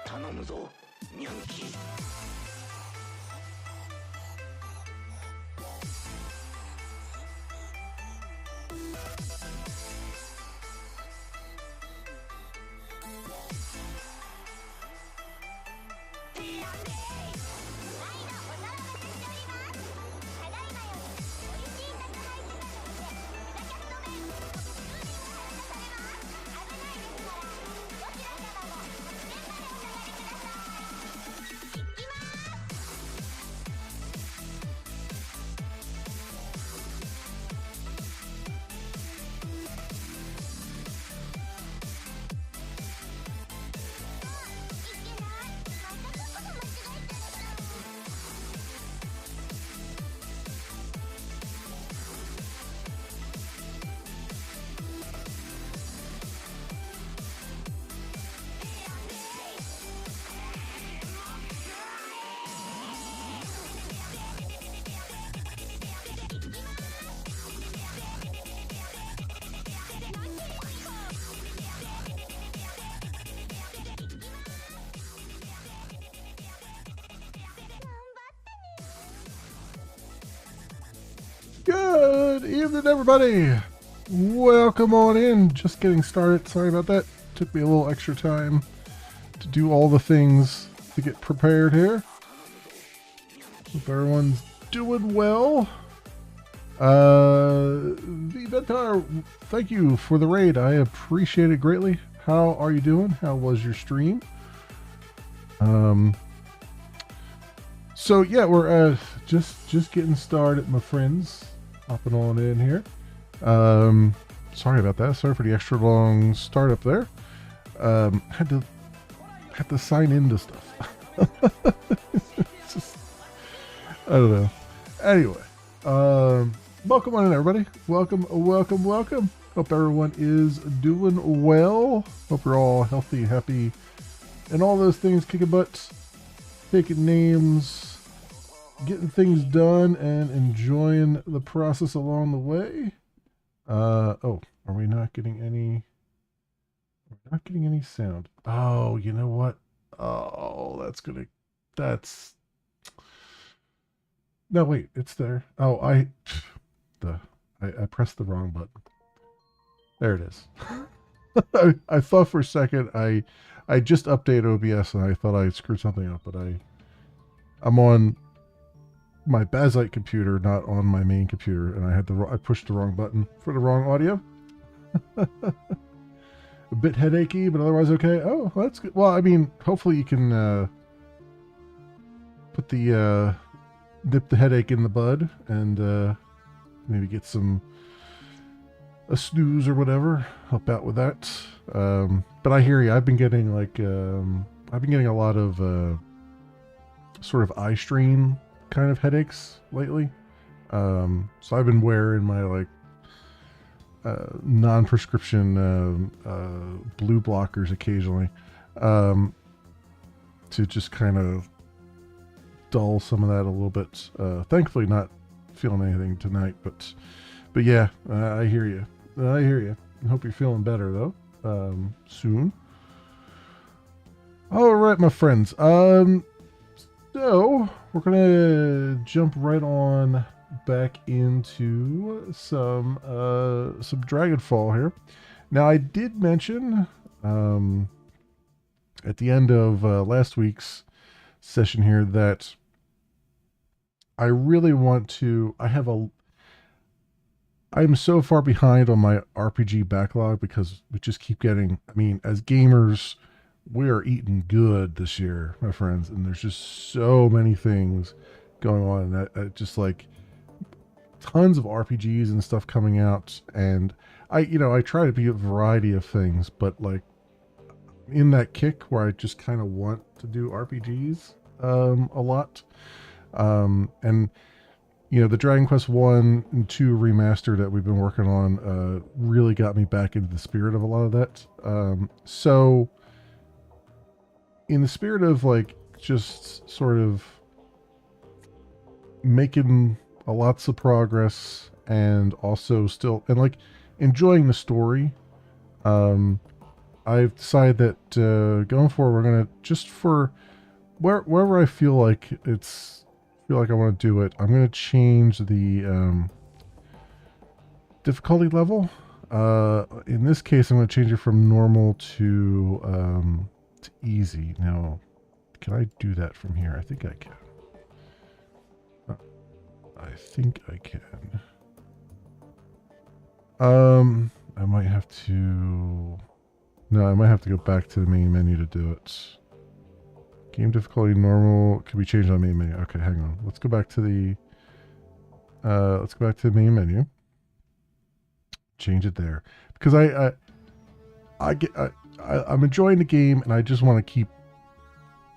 頼むぞ、ニャンキー。Good evening, everybody. Welcome on in. Just getting started. Sorry about that. Took me a little extra time to do all the things to get prepared here. Hope everyone's doing well. The Ventar, thank you for the raid. I appreciate it greatly. How are you doing? How was your stream? So yeah, we're just getting started, my friends. Hopping on in here. Sorry about that. Sorry for the extra long startup there. Had to sign into stuff. Just, I don't know. Anyway, welcome on in, everybody. Welcome. Hope everyone is doing well. Hope you're all healthy, happy, and all those things. Kicking butts, taking names, getting things done, and enjoying the process along the way. Oh, are we not getting any? We're not getting any sound. Oh, you know what? Oh, that's. No, wait, it's there. Oh, I pressed the wrong button. There it is. I thought for a second I just updated OBS and I thought I screwed something up, but I'm on my Bazite computer, not on my main computer, and I pushed the wrong button for the wrong audio. A bit headachy, but otherwise okay. Oh, well, that's good. Well, I mean, hopefully you can nip the headache in the bud and maybe get a snooze or whatever, help out with that. But I hear you. I've been getting a lot of sort of eye strain kind of headaches lately. So I've been wearing my non-prescription blue blockers occasionally to just kind of dull some of that a little bit. Thankfully not feeling anything tonight, but yeah, I hear you. I hope you're feeling better though, soon. All right, my friends. So we're gonna jump right on back into some Dragonfall here. Now, I did mention at the end of last week's session here that I really want to. I'm so far behind on my RPG backlog because we just keep getting. I mean, as gamers, we are eating good this year, my friends, and there's just so many things going on. That just like tons of RPGs and stuff coming out, and I try to be a variety of things, but like in that kick where I just kind of want to do RPGs a lot, and the Dragon Quest 1 and 2 remaster that we've been working on really got me back into the spirit of a lot of that. So in the spirit of like just sort of making lots of progress and also still and like enjoying the story, I've decided that going forward we're gonna just for wherever I feel like I want to do it, I'm gonna change the difficulty level. In this case, I'm gonna change it from normal to easy. Now, can I do that from here? I think I can. I think I can. I might have to. No, I might have to go back to the main menu to do it. Game difficulty normal can be changed on the main menu. Okay, hang on. Let's go back to the. Let's go back to the main menu. Change it there because I'm enjoying the game and I just want to keep.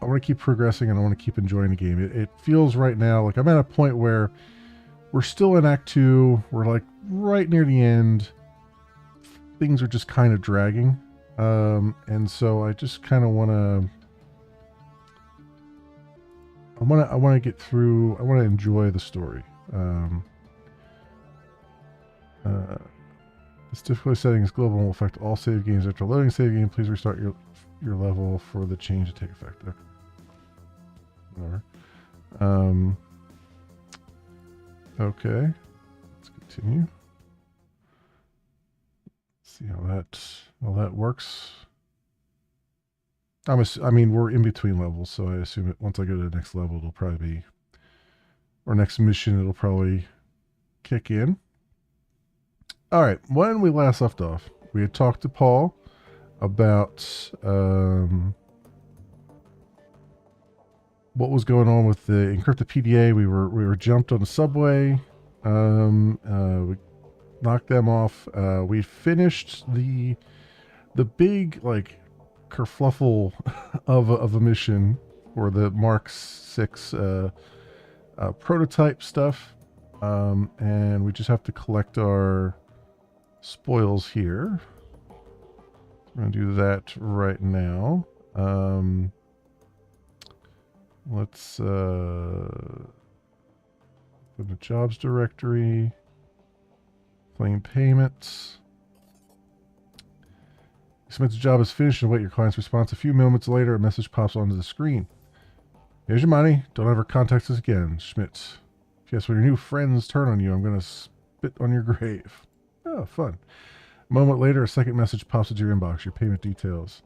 I want to keep progressing and I want to keep enjoying the game. It feels right now like I'm at a point where we're still in Act 2. We're like right near the end. Things are just kind of dragging. And so I just kind of want to. I want to get through. I want to enjoy the story. This difficulty setting is global and will affect all save games. After loading save game, please restart your level for the change to take effect. Okay. Whatever. Okay. Let's continue. See how that works. I mean, we're in between levels, so I assume it once I go to the next level, it'll probably be, or next mission, it'll probably kick in. All right. When we last left off, we had talked to Paul about what was going on with the encrypted PDA. We were jumped on the subway. We knocked them off. We finished the big like kerfluffle of a mission for the Mark 6 prototype stuff, and we just have to collect our spoils here. We're gonna do that right now. Let's open the jobs directory, claim payments. Submit the job is finished and await your client's response. A few moments later, a message pops onto the screen. Here's your money. Don't ever contact us again, Schmidt. Yes, when your new friends turn on you, I'm going to spit on your grave. Oh, fun. A moment later, a second message pops into your inbox. Your payment details.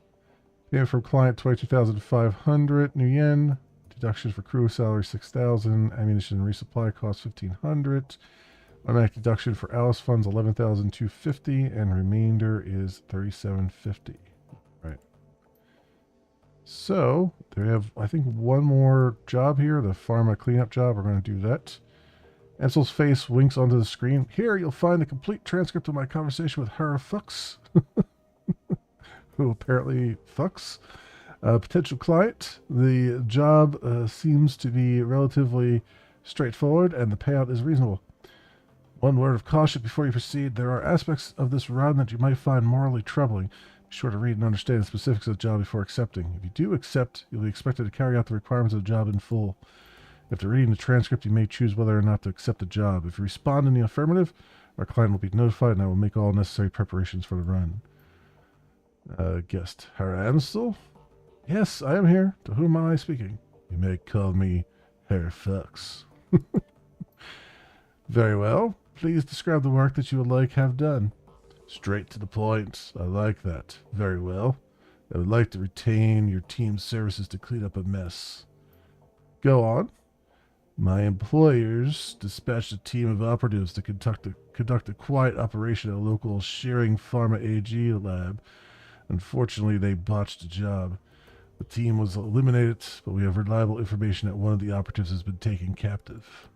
Payment from client 22,500 new yen. Deductions for crew salary 6,000. Ammunition and resupply costs 1,500. Automatic deduction for Alice funds 11,250, and remainder is 3,750. Right. So they have, I think, one more job here, the pharma cleanup job. We're going to do that. Ansel's face winks onto the screen. Here you'll find the complete transcript of my conversation with Hara Fuchs, who apparently fucks. Potential client. The job seems to be relatively straightforward, and the payout is reasonable. One word of caution before you proceed. There are aspects of this run that you might find morally troubling. Be sure to read and understand the specifics of the job before accepting. If you do accept, you'll be expected to carry out the requirements of the job in full. After reading the transcript, you may choose whether or not to accept the job. If you respond in the affirmative, our client will be notified and I will make all necessary preparations for the run. Guest. Herr Ansel? Yes, I am here. To whom am I speaking? You may call me Herr Fuchs. Very well. Please describe the work that you would like have done. Straight to the point. I like that. Very well. I would like to retain your team's services to clean up a mess. Go on. My employers dispatched a team of operatives to conduct a quiet operation at a local Shearing Pharma AG lab. Unfortunately, they botched the job. The team was eliminated, but we have reliable information that one of the operatives has been taken captive.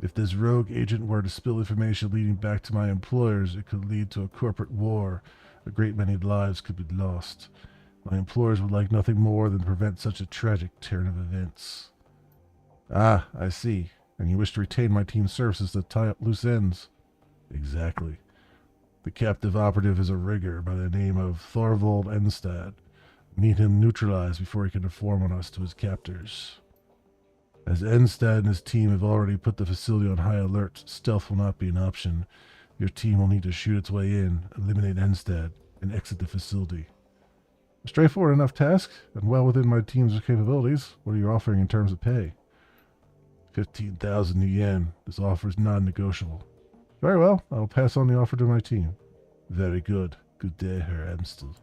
If this rogue agent were to spill information leading back to my employers, it could lead to a corporate war. A great many lives could be lost. My employers would like nothing more than to prevent such a tragic turn of events. Ah, I see. And you wish to retain my team's services to tie up loose ends? Exactly. The captive operative is a rigger by the name of Thorvald Enstad. We need him neutralized before he can inform on us to his captors. As Enstad and his team have already put the facility on high alert, stealth will not be an option. Your team will need to shoot its way in, eliminate Enstad, and exit the facility. A straightforward enough task, and well within my team's capabilities. What are you offering in terms of pay? 15,000 new yen. This offer is non-negotiable. Very well, I will pass on the offer to my team. Very good. Good day, Herr Amstel.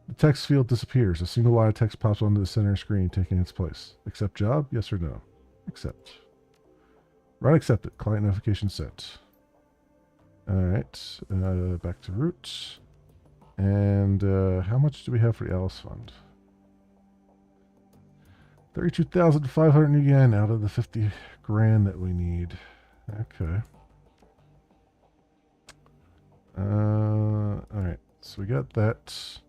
The text field disappears. A single line of text pops onto the center screen, taking its place. Accept job? Yes or no? Accept. Right, accepted. Client notification sent. Alright, back to root. And how much do we have for the Alice Fund? 32,500 new yen out of the 50 grand that we need. Okay. Alright, so we got that.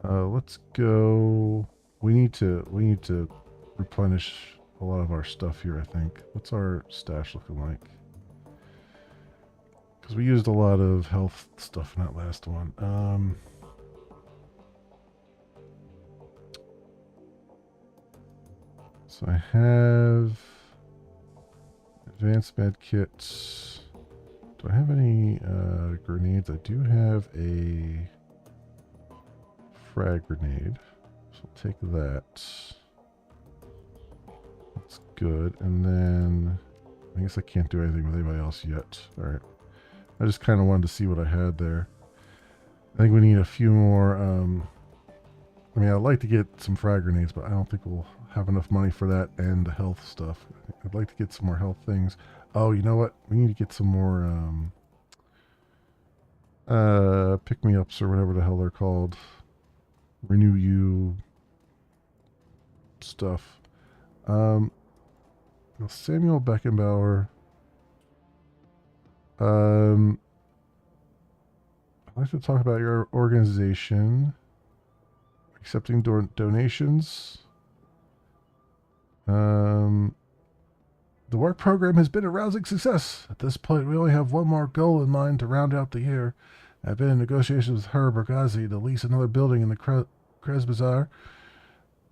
Let's go. We need to replenish a lot of our stuff here, I think. What's our stash looking like? Because we used a lot of health stuff in that last one. So I have advanced med kits. Do I have any grenades? I do have a frag grenade. So I'll take that. That's good. And then I guess I can't do anything with anybody else yet. Alright. I just kind of wanted to see what I had there. I think we need a few more. I mean, I'd like to get some frag grenades, but I don't think we'll have enough money for that and the health stuff. I'd like to get some more health things. Oh, you know what? We need to get some more pick-me-ups or whatever the hell they're called. Renew you stuff. Samuel Beckenbauer. I'd like to talk about your organization. Accepting donations. The work program has been a rousing success. At this point, we only have one more goal in mind to round out the year. I've been in negotiations with Herr Bergazzi to lease another building in the Krez Bazaar.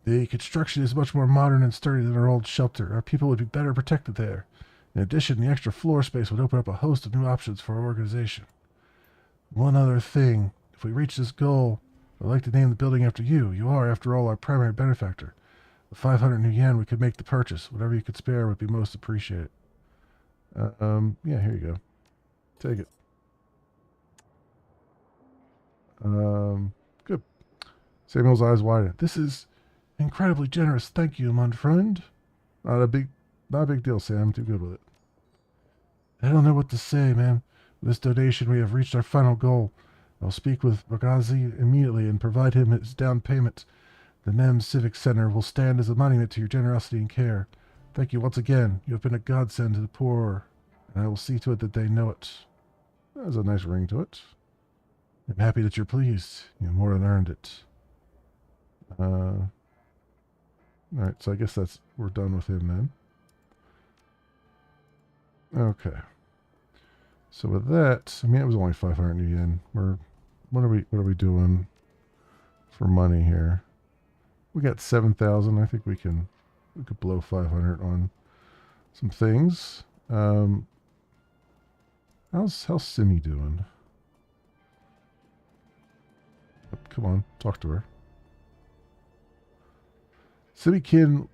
The construction is much more modern and sturdy than our old shelter. Our people would be better protected there. In addition, the extra floor space would open up a host of new options for our organization. One other thing. If we reach this goal, I'd like to name the building after you. You are, after all, our primary benefactor. The 500 new yen we could make the purchase. Whatever you could spare would be most appreciated. Yeah, here you go. Take it. Good. Samuel's eyes widened. This is incredibly generous. Thank you, my friend. Not a big deal, Sam. I'm too good with it. I don't know what to say, man. With this donation, we have reached our final goal. I'll speak with Bergazzi immediately and provide him his down payment. The NEM Civic Center will stand as a monument to your generosity and care. Thank you once again. You have been a godsend to the poor, and I will see to it that they know it. That has a nice ring to it. I'm happy that you're pleased. You more than earned it. Alright, so I guess we're done with him then. Okay. So with that, I mean, it was only 500 new yen. What are we doing for money here? We got 7,000. I think we could blow 500 on some things. How's Simi doing? Come on, talk to her. Simi Kim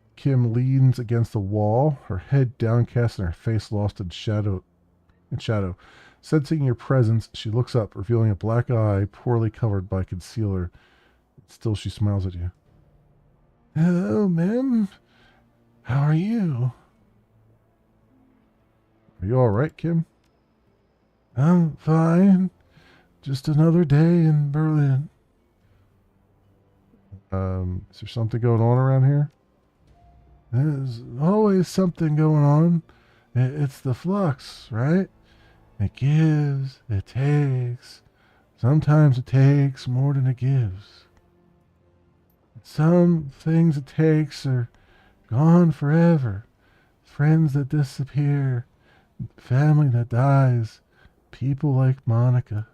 leans against the wall, her head downcast and her face lost in shadow. Sensing your presence, she looks up, revealing a black eye poorly covered by concealer. Still, she smiles at you. Hello, ma'am. How are you? Are you all right, Kim? I'm fine. Just another day in Berlin. Is there something going on around here? There's always something going on. It's the flux, right? It gives, it takes. Sometimes it takes more than it gives. Some things it takes are gone forever. Friends that disappear. Family that dies. People like Monica.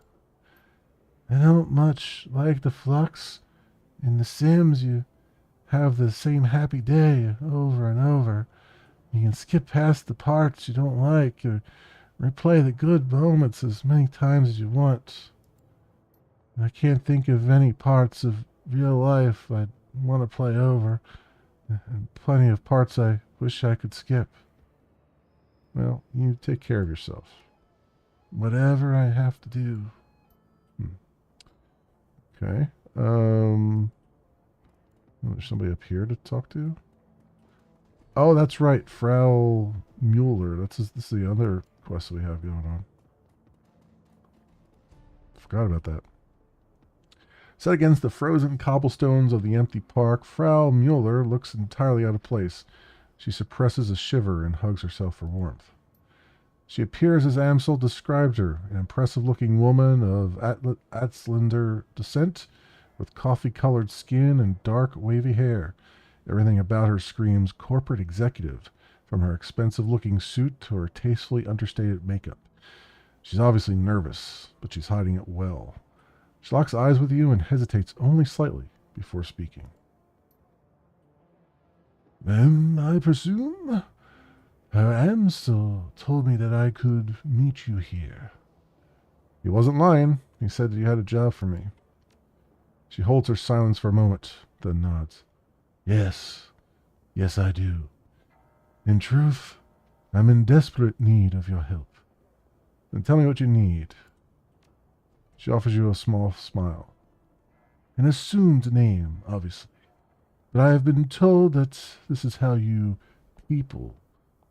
I don't much like the flux. In The Sims, you have the same happy day over and over. You can skip past the parts you don't like or replay the good moments as many times as you want. I can't think of any parts of real life I'd want to play over, and plenty of parts I wish I could skip. Well, you take care of yourself. Whatever I have to do. Okay. There's somebody up here to talk to. Oh, that's right, Frau Mueller. This is the other quest we have going on. Forgot about that. Set against the frozen cobblestones of the empty park, Frau Mueller looks entirely out of place. She suppresses a shiver and hugs herself for warmth. She appears as Amsel described her, an impressive-looking woman of Atslander descent, with coffee-colored skin and dark, wavy hair. Everything about her screams corporate executive, from her expensive-looking suit to her tastefully understated makeup. She's obviously nervous, but she's hiding it well. She locks eyes with you and hesitates only slightly before speaking. I presume? Her Amsel told me that I could meet you here. He wasn't lying. He said that you had a job for me. She holds her silence for a moment, then nods. Yes, I do. In truth, I'm in desperate need of your help. Then tell me what you need. She offers you a small smile. An assumed name, obviously. But I have been told that this is how you people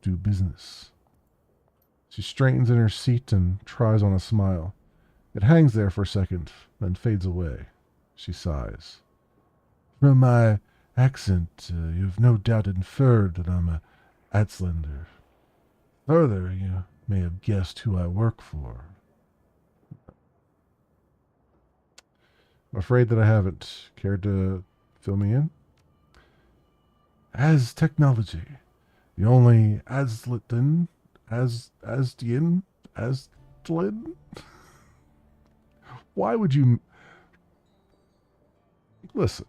do business. She straightens in her seat and tries on a smile. It hangs there for a second, then fades away. She sighs. From my accent, you've no doubt inferred that I'm a Atslander. Further, you may have guessed who I work for. I'm afraid that I haven't. Cared to fill me in? As technology, the only Aslan, Asdian, Why would you... Listen,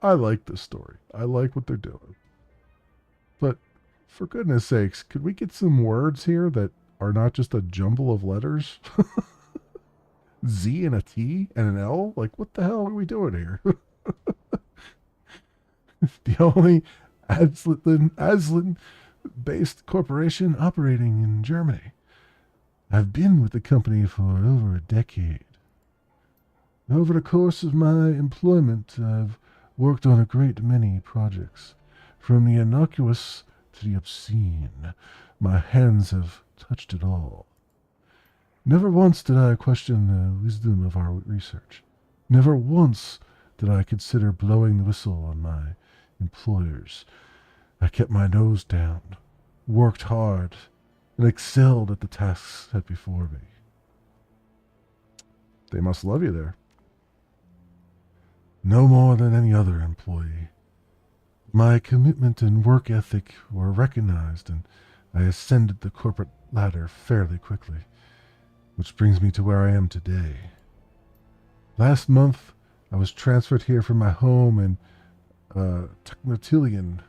I like this story. I like what they're doing. But, for goodness sakes, could we get some words here that are not just a jumble of letters? Z and a T and an L? Like, what the hell are we doing here? The only Aslan-based corporation operating in Germany. I've been with the company for over a decade. Over the course of my employment, I've worked on a great many projects. From the innocuous to the obscene, my hands have touched it all. Never once did I question the wisdom of our research. Never once did I consider blowing the whistle on my employers. I kept my nose down, worked hard, and excelled at the tasks set before me. They must love you there. No more than any other employee. My commitment and work ethic were recognized, and I ascended the corporate ladder fairly quickly, which brings me to where I am today. Last month, I was transferred here from my home in Technotilion.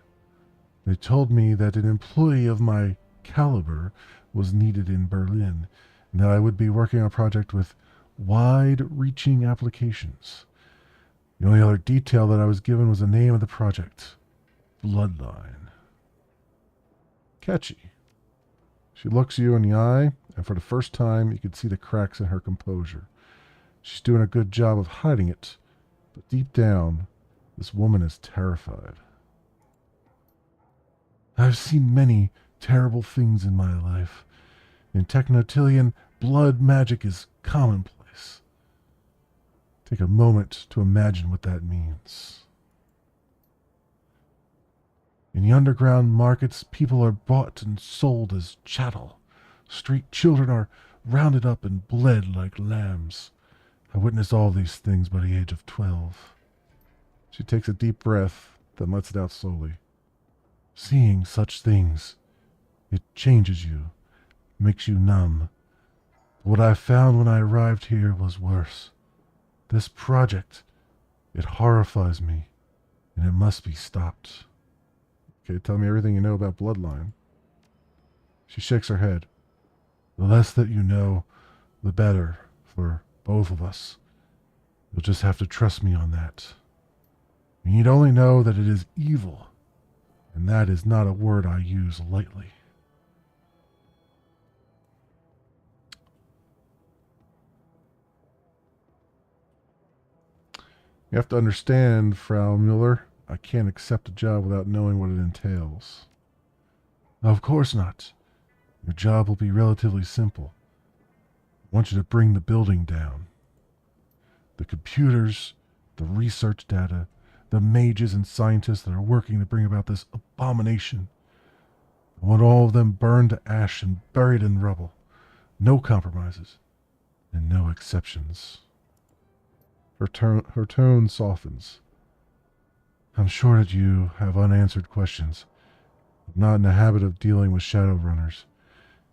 They told me that an employee of my caliber was needed in Berlin, and that I would be working on a project with wide-reaching applications. The only other detail that I was given was the name of the project, Bloodline. Catchy. She looks you in the eye, and for the first time you can see the cracks in her composure. She's doing a good job of hiding it, but deep down, this woman is terrified. I've seen many terrible things in my life. In Technotilion, blood magic is commonplace. Take a moment to imagine what that means. In the underground markets, people are bought and sold as chattel. Street children are rounded up and bled like lambs. I witnessed all these things by the age of 12. She takes a deep breath, then lets it out slowly. Seeing such things, it changes you, makes you numb. What I found when I arrived here was worse. This project, it horrifies me, and it must be stopped. Okay, tell me everything you know about Bloodline. She shakes her head. The less that you know, the better for both of us. You'll just have to trust me on that. You need only know that it is evil, and that is not a word I use lightly. You have to understand, Frau Mueller, I can't accept a job without knowing what it entails. Of course not. Your job will be relatively simple. I want you to bring the building down. The computers, the research data, the mages and scientists that are working to bring about this abomination. I want all of them burned to ash and buried in rubble. No compromises, and no exceptions. Her tone softens. I'm sure that you have unanswered questions. I'm not in the habit of dealing with Shadowrunners.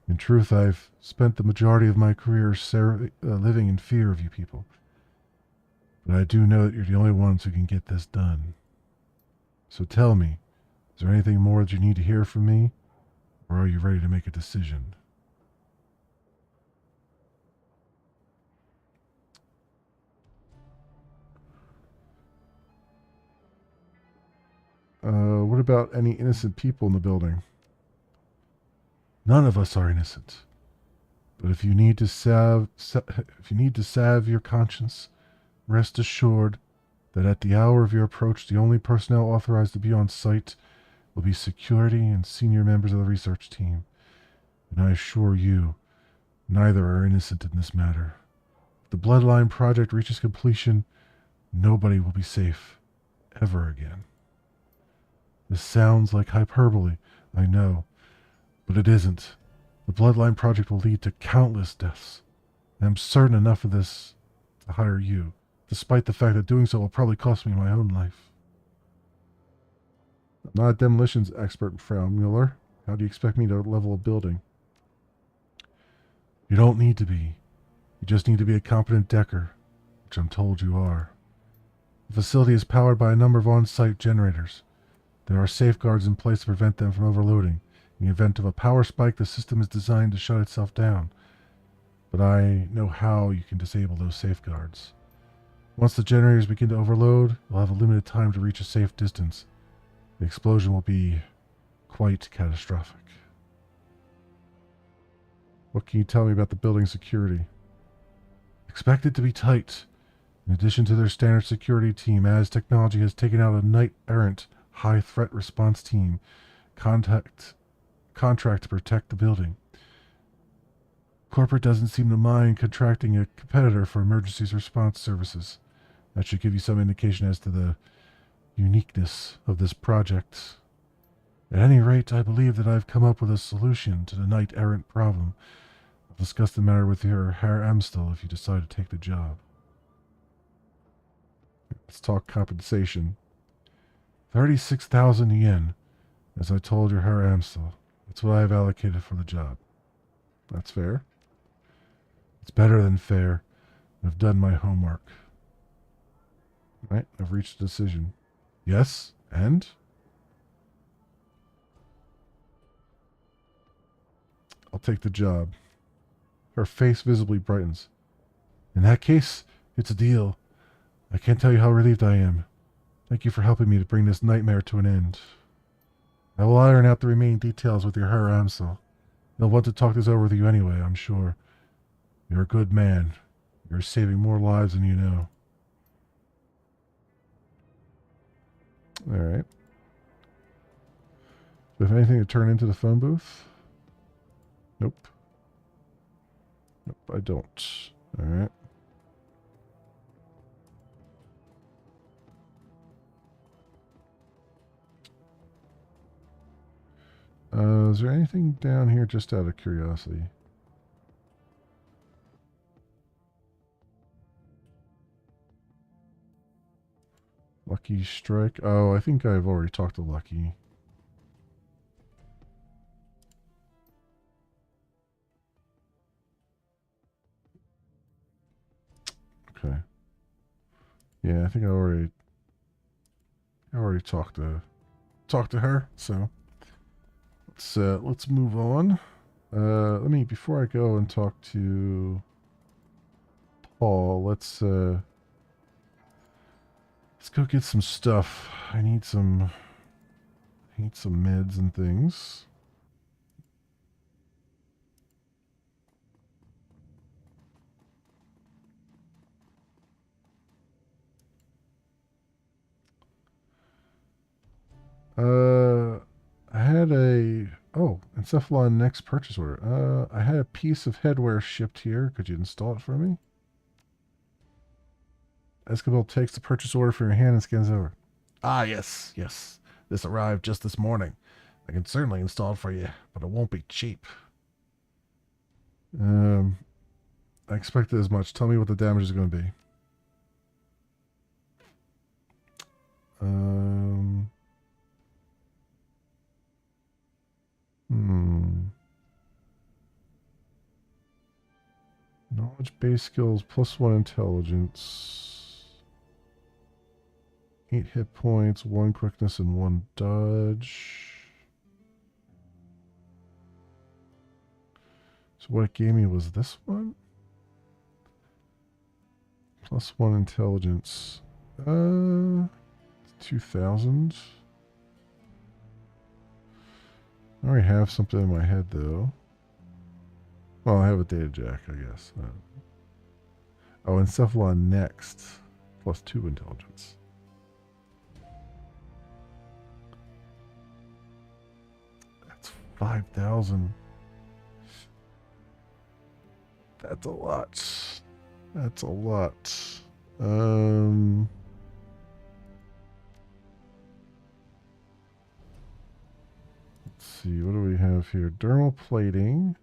In truth, I've spent the majority of my career living in fear of you people. But I do know that you're the only ones who can get this done. So tell me, is there anything more that you need to hear from me? Or are you ready to make a decision? What about any innocent people in the building? None of us are innocent. But if you need to salve your conscience, rest assured that at the hour of your approach, the only personnel authorized to be on site will be security and senior members of the research team. And I assure you, neither are innocent in this matter. If the Bloodline project reaches completion, nobody will be safe ever again. This sounds like hyperbole, I know, but it isn't. The Bloodline project will lead to countless deaths. I'm certain enough of this to hire you, despite the fact that doing so will probably cost me my own life. I'm not a demolitions expert, Frau Mueller. How do you expect me to level a building? You don't need to be. You just need to be a competent decker, which I'm told you are. The facility is powered by a number of on-site generators. There are safeguards in place to prevent them from overloading. In the event of a power spike, the system is designed to shut itself down. But I know how you can disable those safeguards. Once the generators begin to overload, you'll have a limited time to reach a safe distance. The explosion will be quite catastrophic. What can you tell me about the building's security? Expect it to be tight. In addition to their standard security team, as technology has taken out a knight-errant high-threat response team, contract to protect the building. Corporate doesn't seem to mind contracting a competitor for emergency response services. That should give you some indication as to the uniqueness of this project. At any rate, I believe that I've come up with a solution to the knight-errant problem. I'll discuss the matter with your Herr Amstel if you decide to take the job. Let's talk compensation. 36,000 yen, as I told your Herr Amstel. That's what I have allocated for the job. That's fair. It's better than fair. I've done my homework. Right, I've reached a decision. Yes, and? I'll take the job. Her face visibly brightens. In that case, it's a deal. I can't tell you how relieved I am. Thank you for helping me to bring this nightmare to an end. I will iron out the remaining details with your Herr Amsel. He'll want to talk this over with you anyway, I'm sure. You're a good man. You're saving more lives than you know. Alright. Do we have anything to turn into the phone booth? Nope. Nope, I don't. Alright. Is there anything down here just out of curiosity? Lucky Strike? Oh, I think I've already talked to Lucky. Yeah, I think I already talked to her. So let's move on. Let me before I go and talk to Paul. Let's go get some stuff. I need some meds and things. I had a Encephalon next purchase order. I had a piece of headwear shipped here. Could you install it for me? Escabel takes the purchase order from your hand and scans over. Ah, yes, yes. This arrived just this morning. I can certainly install it for you, but it won't be cheap. Um, I expected as much. Tell me what the damage is going to be. Um, hmm. Knowledge base skills +1 intelligence. 8 hit points, 1 quickness, and 1 dodge. So what it gave me was this one? +1 intelligence. 2,000. I already have something in my head though. Well, I have a data jack, I guess. Oh, Encephalon next. +2 intelligence. That's 5,000. That's a lot. That's a lot. Let's see. What do we have here? Dermal plating.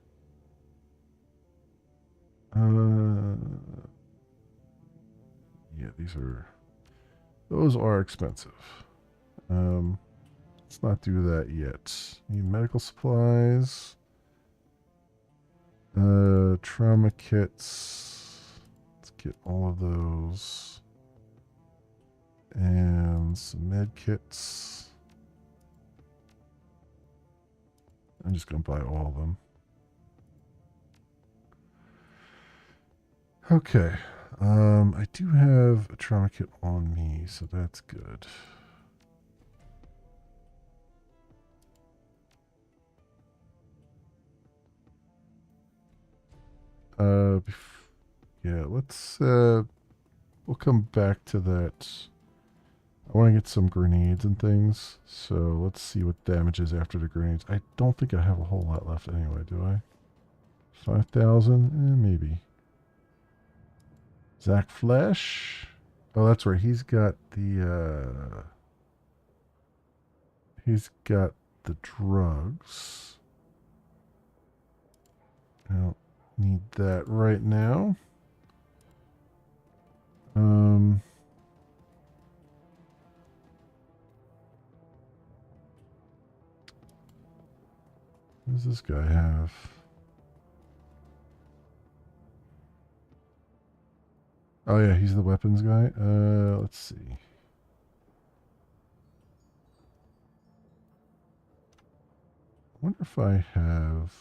Yeah, those are expensive. Let's not do that yet. Need medical supplies. Trauma kits. Let's get all of those. And some med kits. I'm just going to buy all of them. Okay. I do have a trauma kit on me, so that's good. Yeah, we'll come back to that. I want to get some grenades and things, so let's see what damage is after the grenades. I don't think I have a whole lot left anyway, do I? 5,000? Maybe. Zach Flesh? Oh, that's right. He's got the drugs. I don't need that right now. What does this guy have? Oh yeah, he's the weapons guy. Let's see. I wonder if I have.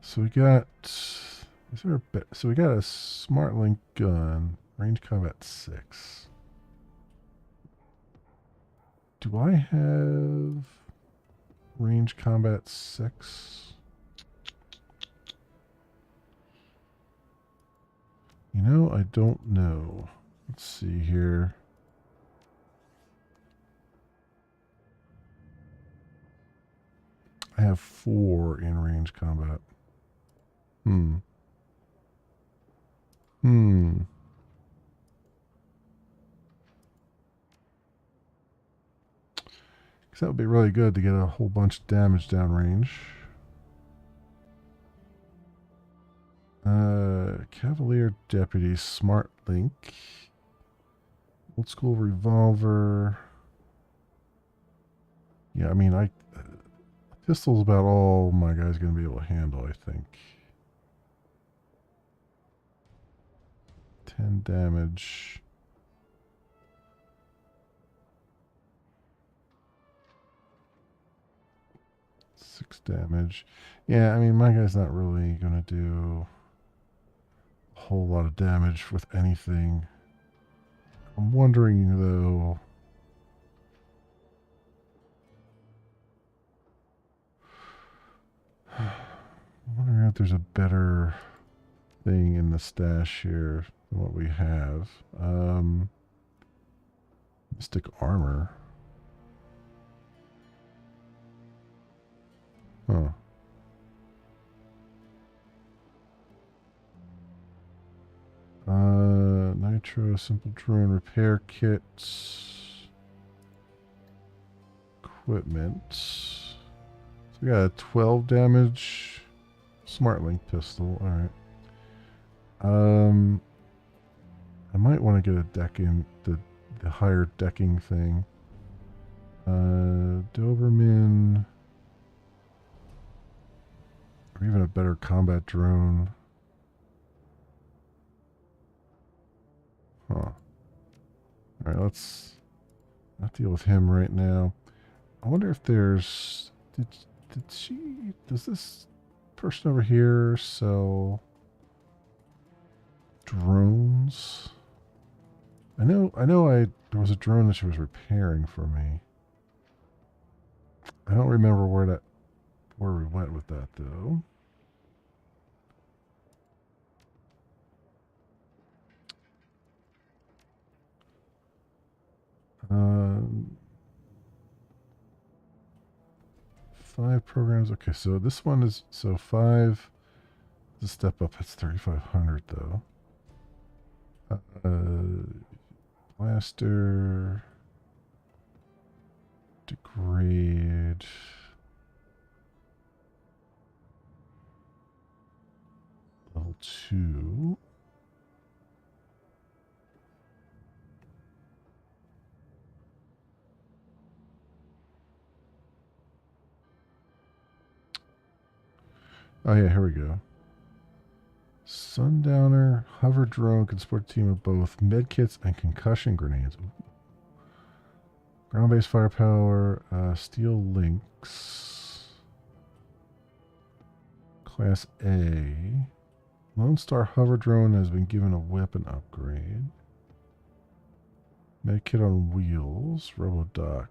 So we got. Is there a bit? So we got a smart link gun, range combat 6. Do I have range combat 6? You know, I don't know. Let's see here. I have 4 in range combat. Because that would be really good to get a whole bunch of damage downrange. Cavalier Deputy, Smart Link. Old School Revolver. Yeah, I mean, pistol's about all my guy's going to be able to handle, I think. 10 damage. Six damage. Yeah, I mean, my guy's not really going to do a whole lot of damage with anything. I'm wondering, though... I'm wondering if there's a better thing in the stash here than what we have. Mystic armor. Huh. Nitro, simple drone repair kits. Equipment. So we got a 12 damage smart link pistol. Alright. I might want to get a decking, the higher decking thing. Doberman. Or even a better combat drone. Huh. Alright, let's not deal with him right now. I wonder if there's... Does this person over here sell drones? I know there was a drone that she was repairing for me. I don't remember where we went with that though. Five programs. Okay, so this one is 5 is a step up. It's 3,500 though. Blaster. Degrade. Level 2. Oh yeah, here we go. Sundowner, hover drone can support a team of both medkits and concussion grenades. Ground-based firepower, steel links. Class A. Lone Star hover drone has been given a weapon upgrade. Medkit on wheels, Robodoc.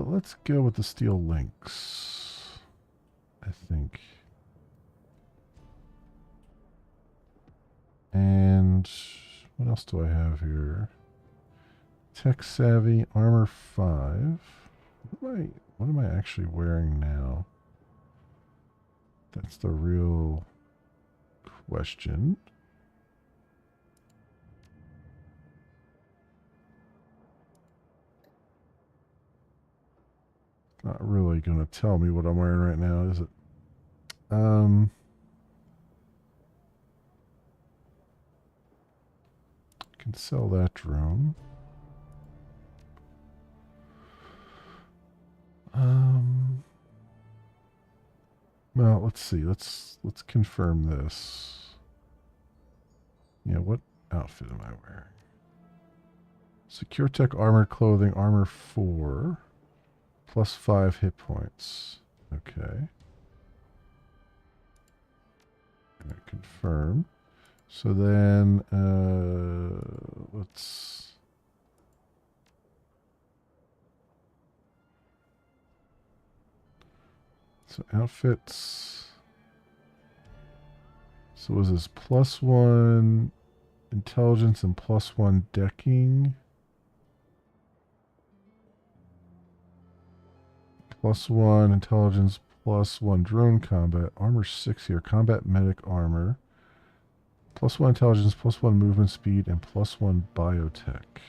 Let's go with the steel links, I think. And what else do I have here? Tech savvy, armor 5. What am I actually wearing now? That's the real question. Not really going to tell me what I'm wearing right now, is it? Can sell that drone. Well, let's see. Let's confirm this. Yeah, what outfit am I wearing? Secure Tech armored clothing, armor 4. Plus 5 hit points. Okay. Gonna confirm. So then, let's... So outfits... So was this +1 intelligence and +1 decking? +1 intelligence, +1 drone combat, armor 6 here, combat medic armor, +1 intelligence, +1 movement speed, and +1 biotech.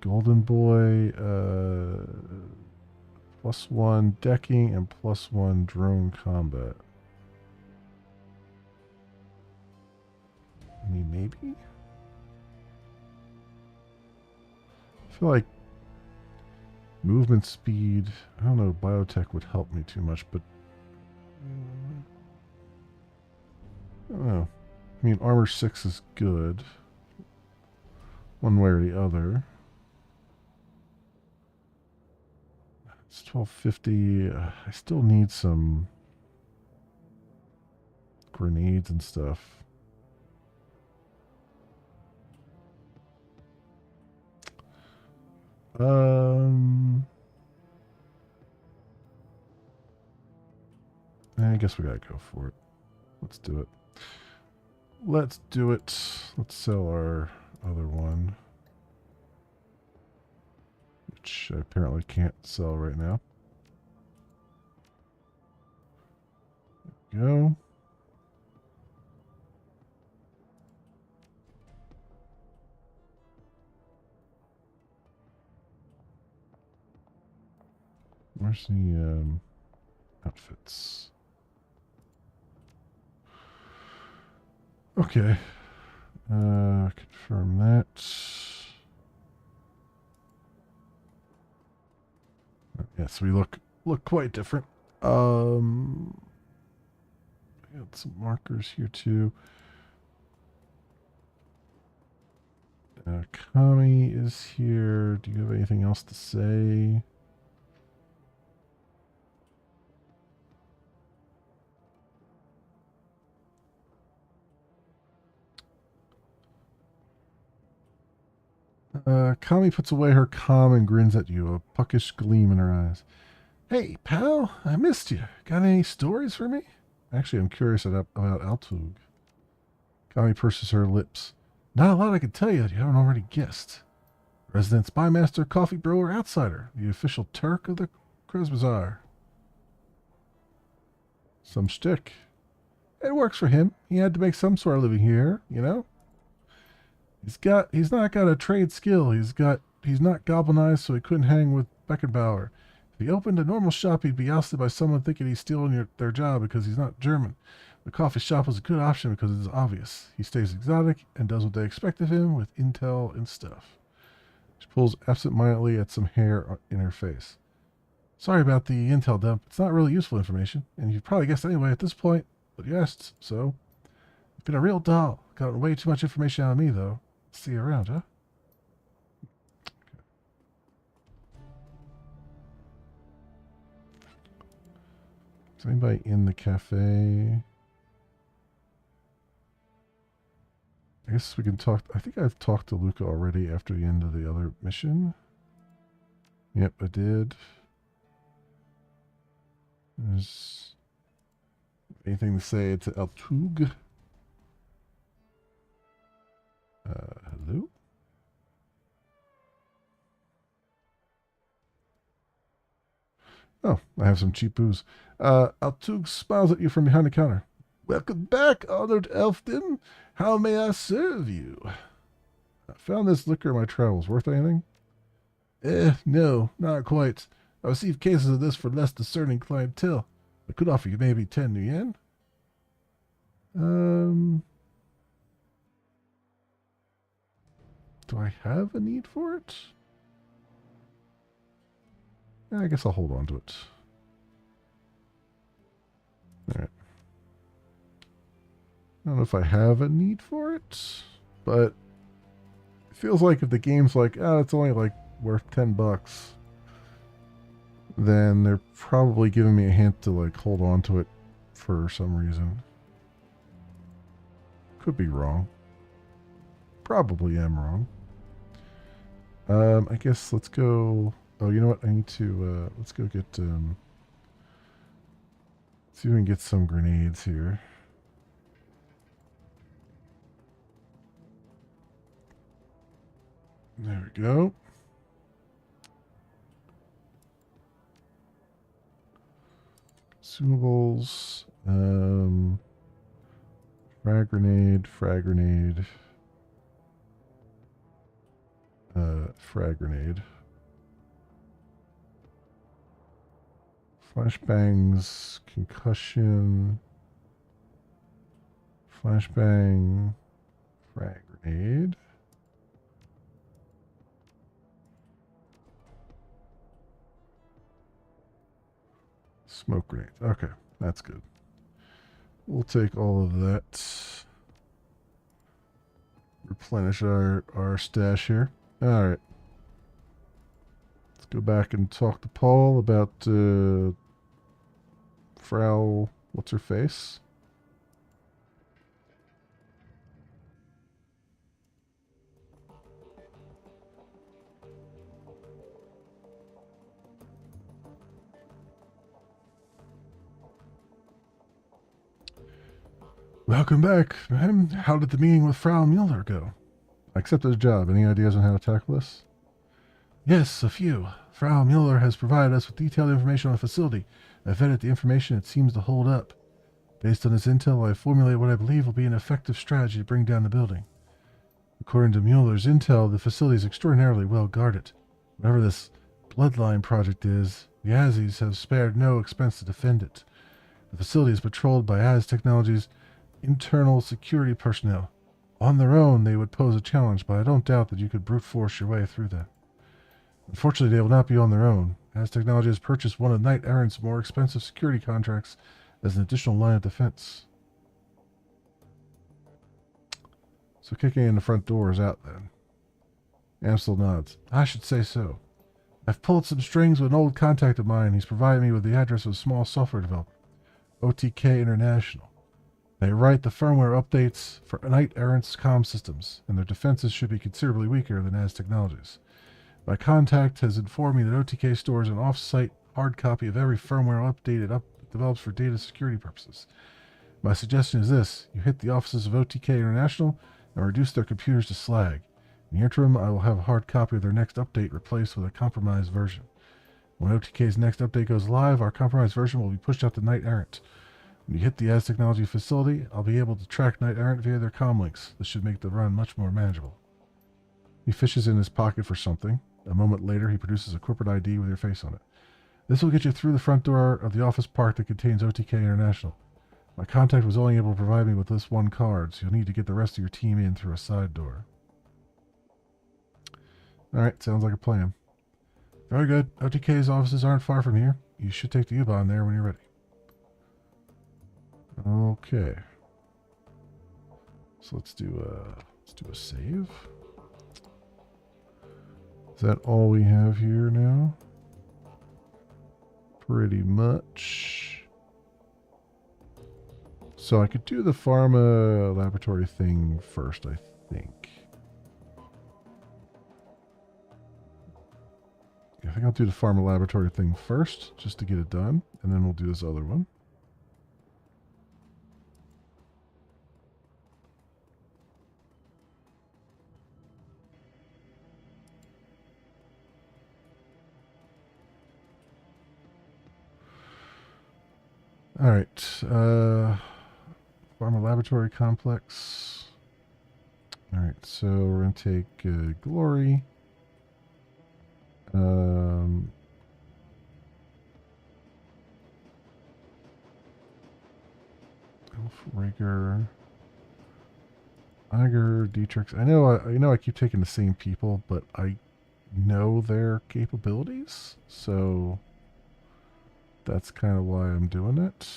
Golden Boy, +1 decking and +1 drone combat. I mean, maybe? feel like movement speed, I don't know, biotech would help me too much, but I don't know. I mean, armor 6 is good, one way or the other. It's 1250. I still need some grenades and stuff. I guess we gotta go for it. Let's do it. Let's do it. Let's sell our other one, which I apparently can't sell right now. There we go. Where's the outfits? Okay. Confirm that. Yes, we look quite different. I got some markers here too. Kami is here. Do you have anything else to say? Kami puts away her calm and grins at you, a puckish gleam in her eyes. Hey, pal, I missed you. Got any stories for me? Actually, I'm curious about Altug. Kami purses her lips. Not a lot I can tell you that you haven't already guessed. Resident spy master, coffee brewer, outsider, the official Turk of the Krezbazar. Some shtick. It works for him. He had to make some sort of living here, you know? He's not got a trade skill. He's not goblinized, so he couldn't hang with Beckenbauer. If he opened a normal shop, he'd be ousted by someone thinking he's stealing their job because he's not German. The coffee shop was a good option because it's obvious. He stays exotic and does what they expect of him with intel and stuff. She pulls absent-mindedly at some hair in her face. Sorry about the intel dump. It's not really useful information, and you've probably guessed anyway at this point, but you asked, so. You've been a real doll. Got way too much information on me, though. See you around, huh? Is anybody in the cafe? I guess we can talk. I think I've talked to Luca already after the end of the other mission. Yep, I did. There's anything to say to Altug? Hello? Oh, I have some cheap booze. Altug smiles at you from behind the counter. Welcome back, honored Elfden. How may I serve you? I found this liquor in my travels. Worth anything? No, not quite. I received cases of this for less discerning clientele. I could offer you maybe 10 new yen. Do I have a need for it? I guess I'll hold on to it. Alright. I don't know if I have a need for it, but it feels like if the game's like, it's only like worth $10, then they're probably giving me a hint to like hold on to it for some reason. Could be wrong. Probably am wrong. I guess let's go. Oh, you know what? I need to. Let's go get. See if we can get some grenades here. There we go. Consumables. Frag grenade. Frag grenade. Frag grenade. Flashbangs, concussion, flashbang, frag grenade. Smoke grenades. Okay, that's good. We'll take all of that. Replenish our stash here. Alright. Let's go back and talk to Paul about Frau What's-Her-Face. Welcome back, madam. How did the meeting with Frau Mueller go? I accepted the job. Any ideas on how to tackle this? Yes, a few. Frau Mueller has provided us with detailed information on the facility. I've vetted the information it seems to hold up. Based on this intel, I formulated what I believe will be an effective strategy to bring down the building. According to Mueller's intel, the facility is extraordinarily well guarded. Whatever this bloodline project is, the Azis have spared no expense to defend it. The facility is patrolled by Az Technologies' internal security personnel. On their own, they would pose a challenge, but I don't doubt that you could brute force your way through that. Unfortunately, they will not be on their own. Az Technology has purchased one of Knight Errant's more expensive security contracts as an additional line of defense. So kicking in the front door is out then. Amstel nods. I should say so. I've pulled some strings with an old contact of mine. He's provided me with the address of a small software developer, OTK International. They write the firmware updates for Knight Errant's comm systems, and their defenses should be considerably weaker than Az Technologies. My contact has informed me that OTK stores an off-site hard copy of every firmware update it develops for data security purposes. My suggestion is this. You hit the offices of OTK International and reduce their computers to slag. In the interim, I will have a hard copy of their next update replaced with a compromised version. When OTK's next update goes live, our compromised version will be pushed out to Knight Errant. When you hit the Az Technology facility, I'll be able to track Knight Errant via their comm links. This should make the run much more manageable. He fishes in his pocket for something. A moment later, he produces a corporate ID with your face on it. This will get you through the front door of the office park that contains OTK International. My contact was only able to provide me with this one card, so you'll need to get the rest of your team in through a side door. Alright, sounds like a plan. Very good. OTK's offices aren't far from here. You should take the U-Bahn there when you're ready. Okay. So let's do a save. Is that all we have here now? Pretty much. So I could do the pharma laboratory thing first, I think. I think I'll do the pharma laboratory thing first, just to get it done, and then we'll do this other one. Alright, pharma laboratory complex. Alright, so we're going to take Glory. Elf Rigger. Iger, Dietrich. I know I keep taking the same people, but I know their capabilities, so that's kind of why I'm doing it.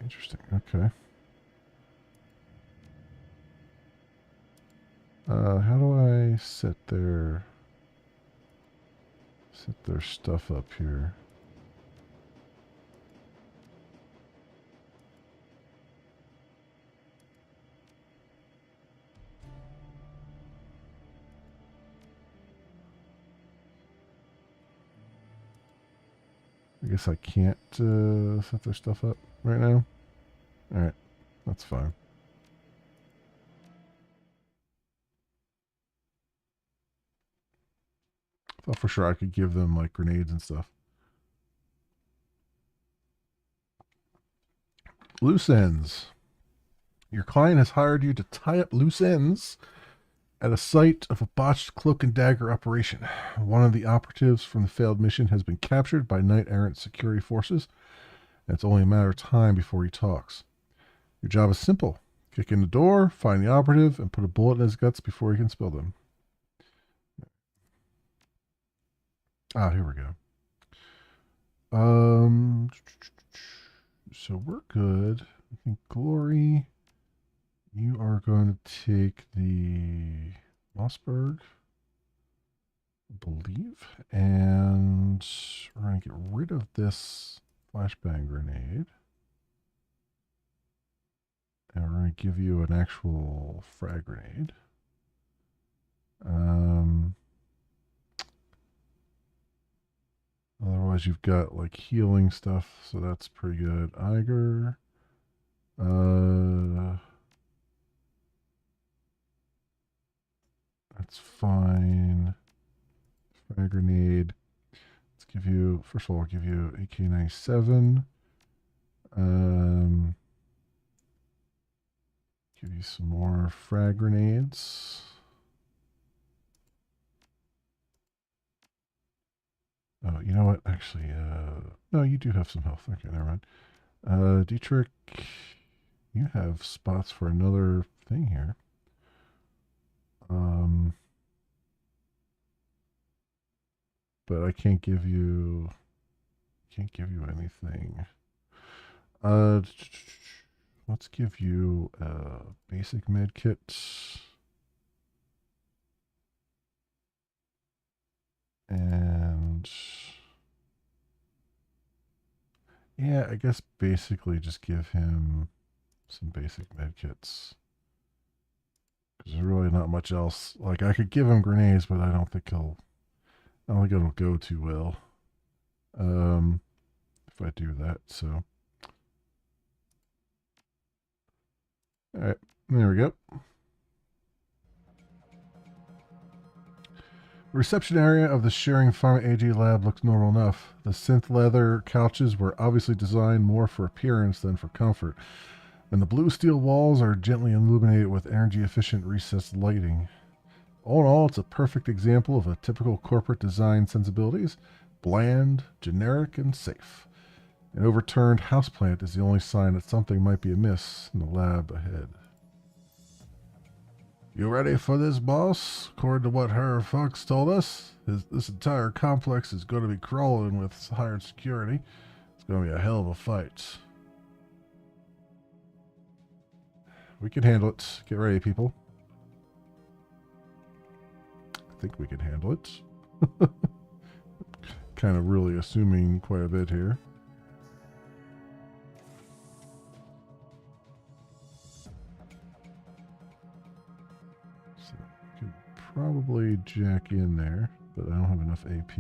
Interesting. Okay. How do I set their stuff up here? I guess I can't set their stuff up right now. Alright, that's fine. Thought for sure I could give them like grenades and stuff. Loose ends. Your client has hired you to tie up loose ends At a site of a botched cloak and dagger operation, one of the operatives from the failed mission has been captured by knight errant security forces, and it's only a matter of time before he talks. Your job is simple. Kick in the door, find the operative, and put a bullet in his guts before he can spill them. Ah, here we go. So we're good. I think Glory, you are going to take the Mossberg, I believe, and we're going to get rid of this flashbang grenade. And we're going to give you an actual frag grenade. Otherwise, you've got like healing stuff, so that's pretty good. Iger. That's fine. Frag grenade. Let's give you, first of all, I'll give you AK-97. Give you some more frag grenades. Oh, you know what? Actually, no, you do have some health. Okay, never mind. Dietrich, you have spots for another thing here. But I can't give you anything. Let's give you a basic med kit. And yeah, I guess basically just give him some basic med kits. Because there's really not much else. Like, I could give him grenades, but I don't think it'll go too well. If I do that, so. Alright, there we go. The reception area of the Sharing Pharma AG lab looks normal enough. The synth leather couches were obviously designed more for appearance than for comfort, and the blue steel walls are gently illuminated with energy-efficient recessed lighting. All in all, it's a perfect example of a typical corporate design sensibilities: bland, generic, and safe. An overturned houseplant is the only sign that something might be amiss in the lab ahead. You ready for this, boss? According to what her fucks told us, this entire complex is going to be crawling with hired security. It's going to be a hell of a fight. We can handle it. Get ready, people. I think we can handle it. Kind of really assuming quite a bit here. So I could probably jack in there, but I don't have enough AP.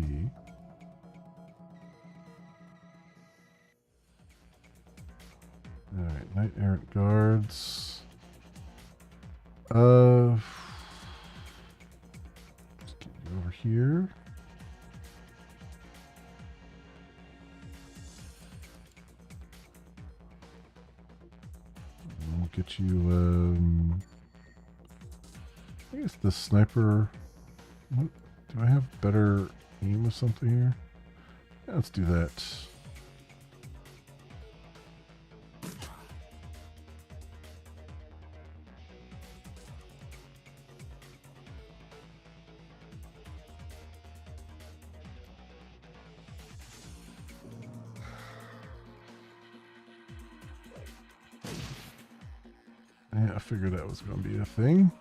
Alright, Knight Errant Guards. Let's get you over here. We'll get you, I guess the sniper. What? Do I have better aim or something here? Yeah, let's do that. Yeah, I figured that was going to be a thing.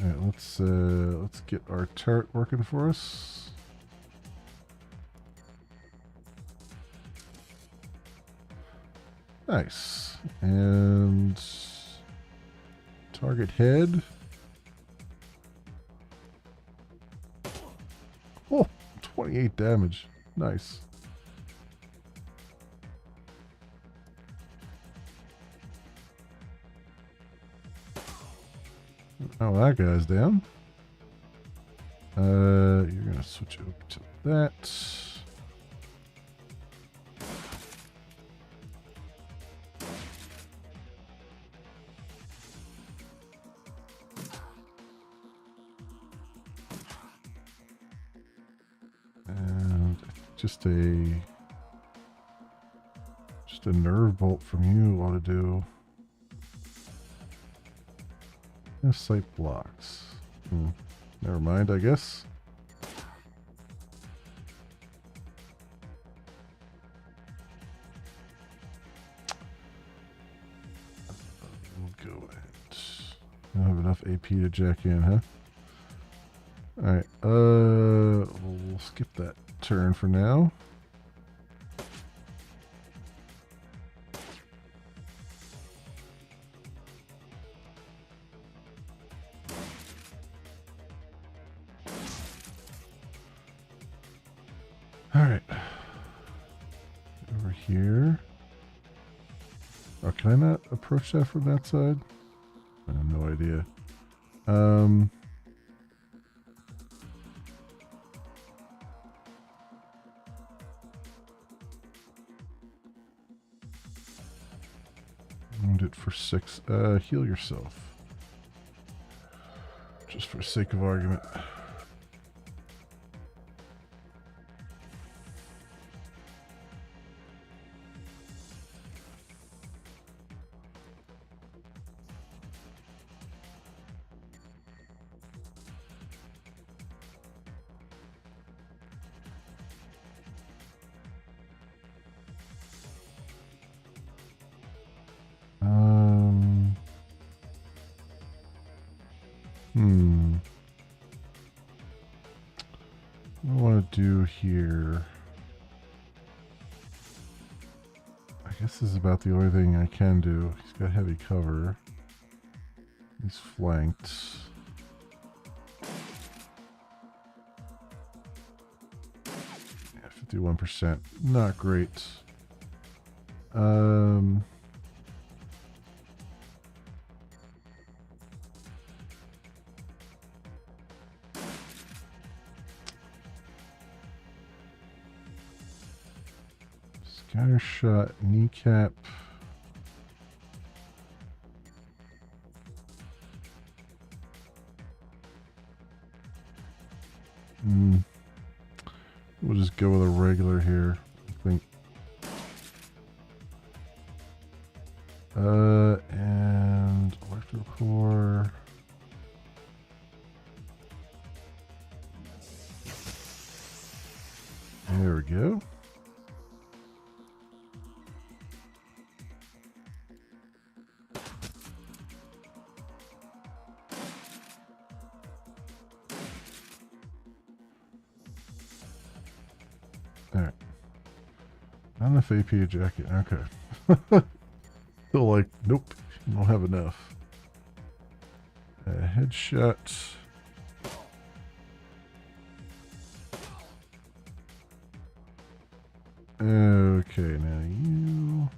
All right, let's get our turret working for us. Nice. And target head. Oh, 28 damage. Nice. Oh, that guy's down. You're gonna switch over to that. just a nerve bolt from you ought to do. Sight blocks. Never mind, I guess. We'll go ahead. I don't have enough AP to jack in, huh? Alright, we'll skip that turn for now. Alright. Over here. Oh, can I not approach that from that side? I have no idea. Wound it for 6. Heal yourself. Just for sake of argument. What I want to do here, I guess this is about the only thing I can do. He's got heavy cover. He's flanked. Yeah, 51%. Not great. Scatter shot, kneecap. We'll just go with a regular here, I think. And electrical core. There we go. Alright. Not enough AP jacket. Okay. Feel like, nope, you don't have enough. Headshot. Okay, now you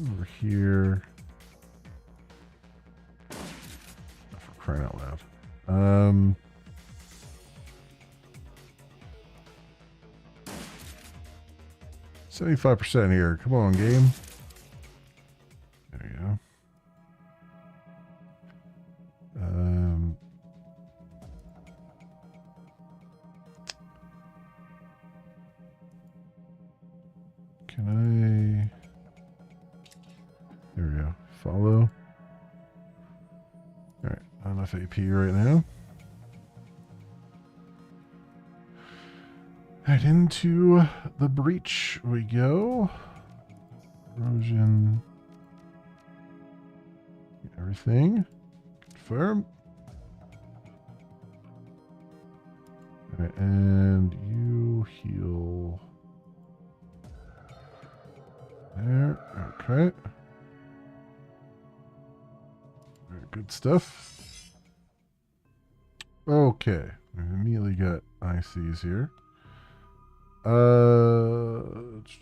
over here. Oh, for crying out loud. 75% here. Come on, game. There you go. Can I? There we go. Follow. All right, not enough AP right now. Right into the breach we go. Erosion. Everything. Confirm. All right, and you heal. There. Okay. Very good stuff. Okay. We immediately got ICs here. Let's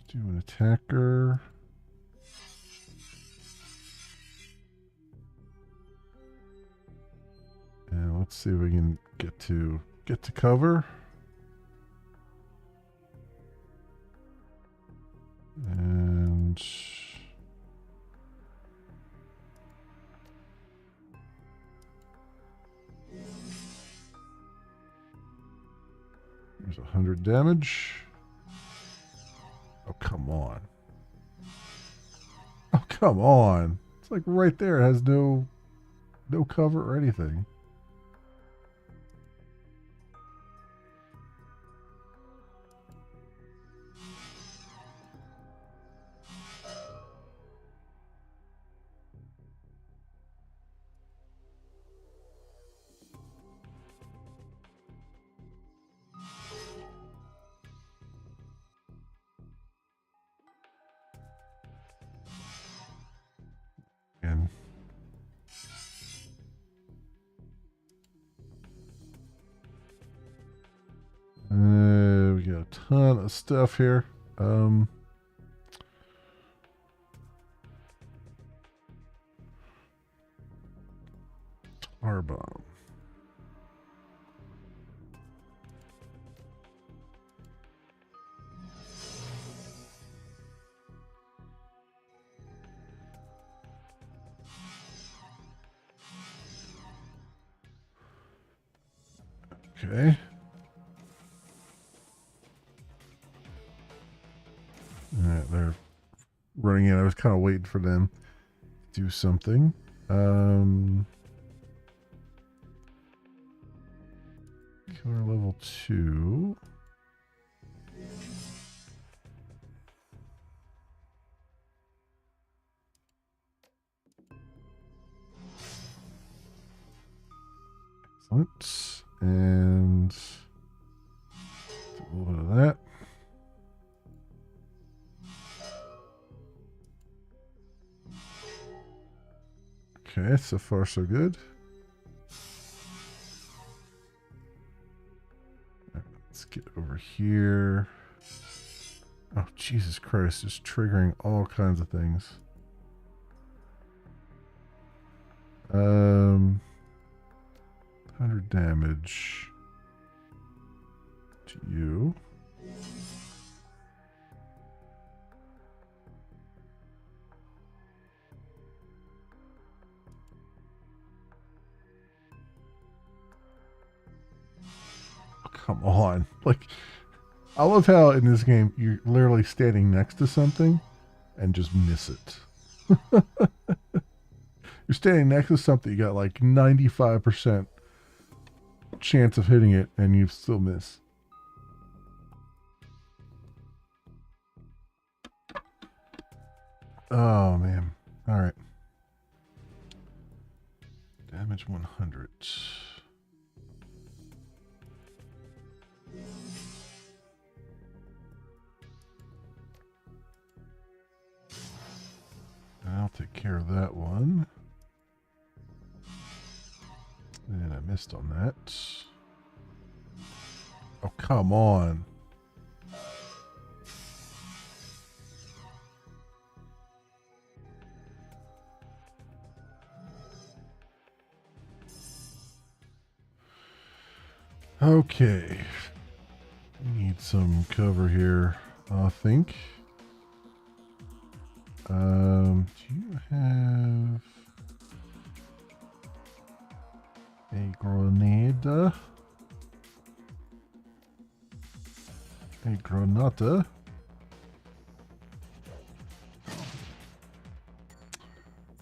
do an attacker. And let's see if we can get to cover. And There's 100 damage. Oh, come on. Oh, come on. It's like right there. It has no cover or anything. And we got a ton of stuff here. Tar bomb. Okay. Alright, they're running in. I was kind of waiting for them to do something. Killer level 2. Excellent. And do a little bit of that. Okay, so far so good. Let's get over here. Oh, Jesus Christ, just triggering all kinds of things. 100 damage to you. Oh, come on. Like, I love how in this game you're literally standing next to something and just miss it. You're standing next to something, you got like 95% chance of hitting it, and you still miss. Oh, man. All right. Damage 100. I'll take care of that one. And I missed on that. Oh, come on. Okay. We need some cover here, I think. Do you have a grenade? A granata?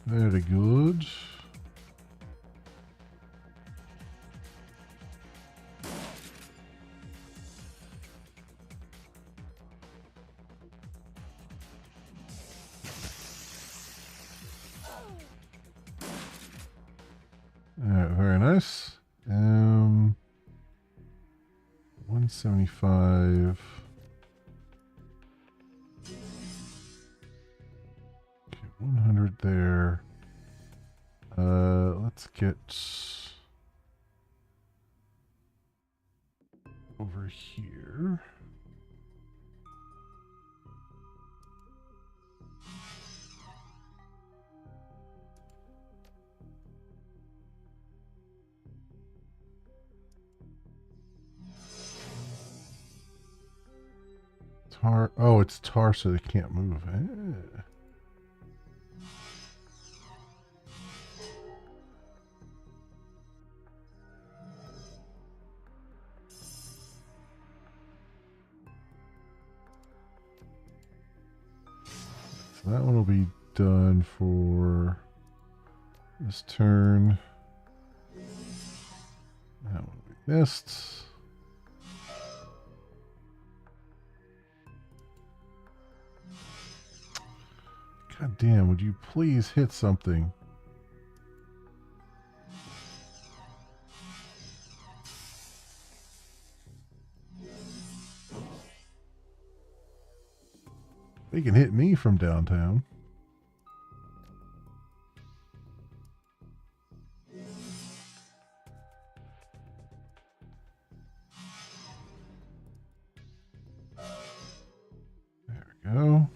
Very good. Alright, very nice. 175. Okay, 100 there. Let's get over here. Tar. Oh, it's tar, so they can't move. Eh. So that one will be done for this turn. That one we missed. God damn, would you please hit something? They can hit me from downtown. There we go.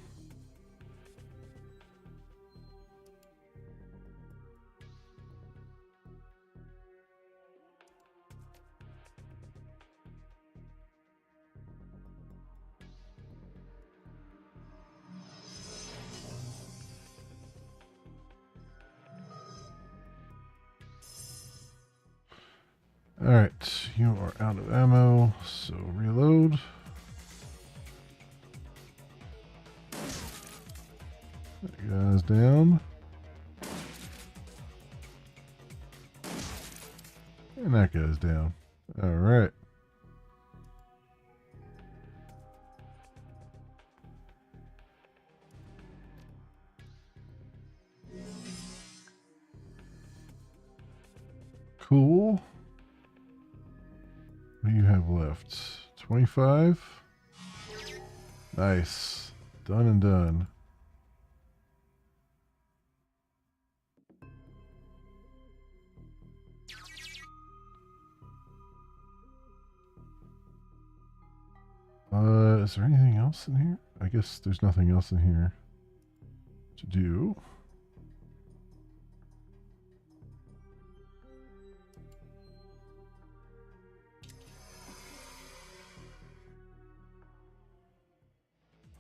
Alright, you are out of ammo, so reload. That guy's down. And that guy's down. Alright. Cool. What do you have left? 25? Nice. Done and done. Is there anything else in here? I guess there's nothing else in here to do.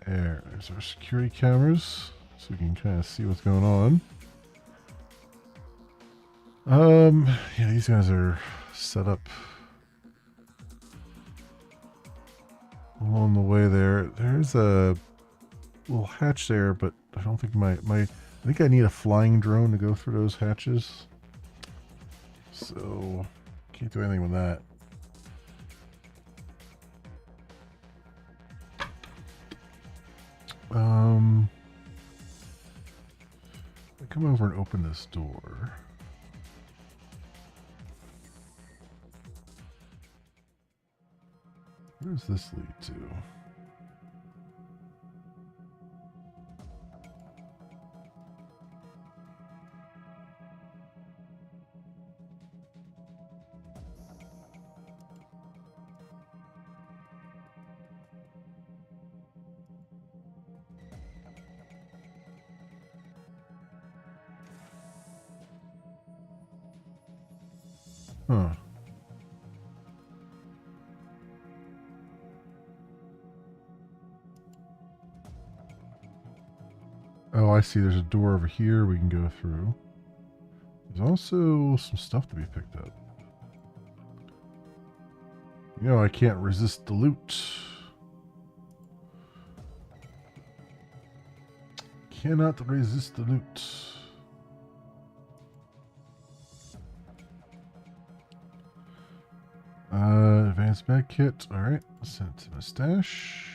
There's our security cameras, so we can kind of see what's going on. Yeah, these guys are set up along the way there. There's a little hatch there, but I don't think I think I need a flying drone to go through those hatches. So, can't do anything with that. I come over and open this door. Where does this lead to? Huh. Oh, I see. There's a door over here we can go through. There's also some stuff to be picked up. You know, I can't resist the loot. Cannot resist the loot. Advanced med kit. Alright, send it to my stash.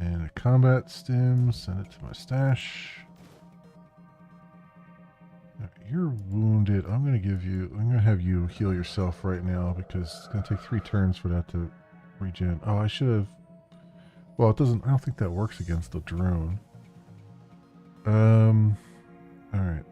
And a combat stim. Send it to my stash. You're wounded. I'm going to have you heal yourself right now because it's going to take 3 turns for that to regen. Oh, I should have. Well, it doesn't. I don't think that works against the drone. Alright.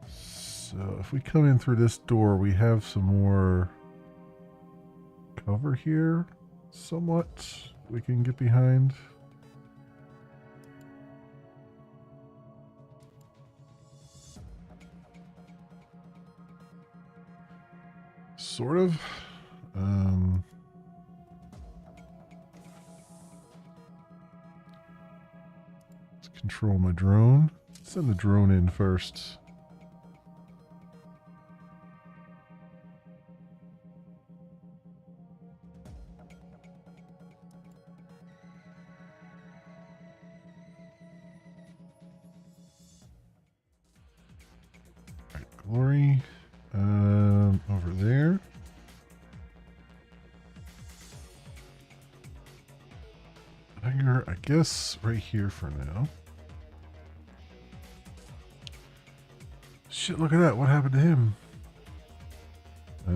So if we come in through this door, we have some more cover here, somewhat, we can get behind. Sort of. Let's control my drone. Send the drone in first. Glory, over there. I guess right here for now. Shit, look at that. What happened to him? I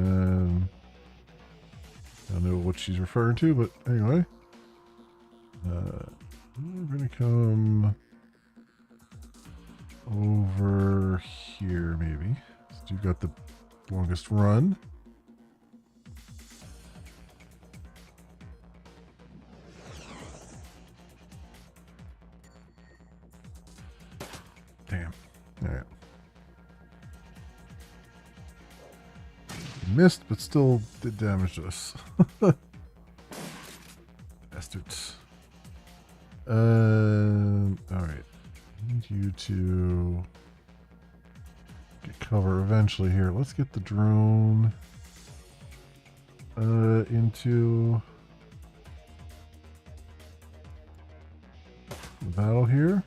don't know what she's referring to, but anyway. We're gonna come over here, maybe. So you've got the longest run. Damn. Alright. Missed, but still did damage to us. Bastards. Alright. Need you to get cover eventually here. Let's get the drone into the battle here.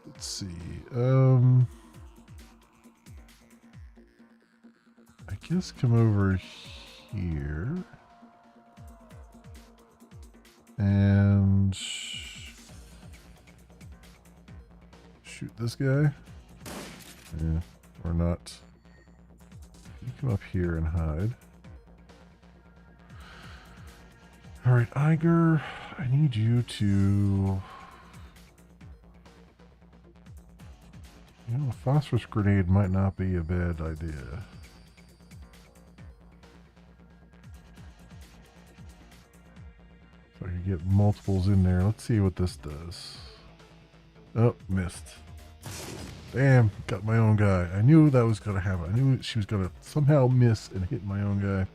Let's see. I guess come over here and shoot this guy. Yeah, or not. You come up here and hide. All right, Iger, I need you to. You know, a phosphorus grenade might not be a bad idea. If I can get multiples in there, let's see what this does. Oh, missed. Damn, got my own guy. I knew that was going to happen. I knew she was going to somehow miss and hit my own guy.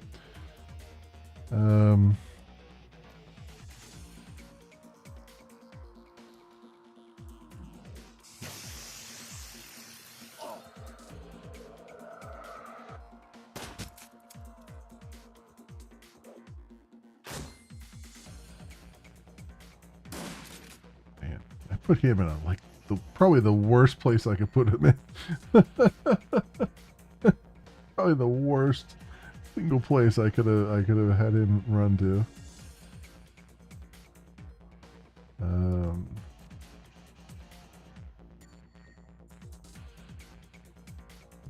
Put him in a, like, probably the worst place I could put him in. Probably the worst single place I could have had him run to.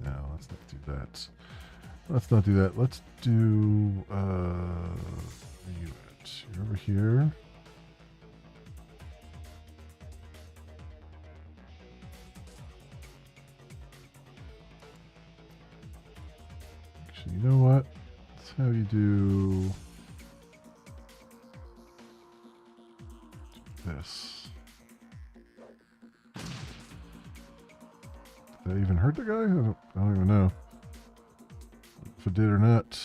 No, let's not do that. Let's not do that. Let's do where you at? You're over here. You know what? Let's have you do this. Did that even hurt the guy? I don't even know if it did or not.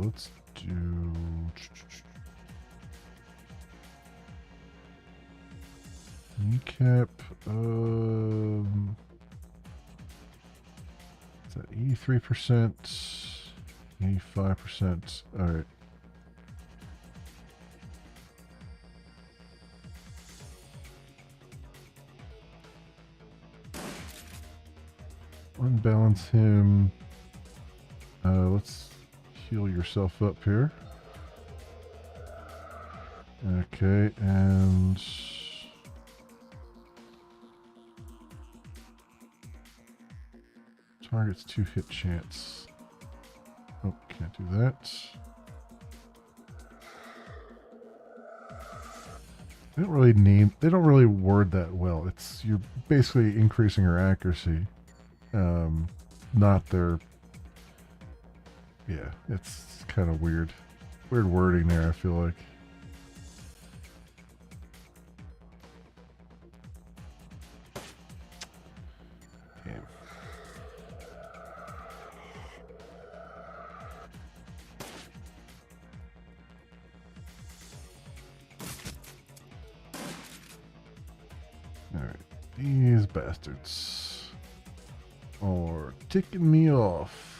Let's do. Kneecap, is that 83%, 85%, all right. Unbalance him. Let's heal yourself up here. Okay, and target's 2 hit chance. Oh, can't do that. They don't really word that well. It's, you're basically increasing her accuracy. Not their, yeah, it's kind of weird. Weird wording there, I feel like. These bastards are ticking me off.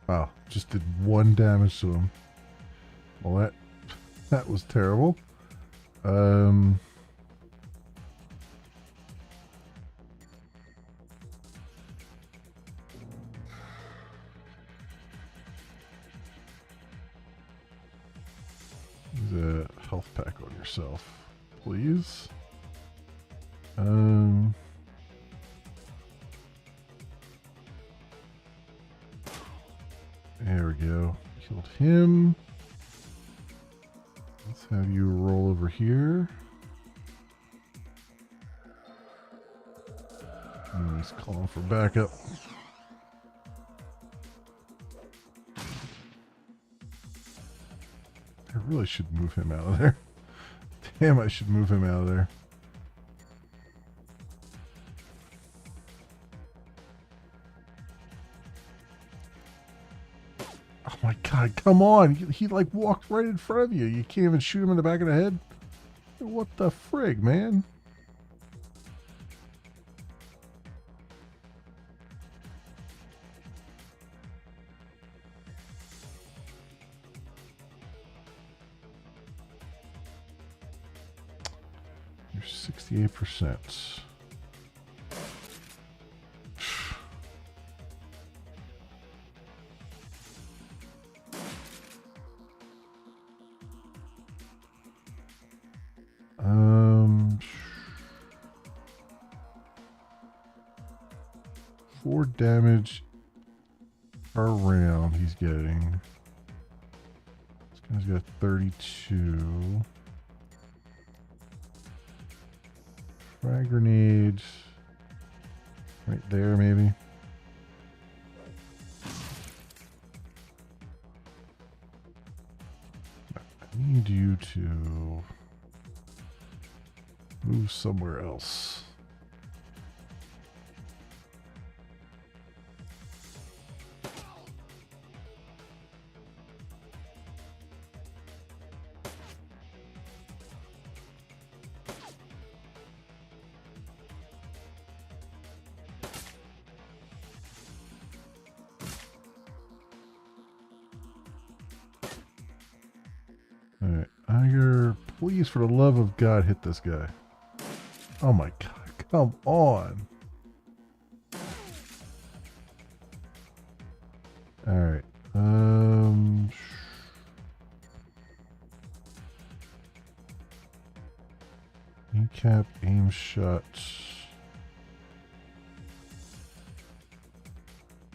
Wow, just did 1 damage to him. Well, that was terrible. Use a health pack on yourself, please. There we go. Killed him. Let's have you roll over here. And he's calling for backup. I really should move him out of there. Damn, I should move him out of there. Oh my god, come on. He like walked right in front of you. You can't even shoot him in the back of the head? What the frig, man? You're 68%. Um, 4 damage per round he's getting. This guy's got 32. Frag grenade right there, maybe. I need you to move somewhere else. Alright, Iger, please, for the love of God, hit this guy. Oh my god, come on. Alright, kneecap, aim shot.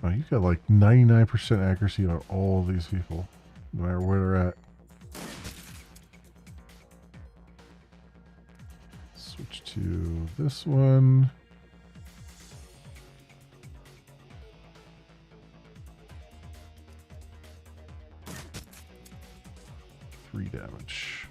Oh, you got like 99% accuracy on all of these people, no matter where they're at. Switch to this one. Three damage.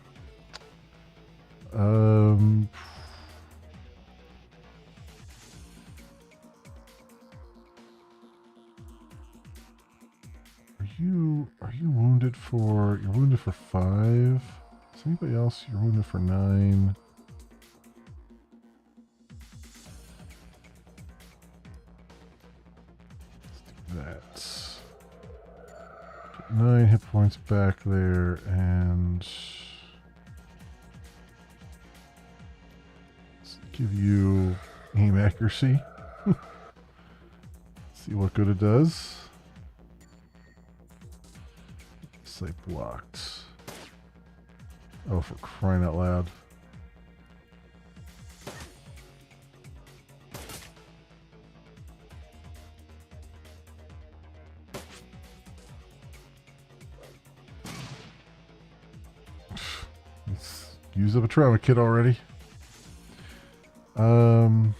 Are you wounded for? You're wounded for 5. Is anybody else? You're wounded for 9. Let's do that. Get 9 hit points back there, and let's give you aim accuracy. See what good it does. Say blocked. Oh, for crying out loud. Let's use up a trauma kit already. Alright.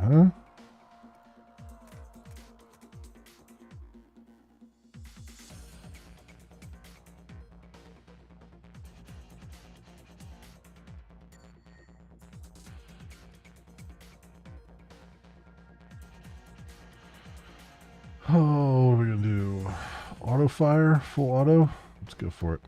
huh? Oh, what are we gonna do? Auto fire, full auto. Let's go for it.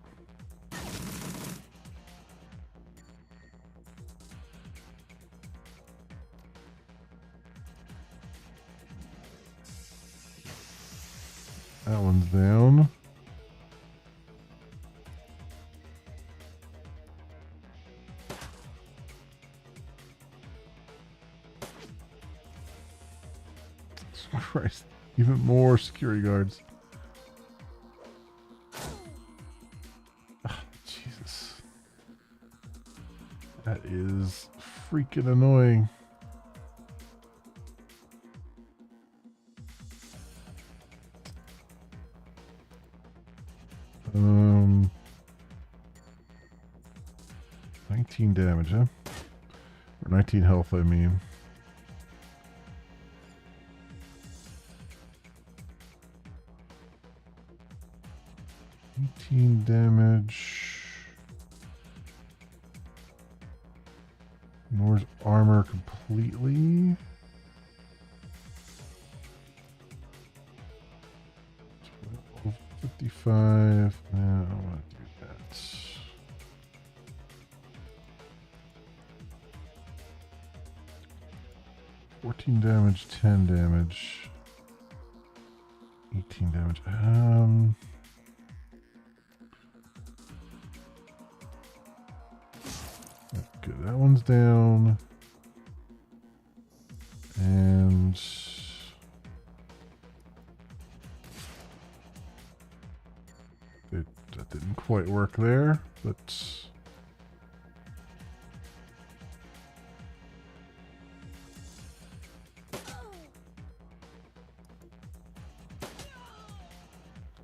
That one's down. Christ, even more security guards. Oh, Jesus. That is freaking annoying. Um, 19 damage, huh? Or 19 health, I mean. Damage. Ignores armor completely. 55. No, I don't want to do that. 14 damage, 10 damage, 18 damage. Good, that one's down. And that didn't quite work there, but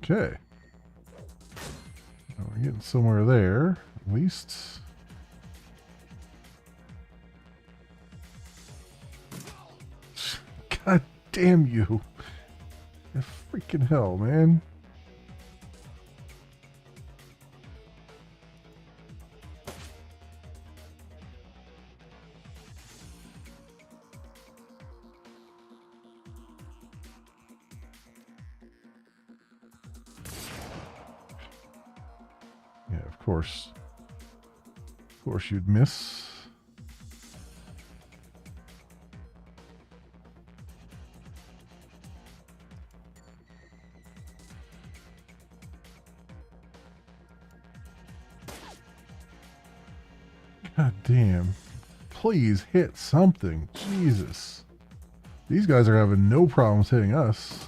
okay. Well, we're getting somewhere there, at least. God damn you. You freaking hell, man. Yeah, of course. Of course you'd miss. God damn. Please hit something. Jesus. These guys are having no problems hitting us.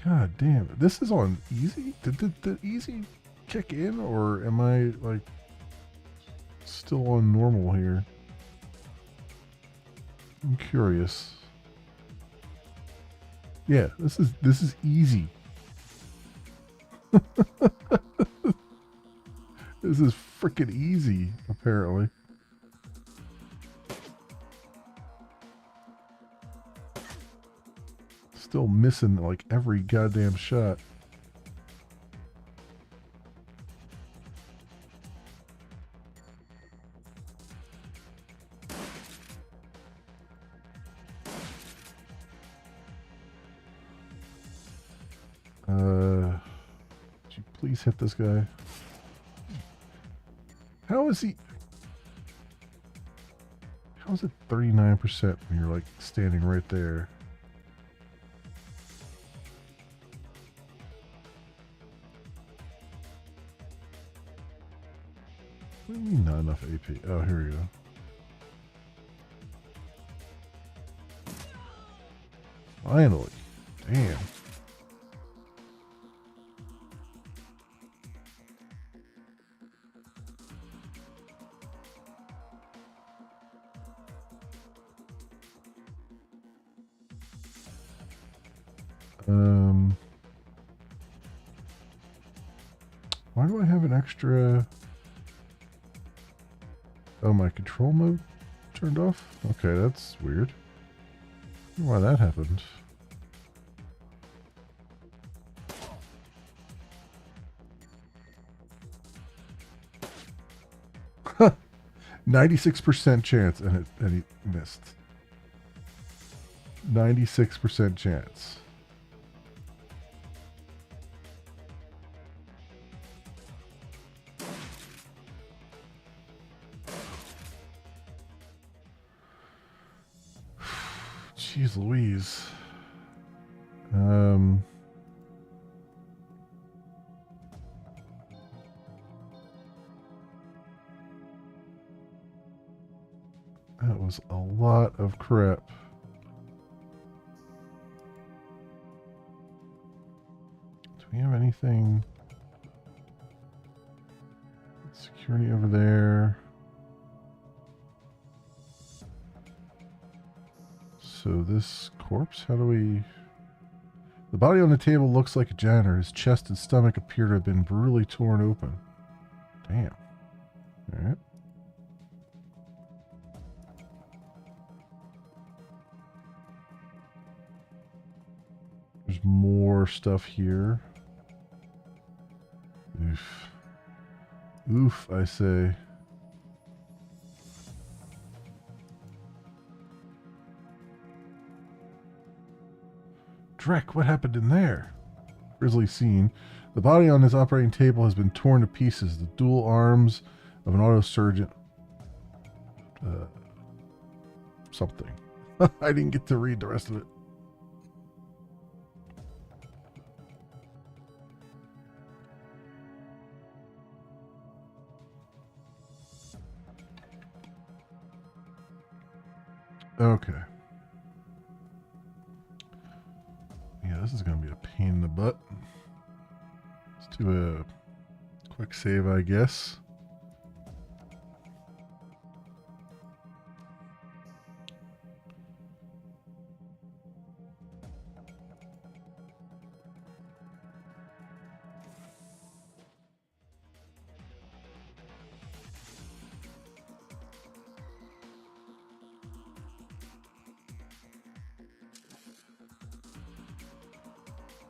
God damn it. This is on easy? Did the easy kick in, or am I like still on normal here? I'm curious. Yeah, this is easy. This is freaking easy, apparently. Still missing like every goddamn shot. Would you please hit this guy? How is he? How is it 39% when you're like standing right there? What do you mean not enough AP? Oh, here we go. Finally. Damn. Why do I have an extra Oh, my control mode turned off? Okay, that's weird. I wonder why that happened. Huh. 96% chance, and he missed. 96% chance. Jeez Louise. That was a lot of crap. Do we have anything? Security over there. So this corpse, how do we... The body on the table looks like a janitor. His chest and stomach appear to have been brutally torn open. Damn. Alright. There's more stuff here. Oof. Oof, I say. Drek, what happened in there? Grisly scene. The body on his operating table has been torn to pieces. The dual arms of an auto surgeon. Something. I didn't get to read the rest of it. Okay. Yeah, this is going to be a pain in the butt. Let's do a quick save, I guess.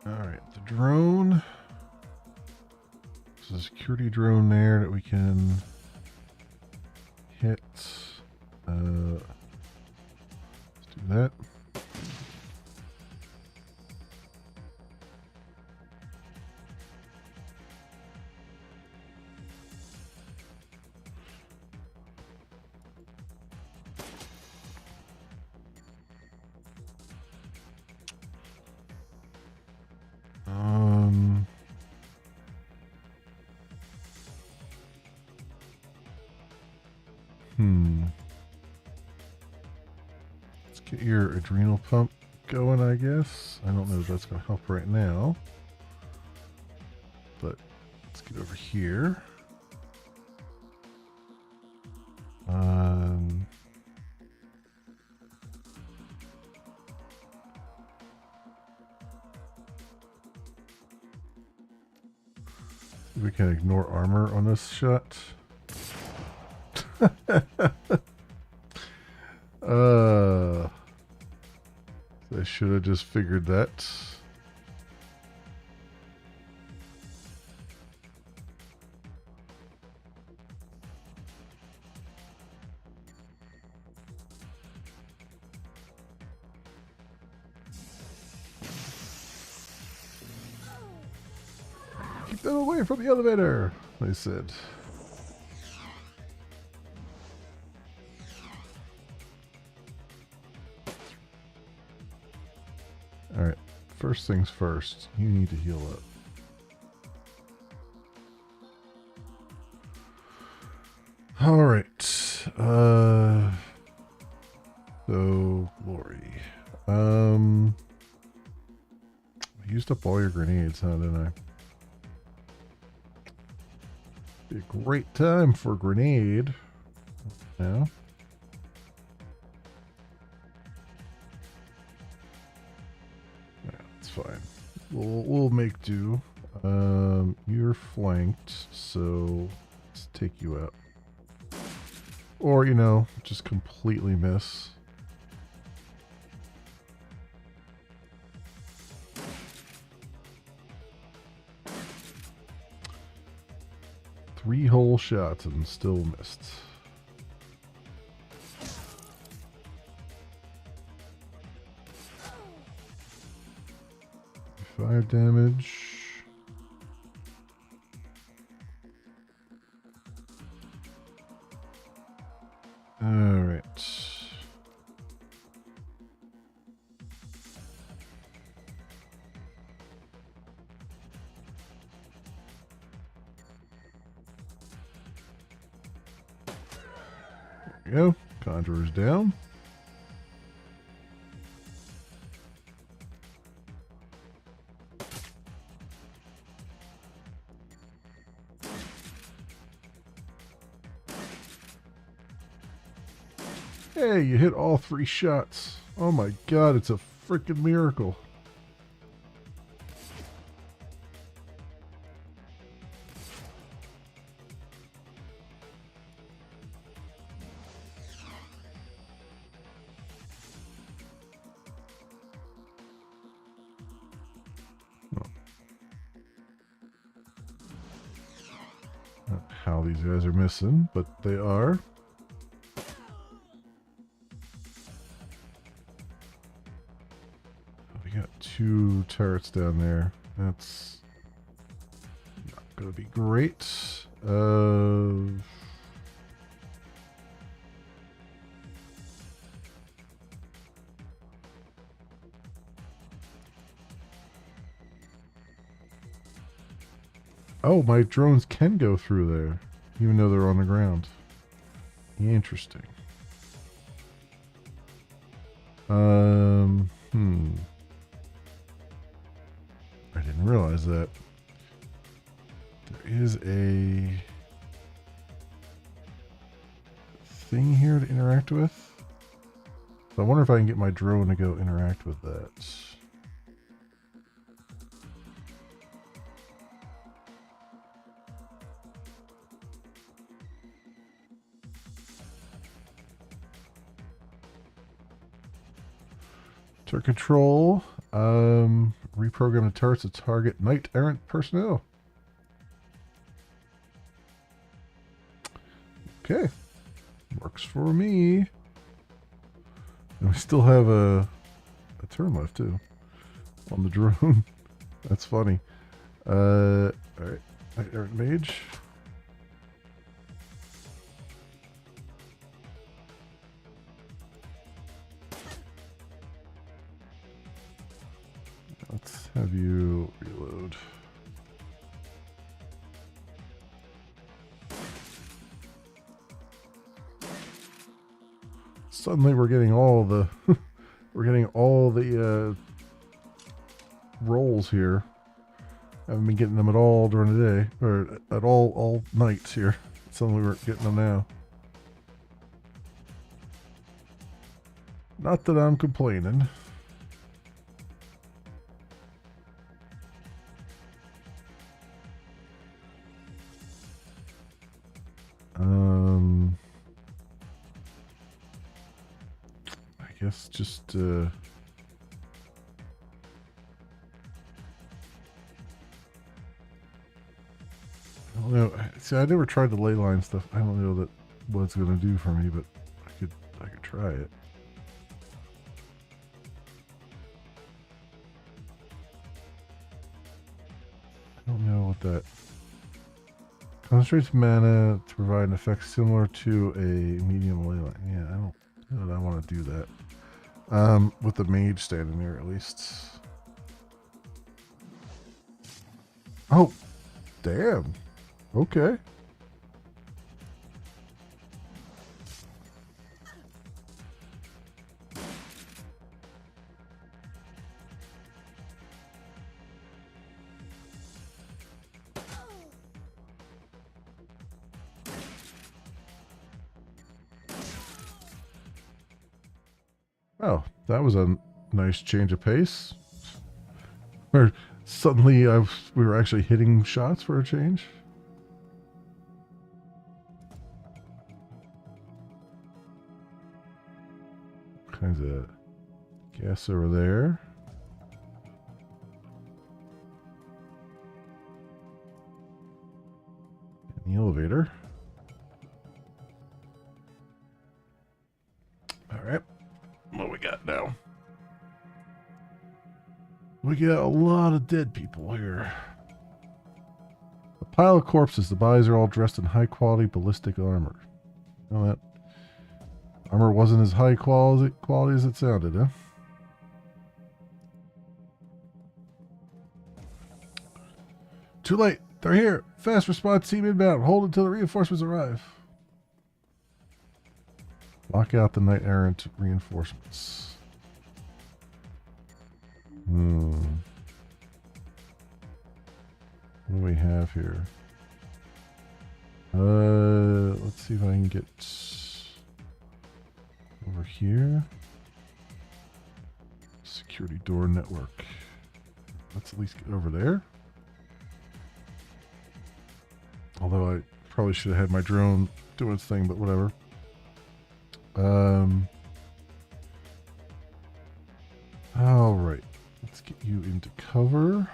Alright, the drone. There's a security drone there that we can hit. Let's do that. Let's get your adrenal pump going, I guess. I don't know if that's going to help right now. But let's get over here. We can ignore armor on this shot. I should have just figured that. Keep them away from the elevator, they said. Alright, first things first, you need to heal up. Alright, so, Lori, I used up all your grenades, huh, didn't I? Be a great time for a grenade. Now. Yeah, it's fine. We'll make do. You're flanked, so let's take you out. Or, you know, just completely miss. Three whole shots and still missed. 5 damage. Alright. There we go. Conjurer's down. Hey, you hit all 3 shots. Oh my god, it's a freaking miracle. Not how these guys are missing, but they are. We got 2 turrets down there. That's not gonna be great. Oh, my drones can go through there, even though they're on the ground. Interesting. I didn't realize that. There is a thing here to interact with. So I wonder if I can get my drone to go interact with that. Turret control. Reprogram the turrets to target knight errant personnel. Okay. Works for me. And we still have a turn left too. On the drone. That's funny. Alright. Knight errant mage. Let's have you reload. Suddenly we're getting all the rolls here. I haven't been getting them at all during the day, or at all nights here. Suddenly we're getting them now. Not that I'm complaining. I guess just I don't know. See, I never tried the ley line stuff. I don't know what it's gonna do for me, but I could try it. I don't know what that concentrates mana to provide an effect similar to a medium ley line. Yeah, I don't know that I want to do that. With the mage standing there at least. Oh, damn. Okay. Oh, that was a nice change of pace. Where suddenly we were actually hitting shots for a change. kinds of gas over there. And the elevator. Alright. What we got now? We got a lot of dead people here. A pile of corpses. The bodies are all dressed in high quality ballistic armor. Well, that armor wasn't as high quality as it sounded, huh? Too late. They're here. Fast response team inbound. Hold until the reinforcements arrive. Lock out the knight errant reinforcements. What do we have here? Let's see if I can get over here. Security door network. Let's at least get over there. Although I probably should have had my drone do its thing, but whatever. All right. Let's get you into cover.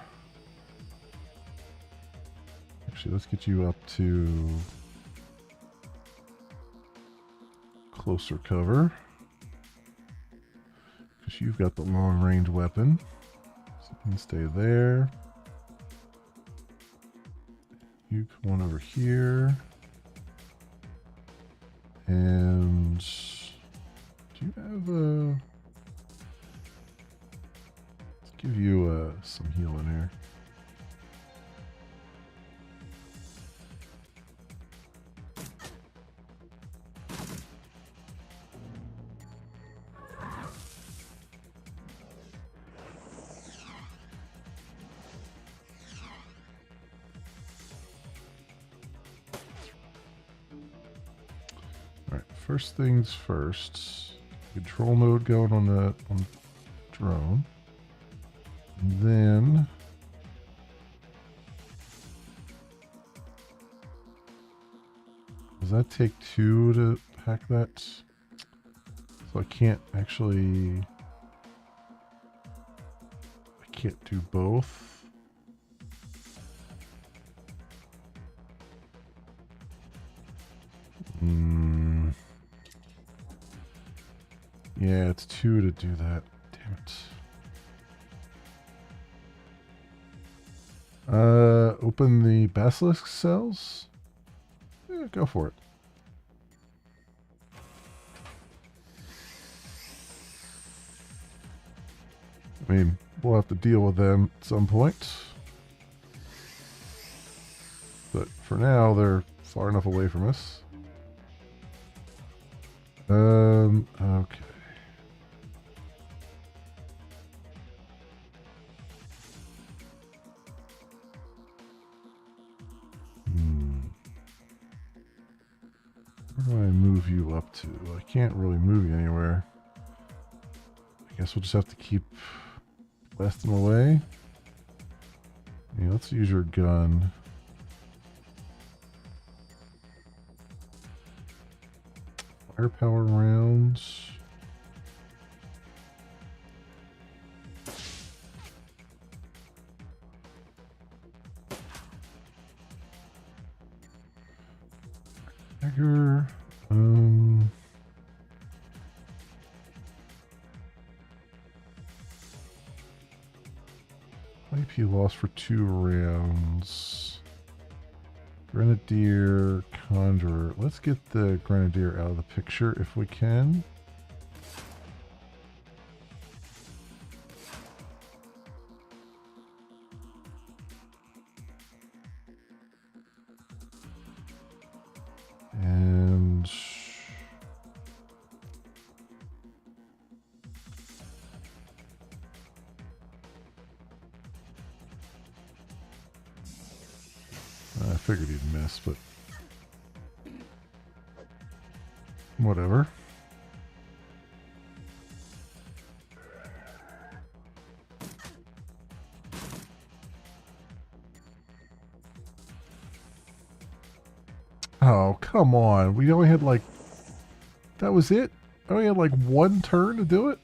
Actually, let's get you up to closer cover. Because you've got the long range weapon. So you can stay there. You come on over here. And do you have a... Let's give you some healing here. First things first, control mode going on the drone. And then does that take 2 to hack that? So I can't actually, I can't do both. Yeah, it's 2 to do that. Damn it. Open the basilisk cells? Yeah, go for it. I mean, we'll have to deal with them at some point. But for now, they're far enough away from us. Okay. Where do I move you up to? I can't really move you anywhere. I guess we'll just have to keep blasting away. Yeah, let's use your gun. Firepower rounds. Dagger. IP lost for 2 rounds. Grenadier, Conjurer. Let's get the Grenadier out of the picture if we can. And I figured he'd miss, but whatever. Oh, come on. We only had like... That was it? I only had like one turn to do it?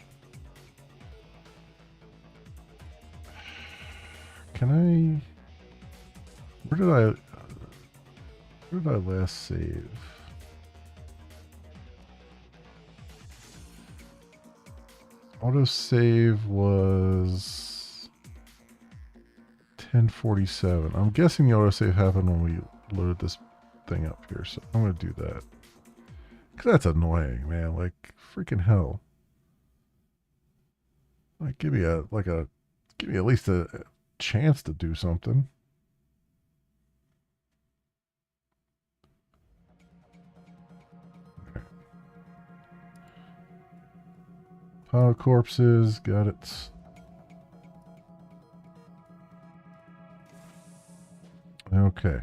Can I... Where did I last save? Autosave was 10:47. I'm guessing the autosave happened when we loaded this thing up here, so I'm gonna do that. Cause that's annoying, man. Like freaking hell. Like give me at least a chance to do something. Pile of corpses, got it. Okay.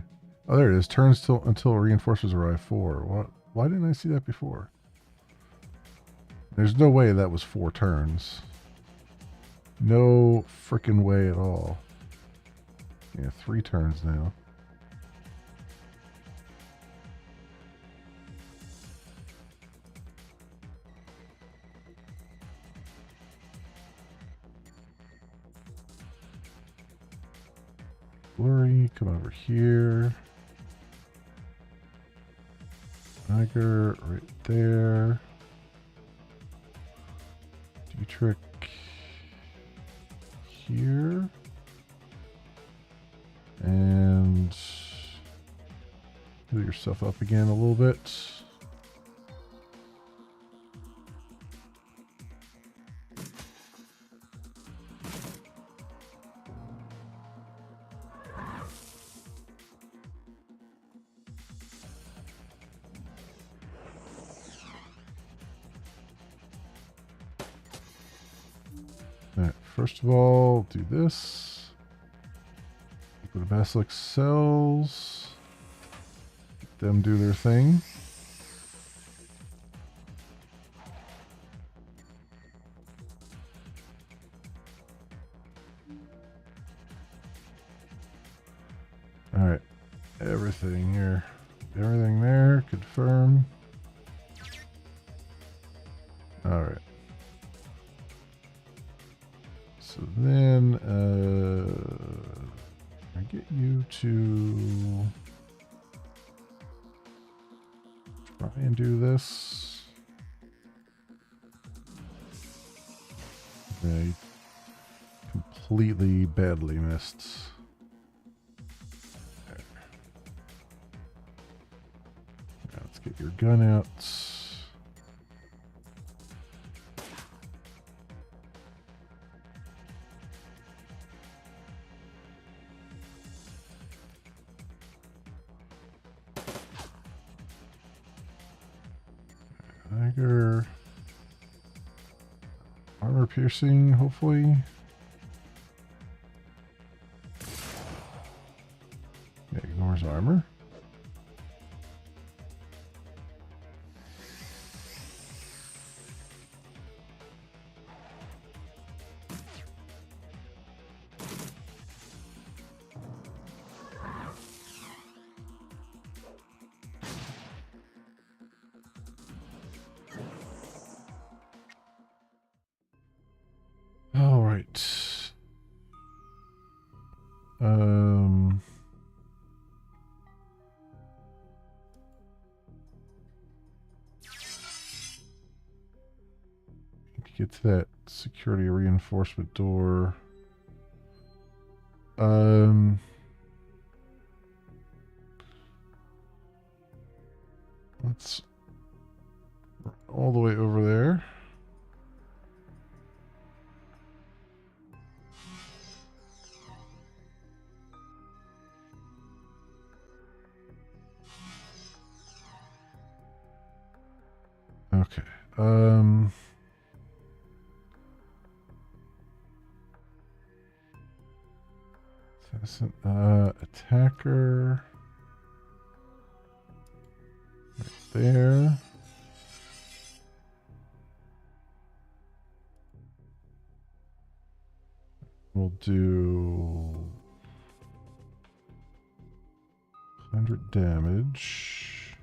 Oh, there it is. Turns until reinforcements arrive. 4. What? Why didn't I see that before? There's no way that was 4 turns. No freaking way at all. Yeah, 3 turns now. Blurry, come over here. Tiger, right there. D-Trick here. And heal yourself up again a little bit. Alright, first of all, do this. Go to Basilisk cells. Let them do their thing. Alright, everything here. Everything there, confirm. Alright. So then, I get you to try and do this. Yeah, you completely badly missed. There. Now let's get your gun out. Tiger. Armor piercing, hopefully. Yeah, ignores armor. All right. Get to that security reinforcement door. Let's run all the way over there. Okay. Assassin, attacker. Right there. We'll do 100 damage.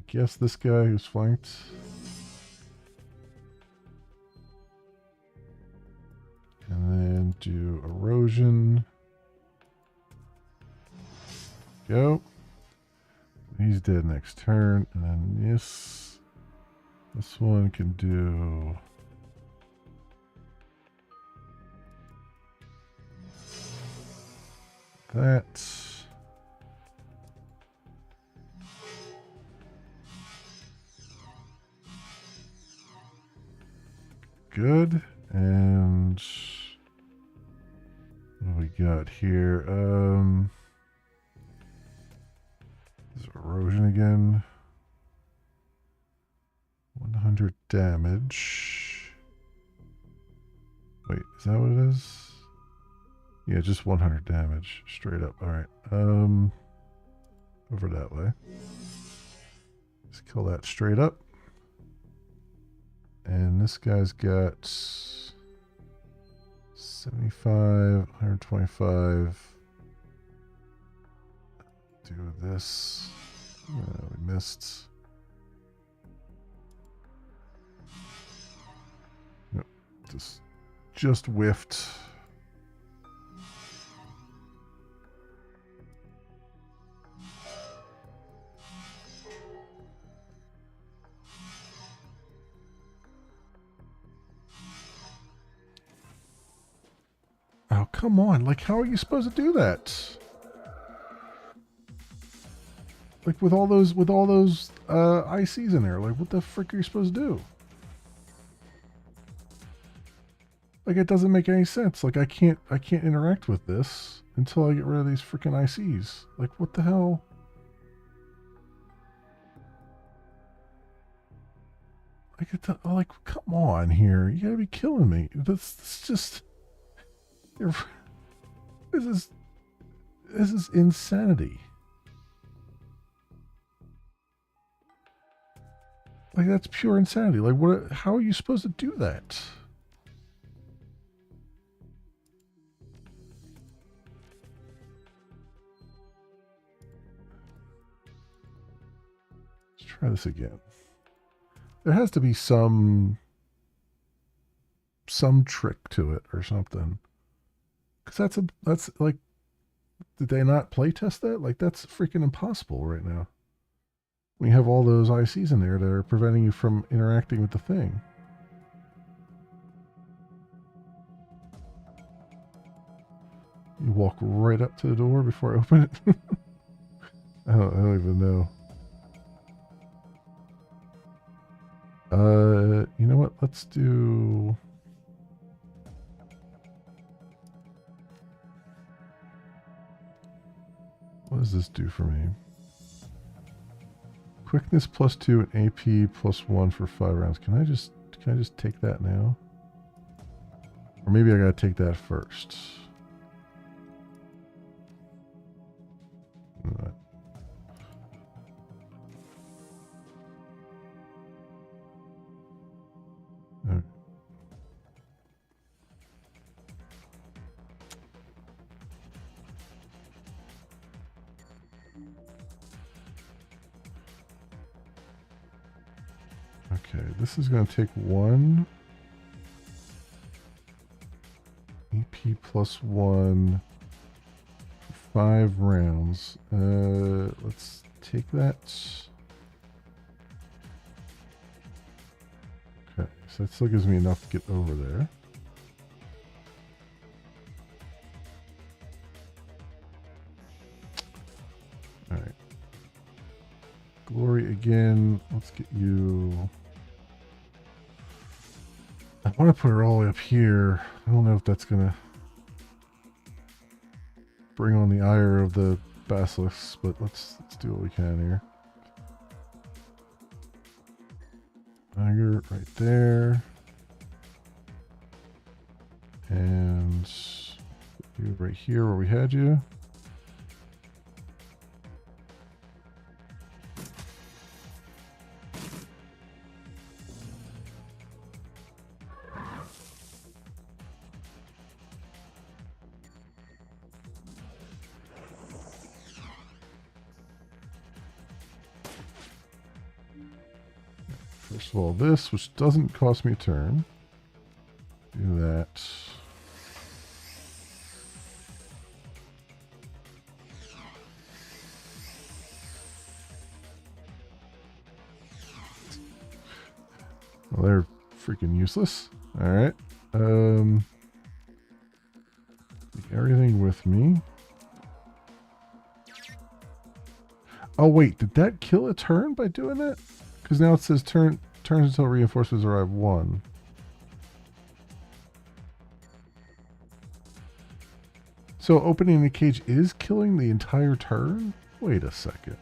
guess this guy who's flanked. And then do erosion. Go. He's dead next turn. And then this one can do that. Good. And what do we got here? Is erosion again. 100 damage. Wait, is that what it is? Yeah, just 100 damage straight up. All right. Over that way. Let's kill that straight up. And this guy's got 75, 125. Do this. We missed. Nope. Just whiffed. Oh, come on. Like, how are you supposed to do that? Like, with all those ICs in there, like, what the frick are you supposed to do? Like, it doesn't make any sense. Like, I can't interact with this until I get rid of these freaking ICs. Like, what the hell? Like, come on here. You gotta be killing me. That's just... This is insanity. Like, that's pure insanity. Like, what? How are you supposed to do that? Let's try this again. There has to be some trick to it or something. Because that's like, did they not play test that? Like, that's freaking impossible right now. We have all those ICs in there that are preventing you from interacting with the thing. You walk right up to the door before I open it. I don't even know. You know what? Let's do... What does this do for me? Quickness +2 and AP +1 for 5 rounds. Can I just take that now? Or maybe I gotta take that first. Right. Okay. Okay, this is going to take 1 EP +1 for 5 rounds. Let's take that. Okay, so that still gives me enough to get over there. All right. Glory again. Let's get you... I want to put her all the way up here. I don't know if that's going to bring on the ire of the basilisks, but let's do what we can here. Tiger right there. And you right here where we had you. First of all, this, which doesn't cost me a turn. Do that. Well, they're freaking useless. Alright. Take everything with me. Oh, wait. Did that kill a turn by doing that? Because now it says turns until reinforcements arrive 1. So opening the cage is killing the entire turn? Wait a second.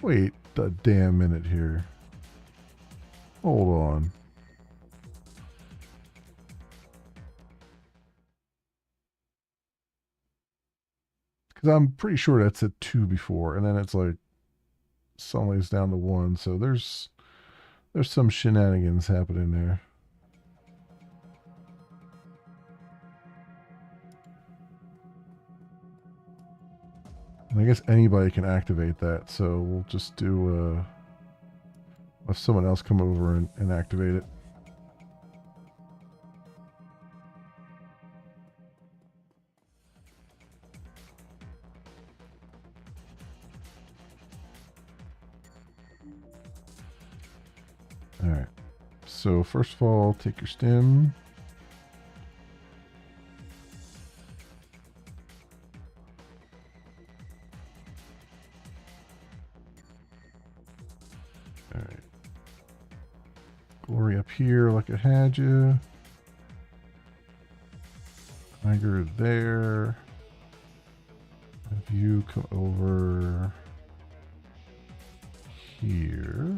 Wait a damn minute here. Hold on. Because I'm pretty sure that's at 2 before, and then it's like suddenly it's down to 1. So there's some shenanigans happening there. And I guess anybody can activate that, so we'll just do have someone else come over and activate it. Alright. So first of all, take your stem. Alright. Glory up here like I had you. Tiger there. Have you come over here.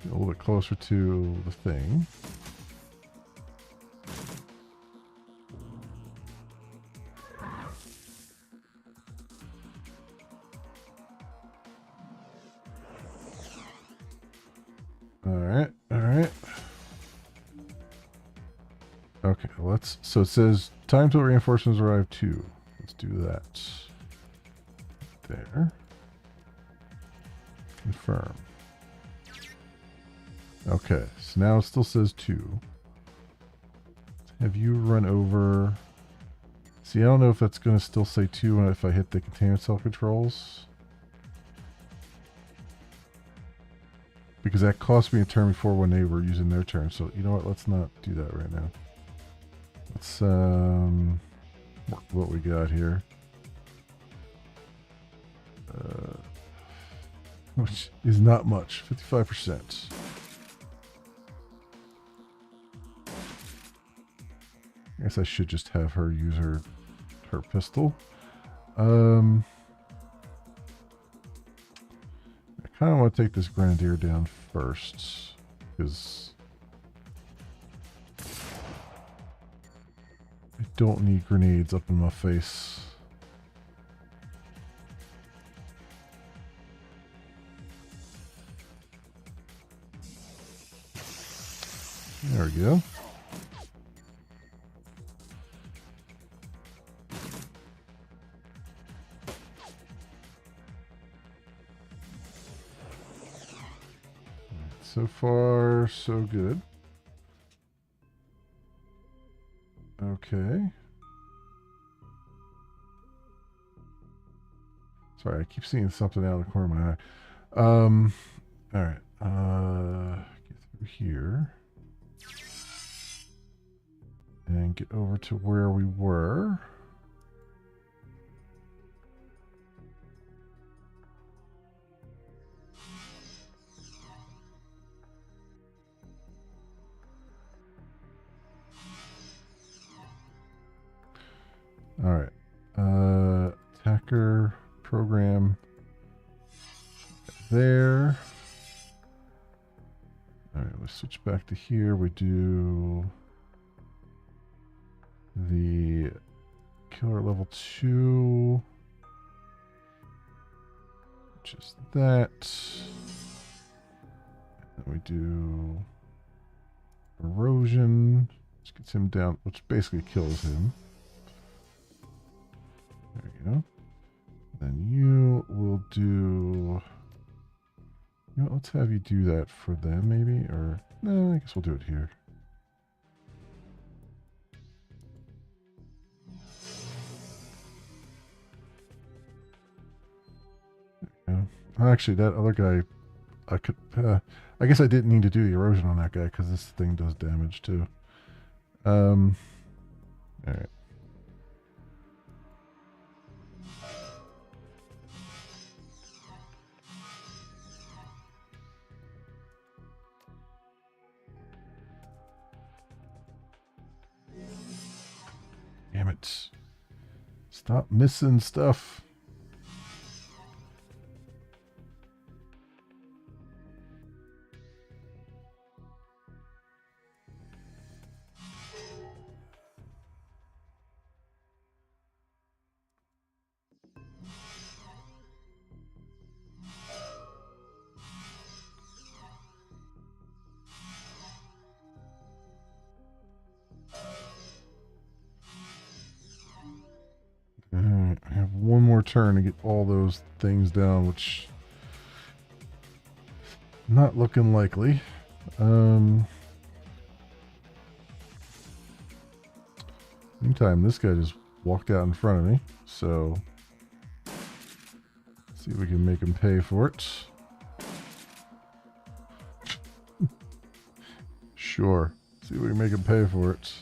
Get a little bit closer to the thing. Alright, alright. Okay, so it says time till reinforcements arrive 2. Let's do that. There. Confirm. Okay, so now it still says 2. Have you run over... See, I don't know if that's going to still say 2 if I hit the containment cell controls. Because that cost me a turn before when they were using their turn. So, you know what? Let's not do that right now. Let's, work what we got here. Which is not much. 55%. I guess I should just have her use her pistol. I kind of want to take this grenadier down first, because I don't need grenades up in my face. There we go. So far, so good. Okay. Sorry, I keep seeing something out of the corner of my eye. Alright. Get through here. And get over to where we were. Alright. Attacker program there. Alright, let's switch back to here. We do the killer level 2. Which is that. And then we do erosion, which gets him down, which basically kills him. There we go. Then let's have you do that for them, maybe, or no, I guess we'll do it here. Yeah. Actually, that other guy, I could. I guess I didn't need to do the erosion on that guy because this thing does damage too. All right. Damn it. Stop missing stuff. Alright, I have one more turn to get all those things down, which not looking likely. Meantime, this guy just walked out in front of me, so let's see if we can make him pay for it. Sure. See if we can make him pay for it.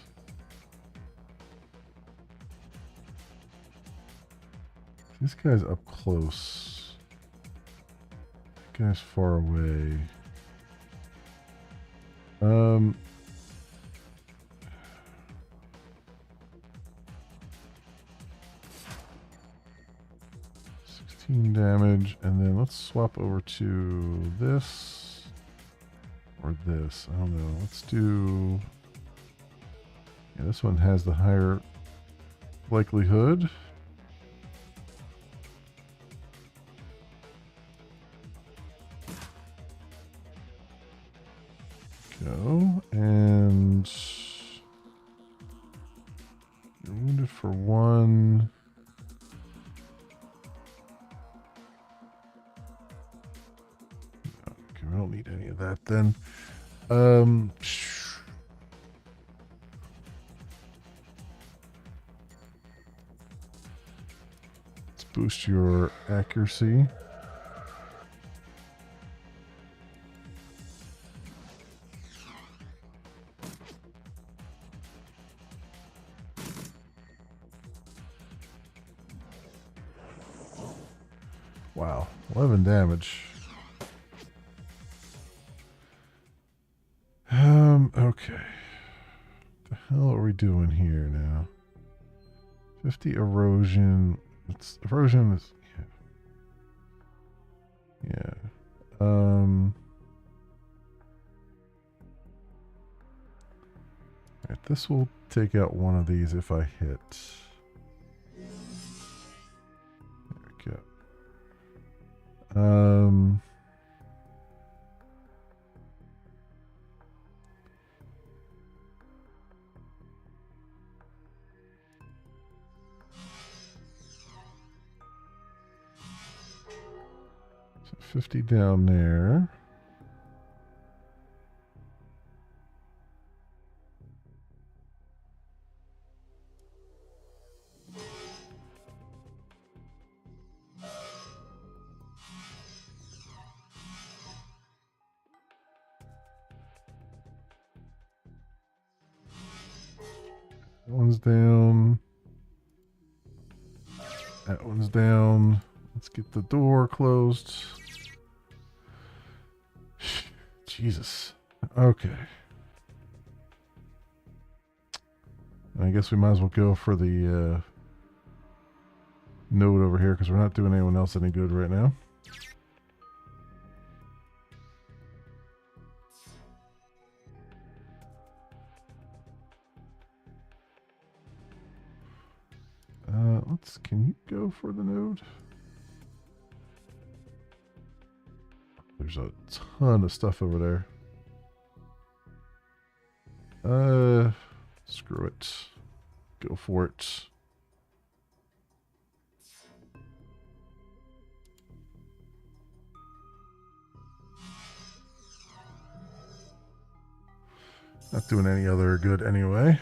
This guy's up close. That guy's far away. 16 damage, and then let's swap over to this or this. I don't know. Let's do. Yeah, this one has the higher likelihood. Go, and you're wounded for 1. Okay, we don't need any of that then. Let's boost your accuracy. Wow, 11 damage. Okay. What the hell are we doing here now? 50 erosion. Erosion is yeah. Alright, this will take out one of these if I hit. There we go. So 50 down there. That one's down. That one's down. Let's get the door closed. Jesus. Okay. I guess we might as well go for the node over here because we're not doing anyone else any good right now. Can you go for the node? There's a ton of stuff over there. Screw it. Go for it. Not doing any other good anyway.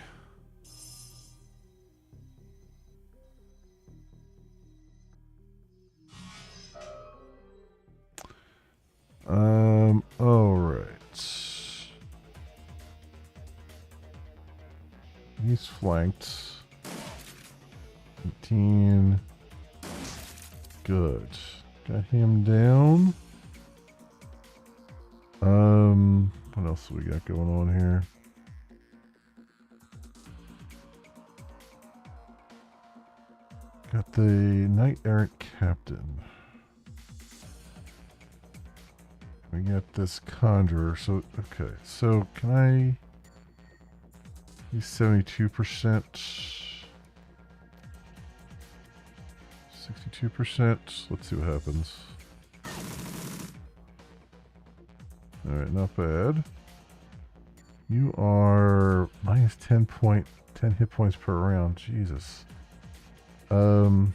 All right. He's flanked. 18. Good. Got him down. What else we got going on here? Got the Knight Errant Captain. We got this Conjurer. So, okay. So, can I... He's 72%. 62%. Let's see what happens. Alright, not bad. You are minus 10 hit points per round. Jesus. Wounded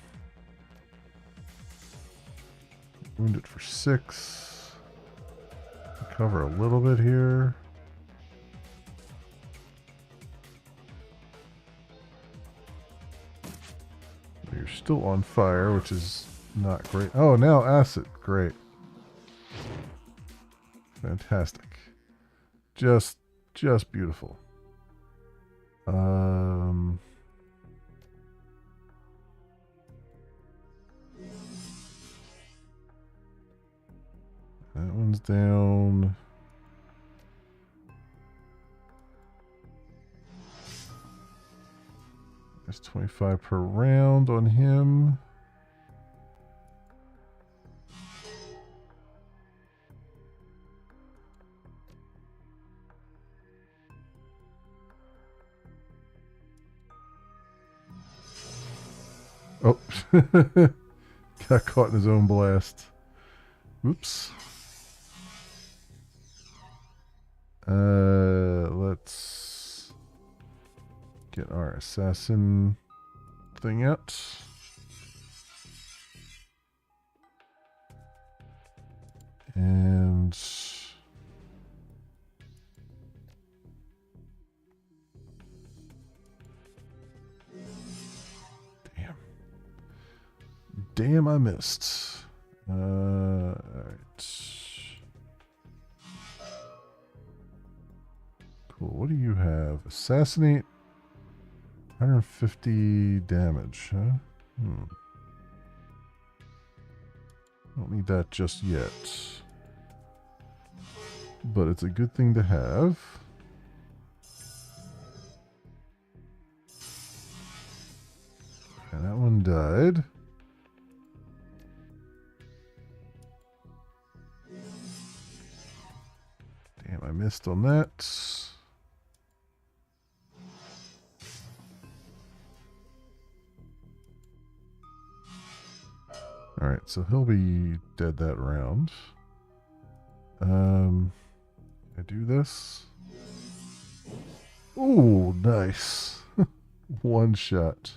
for 6. Cover a little bit here. You're still on fire, which is not great. Oh, now acid. Great. Fantastic. Just beautiful. That one's down. There's 25 per round on him. Oh, got caught in his own blast. Oops. Let's get our assassin thing out. And damn, I missed. All right. Cool. What do you have? Assassinate. 150 damage, huh? Don't need that just yet. But it's a good thing to have. And that one died. Damn, I missed on that. Alright, so he'll be dead that round. I do this. Ooh, nice. One shot.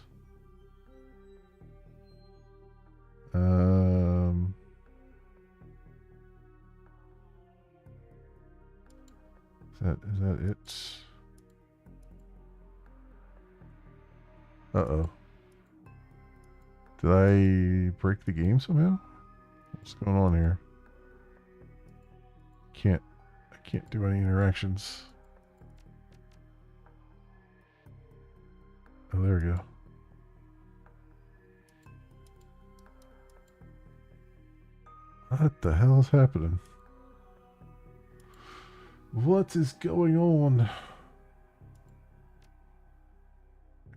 Is that it? Uh-oh. Did I break the game somehow? What's going on here? I can't do any interactions. Oh, there we go. What the hell is happening? What is going on? I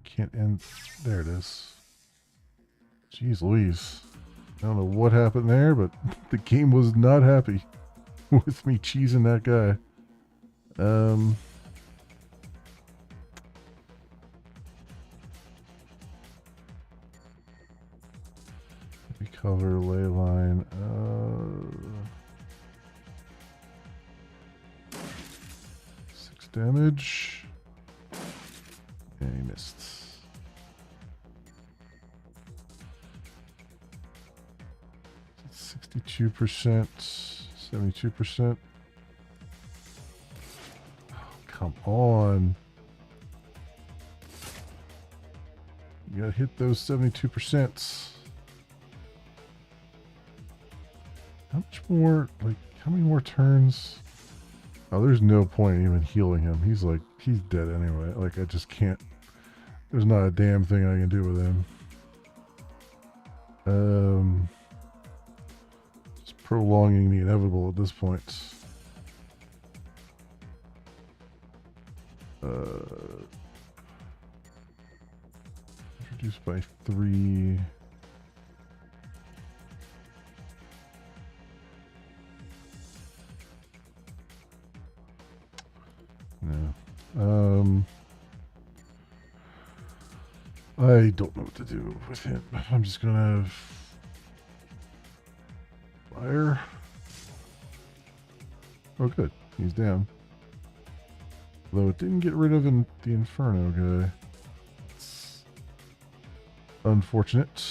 can't end. There it is. Jeez Louise. I don't know what happened there, but the game was not happy with me cheesing that guy. Recover, ley line. 6 damage. And he missed. %, 72%. Oh, come on. You gotta hit those 72%. How much more, like, how many more turns? Oh, there's no point in even healing him. He's dead anyway. Like, I just can't, there's not a damn thing I can do with him. Just prolonging the inevitable at this point. Introduced by 3. No. I don't know what to do with him. I'm just gonna fire. Oh, good. He's down. Though it didn't get rid of the Inferno guy. It's unfortunate.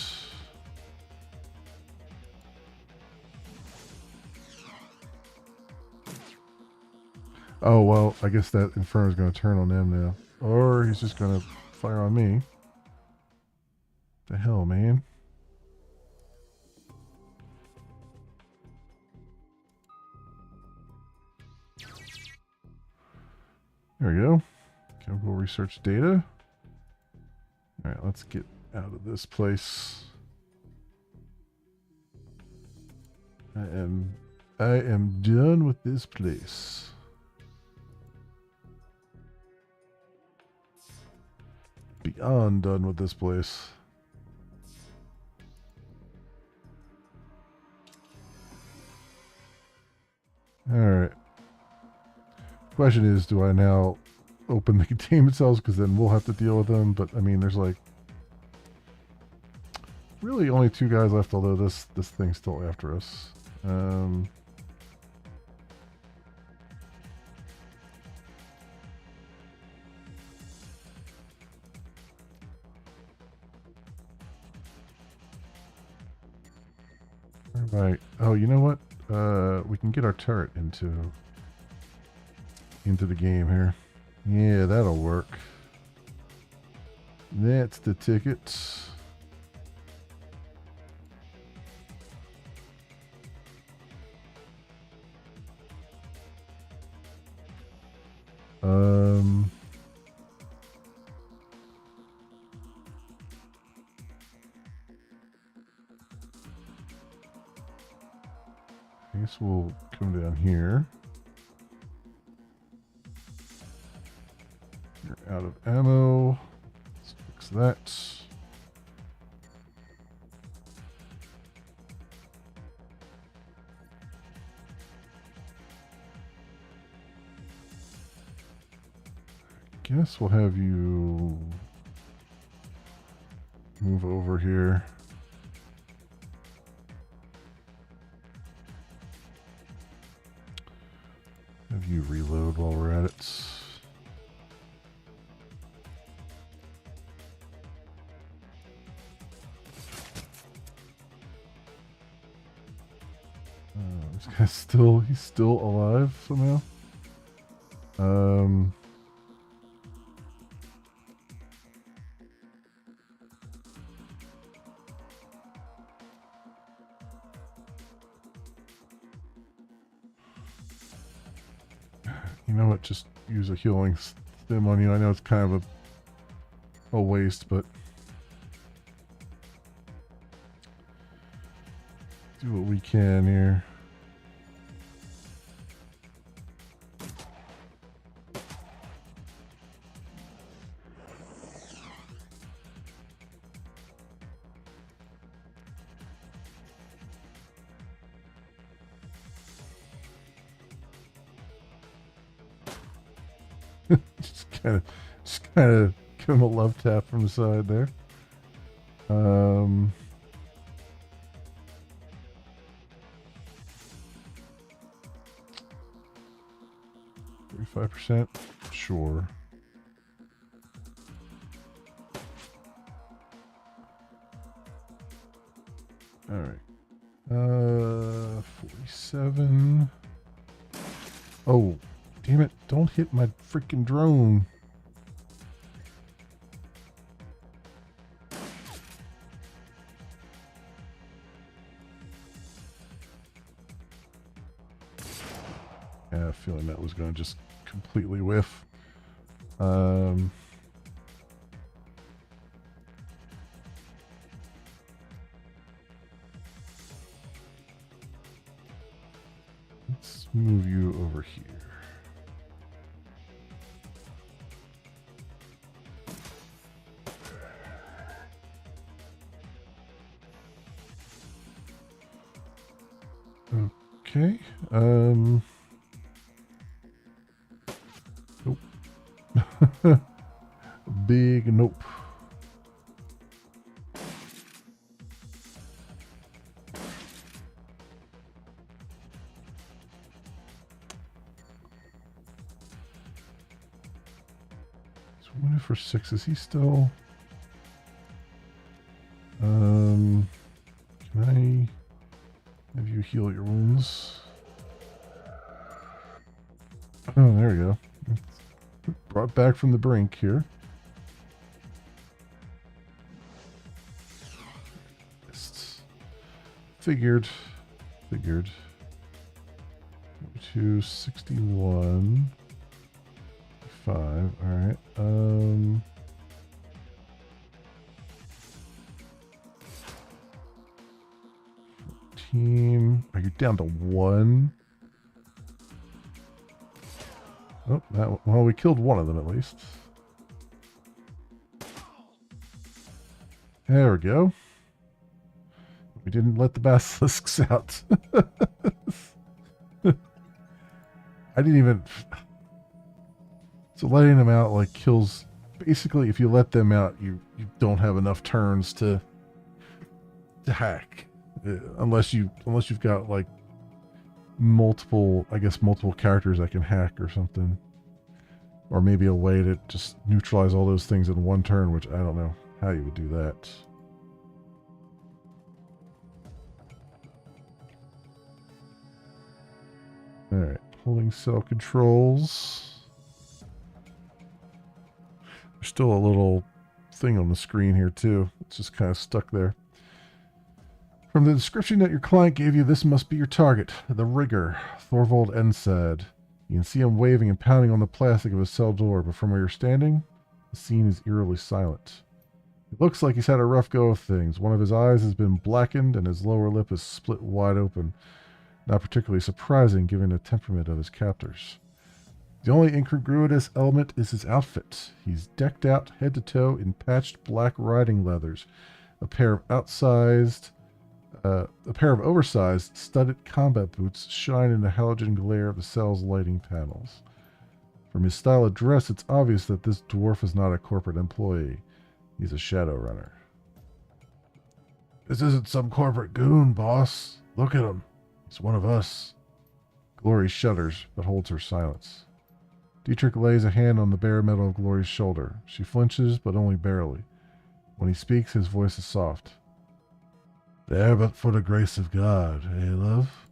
Oh, well, I guess that Inferno's going to turn on them now. Or he's just going to fire on me. The hell, man? There we go. Chemical research data. Alright, let's get out of this place. I am done with this place. Beyond done with this place. Alright. Question is, do I now open the containment cells? Because then we'll have to deal with them. But, I mean, there's like really only 2 guys left, although this thing's still after us. Right. Oh, you know what? We can get our turret into the game here. Yeah, that'll work. That's the ticket. I guess we'll come down here. You're out of ammo. Let's fix that. Guess we'll have you move over here. Have you reload while we're at it. This guy's he's still alive somehow. You know what? Just use a healing stim on you. I know it's kind of a waste, but do what we can here. just kind of give him a love tap from the side there. 45%, sure. All right. 47. Oh, Damn it, don't hit my freaking drone. Yeah, I have a feeling that was going to just completely whiff. Let's move you over here. Okay. Nope. Big nope. So winning for 6. Is he still? Can I have you heal your wounds? Oh, there we go. Brought back from the brink here. Figured. 261. 5. All right. 14. Are you down to 1? Oh, well, we killed one of them at least. There we go. We didn't let the basilisks out. I didn't even... So letting them out, like, kills... Basically, if you let them out, you don't have enough turns to hack. Unless you've got, like, multiple characters that can hack or something. Or maybe a way to just neutralize all those things in one turn, which I don't know how you would do that. Alright, holding cell controls. There's still a little thing on the screen here too. It's just kind of stuck there. From the description that your client gave you, this must be your target, the rigger, Thorvald Ensad. You can see him waving and pounding on the plastic of his cell door, but from where you're standing, the scene is eerily silent. It looks like he's had a rough go of things. One of his eyes has been blackened and his lower lip is split wide open. Not particularly surprising given the temperament of his captors. The only incongruous element is his outfit. He's decked out head to toe in patched black riding leathers, a pair of oversized studded combat boots shine in the halogen glare of the cell's lighting panels. From his style of dress, it's obvious that this dwarf is not a corporate employee. He's a Shadowrunner. This isn't some corporate goon, boss. Look at him. It's one of us. Glory shudders, but holds her silence. Dietrich lays a hand on the bare metal of Glory's shoulder. She flinches, but only barely. When he speaks, his voice is soft. There but for the grace of God, eh, love?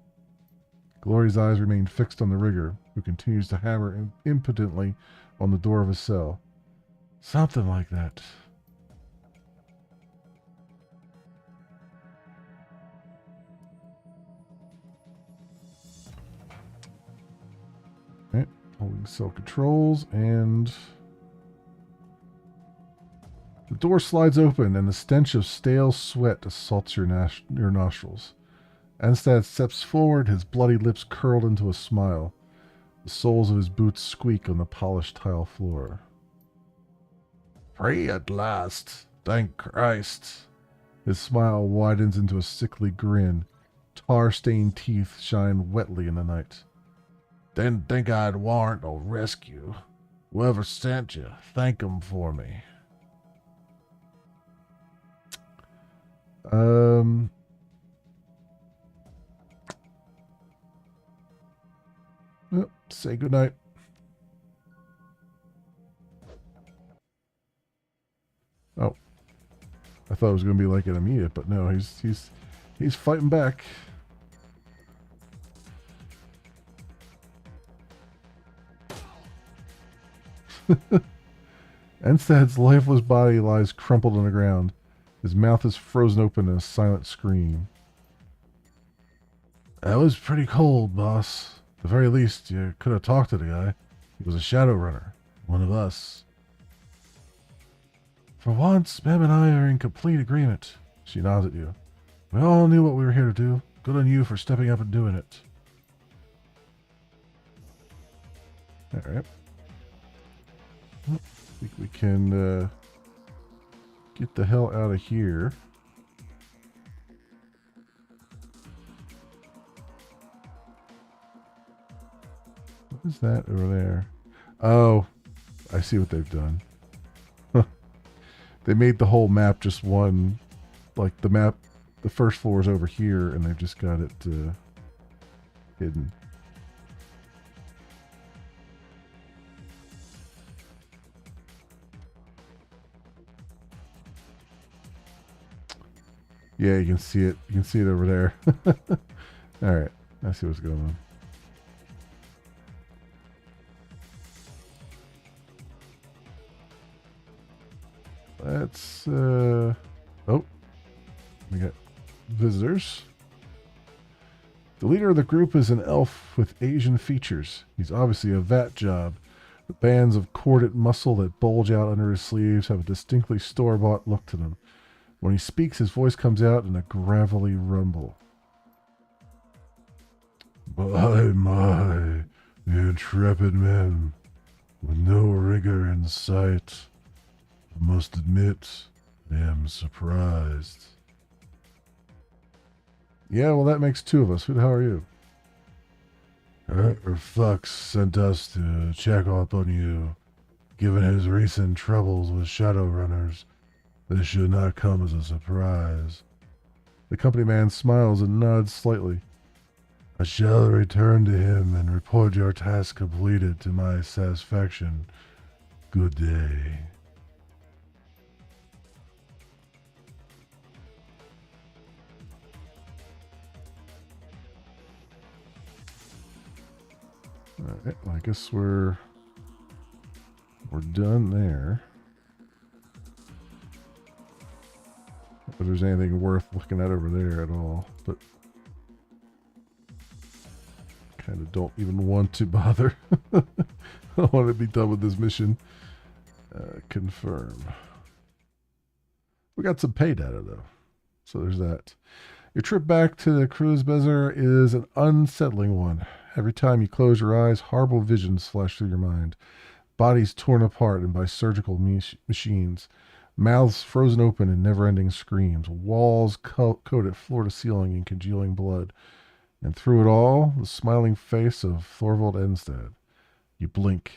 Glory's eyes remain fixed on the rigger, who continues to hammer impotently on the door of his cell. Something like that. Right, holding cell controls, and the door slides open, and the stench of stale sweat assaults your nostrils. Anstad steps forward, his bloody lips curled into a smile. The soles of his boots squeak on the polished tile floor. Free at last, thank Christ. His smile widens into a sickly grin. Tar-stained teeth shine wetly in the night. Didn't think I'd warrant no rescue. Whoever sent you, thank him for me. Say goodnight. Oh, I thought it was going to be like an immediate, but no, he's fighting back. Enstad's lifeless body lies crumpled on the ground. His mouth is frozen open in a silent scream. That was pretty cold, boss. At the very least, you could have talked to the guy. He was a Shadowrunner. One of us. For once, Mem and I are in complete agreement. She nods at you. We all knew what we were here to do. Good on you for stepping up and doing it. Alright. I think we can get the hell out of here. What is that over there? Oh, I see what they've done. They made the whole map just one, like the map, the first floor is over here, and they've just got it hidden. Yeah, you can see it. You can see it over there. All right, I see what's going on. Let's, oh, we got visitors. The leader of the group is an elf with Asian features. He's obviously a vat job. The bands of corded muscle that bulge out under his sleeves have a distinctly store-bought look to them. When he speaks, his voice comes out in a gravelly rumble. My, the intrepid men, with no rigor in sight. I must admit, I am surprised. Yeah, well, that makes two of us. Who the hell are you? Fox sent us to check up on you. Given his recent troubles with Shadowrunners, this should not come as a surprise. The company man smiles and nods slightly. I shall return to him and report your task completed to my satisfaction. Good day. Alright, well, I guess we're done there. Not that there's anything worth looking at over there at all, but kind of don't even want to bother. I want to be done with this mission. Confirm. We got some pay data though, so there's that. Your trip back to the cruise bazaar is an unsettling one. Every time you close your eyes, horrible visions flash through your mind. Bodies torn apart and by surgical machines. Mouths frozen open in never-ending screams. Walls coated floor to ceiling in congealing blood. And through it all, the smiling face of Thorvald Enstad. You blink.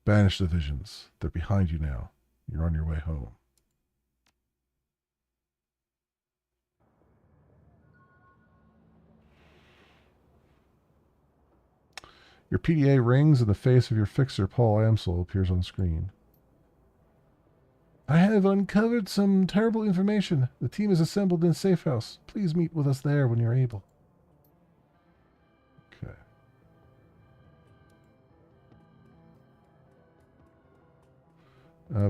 Banish the visions. They're behind you now. You're on your way home. Your PDA rings and the face of your fixer, Paul Amsel, appears on screen. I have uncovered some terrible information. The team is assembled in a safe house. Please meet with us there when you're able. Okay.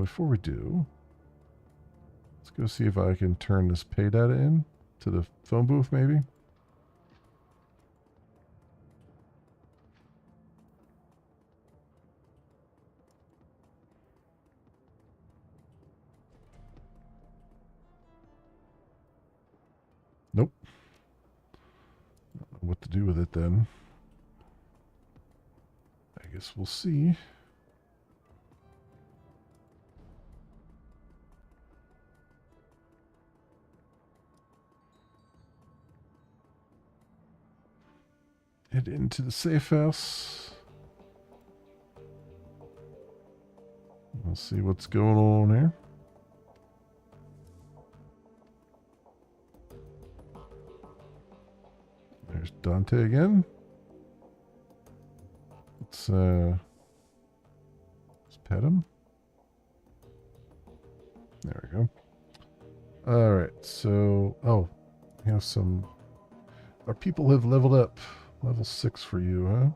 Before we do, let's go see if I can turn this pay data in to the phone booth, maybe. Nope. I don't know what to do with it then. I guess we'll see. Head into the safe house. We'll see what's going on here. There's Dante again. Let's pet him. There we go. Alright, so we have some, our people have leveled up. Level 6 for you,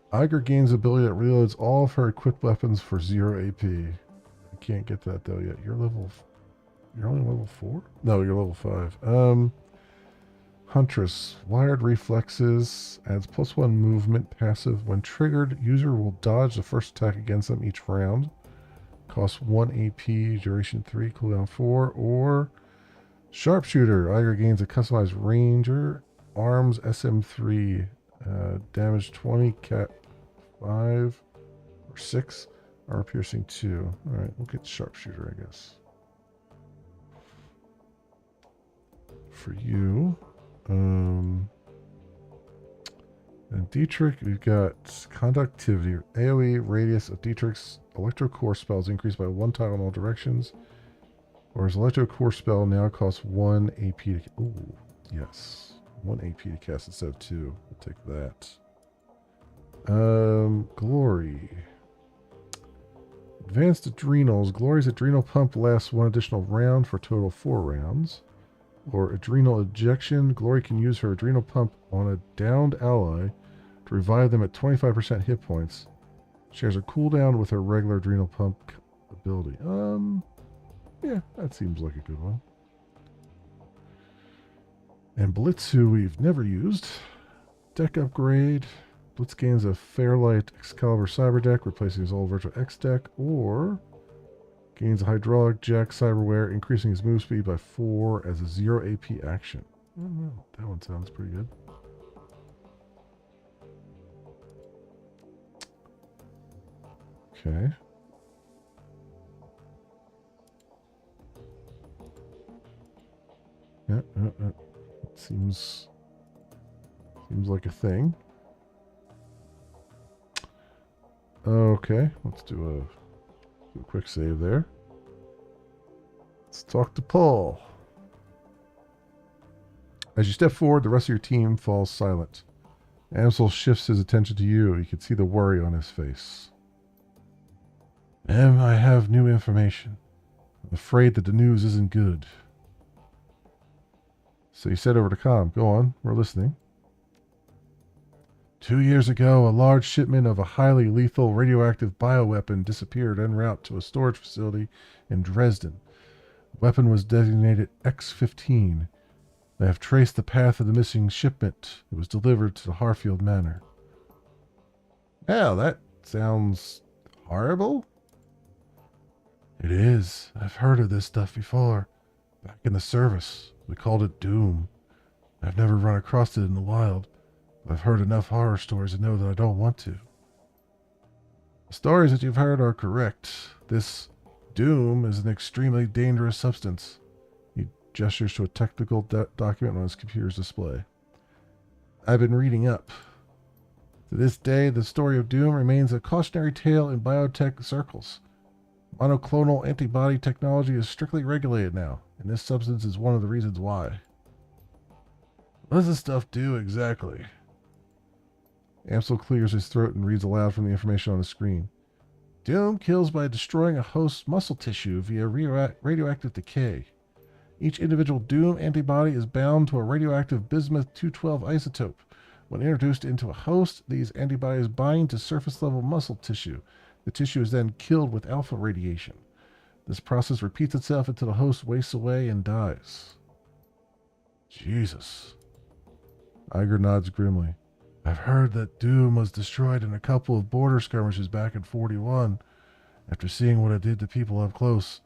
huh? Iger gains ability that reloads all of her equipped weapons for 0 AP. I can't get that though yet. You're only level 4? No, you're level 5. Huntress. Wired reflexes. Adds +1 movement passive. When triggered, user will dodge the first attack against them each round. Costs 1 AP, duration 3, cooldown 4. Or Sharpshooter. Iger gains a customized ranger. Arms SM3. Damage 20, cat 5 or 6. Armor piercing 2. Alright, we'll get Sharpshooter, I guess. For you. And Dietrich, we've got conductivity. AoE radius of Dietrich's electro-core spells increased by 1 tile in all directions. Or his electro-core spell now costs 1 AP to... Ooh, yes. 1 AP to cast instead of 2. We'll take that. Glory. Advanced Adrenals. Glory's Adrenal Pump lasts 1 additional round for a total of 4 rounds. Or Adrenal Ejection. Glory can use her Adrenal Pump on a downed ally to revive them at 25% hit points. Shares a cooldown with her regular Adrenal Pump ability. Yeah, that seems like a good one. And Blitz, who we've never used. Deck upgrade. Blitz gains a Fairlight Excalibur Cyber deck, replacing his old Virtual X deck, or gains a Hydraulic Jack Cyberware, increasing his move speed by 4 as a 0 AP action. I don't know. That one sounds pretty good. Okay. Yeah, seems like a thing. Okay, let's do a quick save there. Let's talk to Paul. As you step forward, the rest of your team falls silent. Amsel shifts his attention to you. You can see the worry on his face. I have new information. I'm afraid that the news isn't good. So you said over to comm. Go on, we're listening. 2 years ago, a large shipment of a highly lethal radioactive bioweapon disappeared en route to a storage facility in Dresden. The weapon was designated X-15. They have traced the path of the missing shipment. It was delivered to the Harfield Manor. Hell, that sounds horrible. It is. I've heard of this stuff before. Back in the service, we called it Doom. I've never run across it in the wild. I've heard enough horror stories to know that I don't want to. The stories that you've heard are correct. This Doom is an extremely dangerous substance. He gestures to a technical document on his computer's display. I've been reading up. To this day, the story of Doom remains a cautionary tale in biotech circles. Monoclonal antibody technology is strictly regulated now, and this substance is one of the reasons why. What does this stuff do exactly? Amsel clears his throat and reads aloud from the information on the screen. Doom kills by destroying a host's muscle tissue via radioactive decay. Each individual Doom antibody is bound to a radioactive bismuth-212 isotope. When introduced into a host, these antibodies bind to surface-level muscle tissue. The tissue is then killed with alpha radiation. This process repeats itself until the host wastes away and dies. Jesus. Iger nods grimly. I've heard that Doom was destroyed in a couple of border skirmishes back in 41. After seeing what it did to people up close,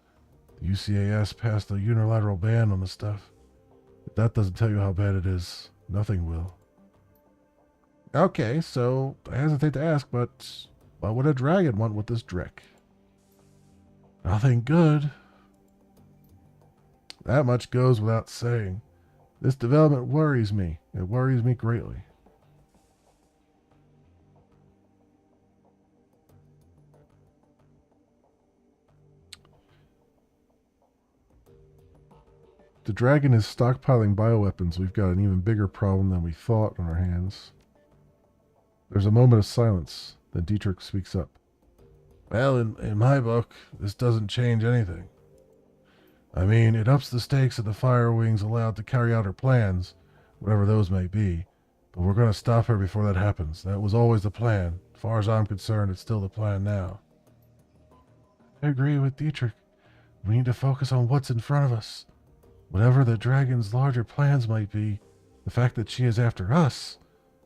the UCAS passed a unilateral ban on the stuff. If that doesn't tell you how bad it is, nothing will. Okay, so I hesitate to ask, but what would a dragon want with this Drek? Nothing good. That much goes without saying. This development worries me. It worries me greatly. The dragon is stockpiling bioweapons. We've got an even bigger problem than we thought on our hands. There's a moment of silence. Then Dietrich speaks up. Well, in my book, this doesn't change anything. I mean, it ups the stakes of the Firewings allowed to carry out her plans, whatever those may be. But we're going to stop her before that happens. That was always the plan. far as I'm concerned, it's still the plan now. I agree with Dietrich. We need to focus on what's in front of us. Whatever the dragon's larger plans might be, the fact that she is after us,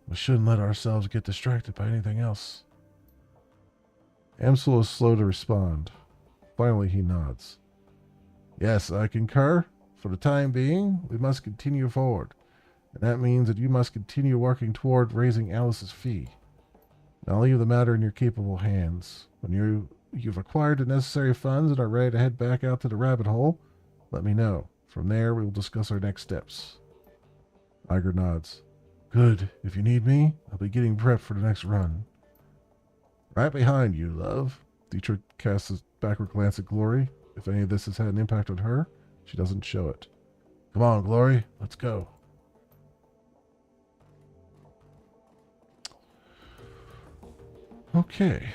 we shouldn't let ourselves get distracted by anything else. Amsel is slow to respond. Finally, he nods. Yes, I concur. For the time being, we must continue forward. And that means that you must continue working toward raising Alice's fee. I'll leave the matter in your capable hands. When you've acquired the necessary funds and are ready to head back out to the rabbit hole, let me know. From there, we will discuss our next steps. Iger nods. Good. If you need me, I'll be getting prepped for the next run. Right behind you, love. Dietrich casts a backward glance at Glory. If any of this has had an impact on her, she doesn't show it. Come on, Glory. Let's go. Okay.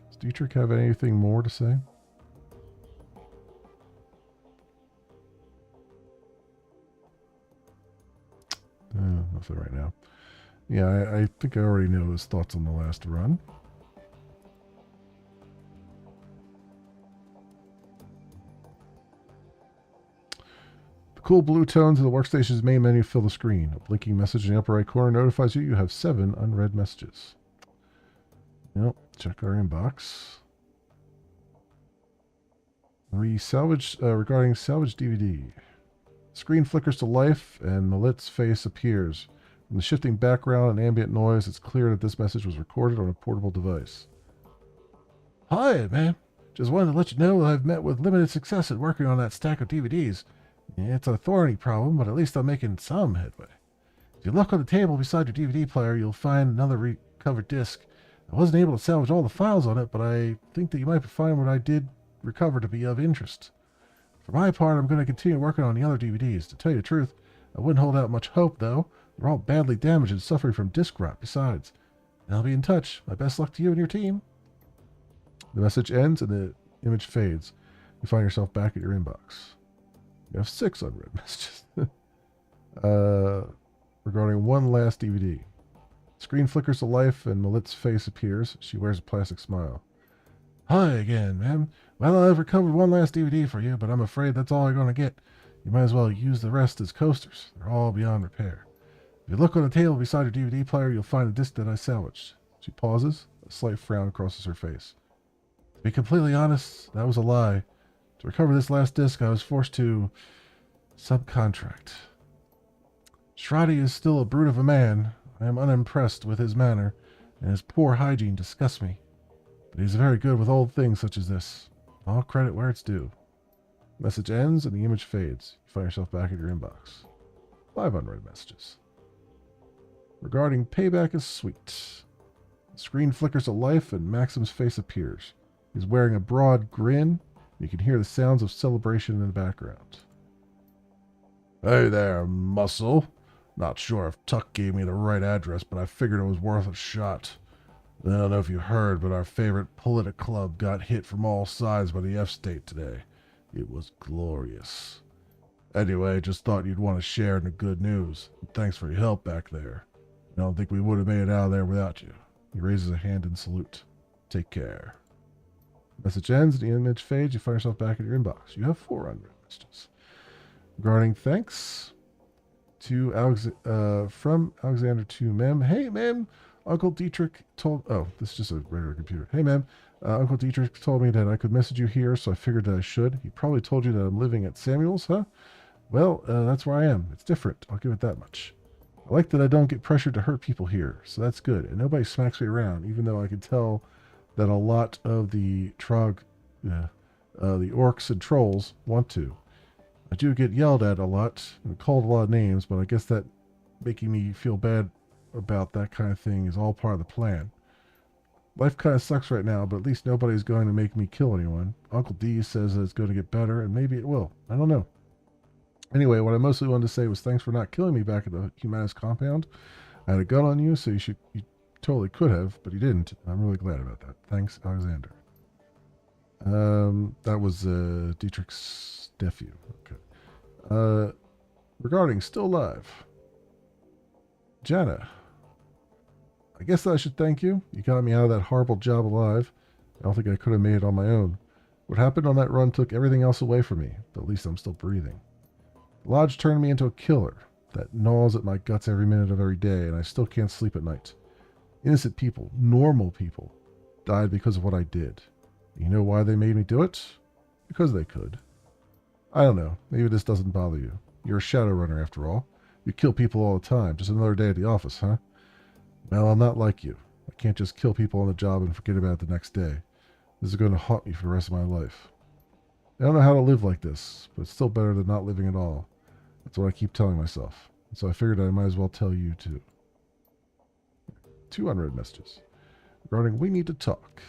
Does Dietrich have anything more to say? Nothing right now. Yeah, I think I already know his thoughts on the last run. The cool blue tones of the workstation's main menu fill the screen. A blinking message in the upper right corner notifies you have 7 unread messages. Yep, check our inbox. Regarding salvage DVD. Screen flickers to life, and Malit's face appears. From the shifting background and ambient noise, it's clear that this message was recorded on a portable device. Hi, man. Just wanted to let you know that I've met with limited success at working on that stack of DVDs. It's a thorny problem, but at least I'm making some headway. If you look on the table beside your DVD player, you'll find another recovered disc. I wasn't able to salvage all the files on it, but I think that you might find what I did recover to be of interest. For my part, I'm going to continue working on the other DVDs. To tell you the truth, I wouldn't hold out much hope, though. They're all badly damaged and suffering from disc rot besides. And I'll be in touch. My best luck to you and your team. The message ends and the image fades. You find yourself back at your inbox. You have 6 unread messages. Regarding one last DVD. Screen flickers to life and Malit's face appears. She wears a plastic smile. Hi again, ma'am. Well, I've recovered one last DVD for you, but I'm afraid that's all you're going to get. You might as well use the rest as coasters. They're all beyond repair. If you look on the table beside your DVD player, you'll find a disc that I salvaged. She pauses. A slight frown crosses her face. To be completely honest, that was a lie. To recover this last disc, I was forced to subcontract. Shradi is still a brute of a man. I am unimpressed with his manner, and his poor hygiene disgusts me. But he's very good with old things such as this. All credit where it's due. Message ends and the image fades. You find yourself back at your inbox. 5 unread messages. Regarding payback is sweet. The screen flickers to life and Maxim's face appears. He's wearing a broad grin. You can hear the sounds of celebration in the background. Hey there, muscle. Not sure if Tuck gave me the right address, but I figured it was worth a shot. I don't know if you heard, but our favorite Politic Club got hit from all sides by the F-State today. It was glorious. Anyway, just thought you'd want to share in the good news. And thanks for your help back there. I don't think we would have made it out of there without you. He raises a hand in salute. Take care. Message ends, the image fades, you find yourself back at your inbox. You have 4 unread messages. Regarding thanks to from Alexander to Mem. Hey, Mem. Uncle Dietrich told... Oh, this is just a regular computer. Hey, Mem. Uncle Dietrich told me that I could message you here, so I figured that I should. He probably told you that I'm living at Samuel's, huh? Well, that's where I am. It's different. I'll give it that much. I like that I don't get pressured to hurt people here, so that's good. And nobody smacks me around, even though I can tell that a lot of the the orcs and trolls want to. I do get yelled at a lot and called a lot of names, but I guess that making me feel bad about that kind of thing is all part of the plan. Life kind of sucks right now, but at least nobody's going to make me kill anyone. Uncle D says that it's going to get better, and maybe it will. I don't know. Anyway, what I mostly wanted to say was thanks for not killing me back at the Humanist compound. I had a gun on you, so you totally could have, but you didn't. I'm really glad about that. Thanks, Alexander. That was Dietrich's nephew. Okay. Regarding still alive. Jenna. I guess I should thank you. You got me out of that horrible job alive. I don't think I could have made it on my own. What happened on that run took everything else away from me, but at least I'm still breathing. The Lodge turned me into a killer that gnaws at my guts every minute of every day, and I still can't sleep at night. Innocent people, normal people, died because of what I did. You know why they made me do it? Because they could. I don't know. Maybe this doesn't bother you. You're a Shadowrunner after all. You kill people all the time. Just another day at the office, huh? Well, I'm not like you. I can't just kill people on the job and forget about it the next day. This is going to haunt me for the rest of my life. I don't know how to live like this, but it's still better than not living at all. That's what I keep telling myself. And so I figured I might as well tell you too. 2 unread messages. Regarding We Need to Talk.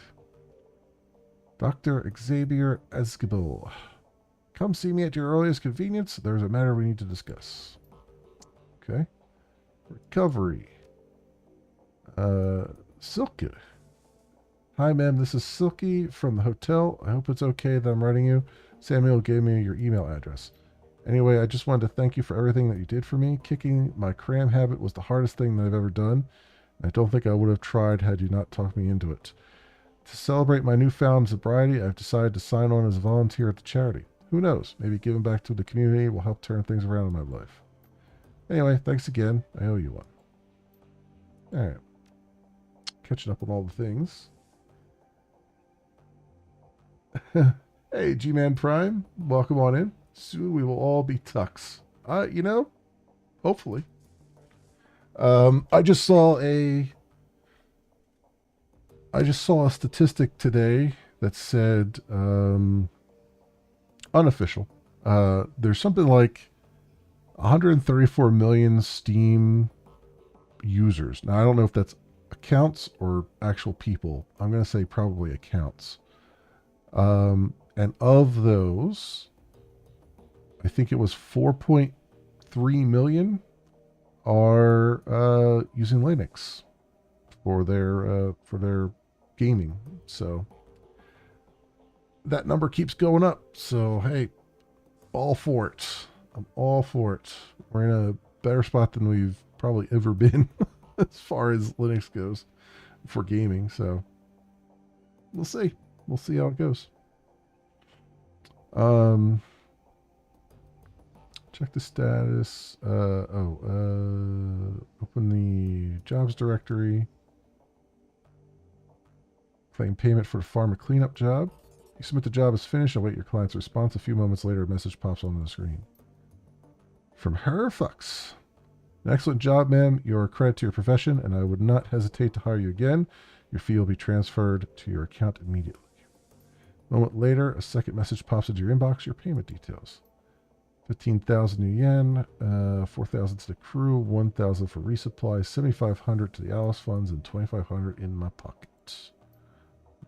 Dr. Xavier Esquivel. Come see me at your earliest convenience. There's a matter we need to discuss. Okay. Recovery. Silky. Hi, ma'am. This is Silky from the hotel. I hope it's okay that I'm writing you. Samuel gave me your email address. Anyway, I just wanted to thank you for everything that you did for me. Kicking my cram habit was the hardest thing that I've ever done. I don't think I would have tried had you not talked me into it. To celebrate my newfound sobriety, I've decided to sign on as a volunteer at the charity. Who knows? Maybe giving back to the community will help turn things around in my life. Anyway, thanks again. I owe you one. Alright. Catching up on all the things. Hey, G-Man Prime. Welcome on in. Soon we will all be tucks. Hopefully. I just saw a statistic today that said, unofficial. There's something like 134 million Steam users. Now, I don't know if that's accounts or actual people. I'm going to say probably accounts. And of those, I think it was 4.3 million are using Linux for their gaming. So that number keeps going up. So hey, all for it. I'm all for it. We're in a better spot than we've probably ever been as far as Linux goes for gaming. So we'll see. We'll see how it goes. Check the status. Open the jobs directory. Claim payment for the farmer cleanup job. You submit the job as finished and await your client's response. A few moments later, a message pops on the screen. From her fucks. An excellent job, ma'am. You're a credit to your profession, and I would not hesitate to hire you again. Your fee will be transferred to your account immediately. A moment later, a second message pops into your inbox. Your payment details. 15,000 new yen, 4,000 to the crew, 1,000 for resupply, 7,500 to the Alice funds, and 2,500 in my pocket.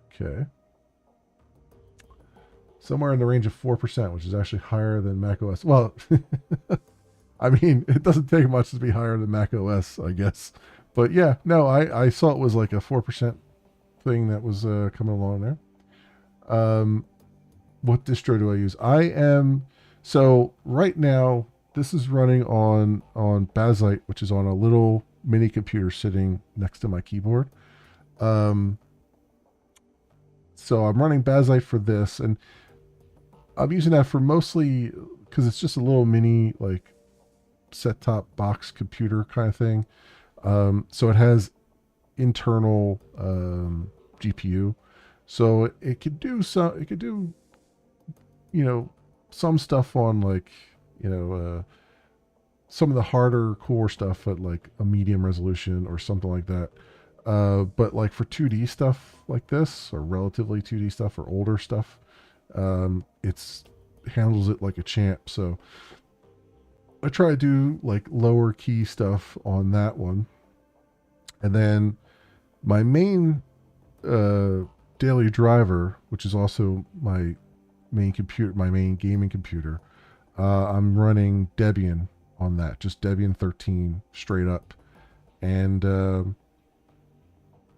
Okay. Somewhere in the range of 4%, which is actually higher than macOS. Well, I mean, it doesn't take much to be higher than macOS, I guess. But yeah, no, I saw it was like a 4% thing that was coming along there. What distro do I use? So right now, this is running on Bazite, which is on a little mini computer sitting next to my keyboard. So I'm running Bazite for this, and I'm using that for mostly because it's just a little mini like set-top box computer kind of thing. So it has internal GPU, so it could do some. It could do, some stuff on like, some of the harder core stuff at like a medium resolution or something like that. But like for 2D stuff like this, or relatively 2D stuff or older stuff, it's handles it like a champ. So I try to do like lower key stuff on that one. And then my main daily driver, which is also my main computer, my main gaming computer, I'm running Debian on that, just Debian 13 straight up, and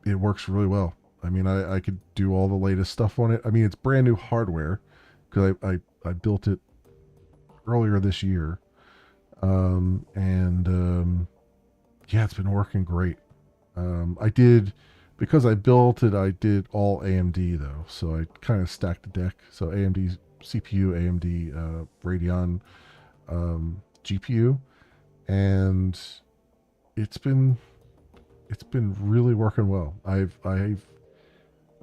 it works really well. I mean, I could do all the latest stuff on it. I mean, it's brand new hardware because I built it earlier this year, and yeah, it's been working great. I did, because I built it, I did all AMD though, so I kind of stacked the deck. So AMD CPU, AMD Radeon GPU, and it's been it's been really working well. I've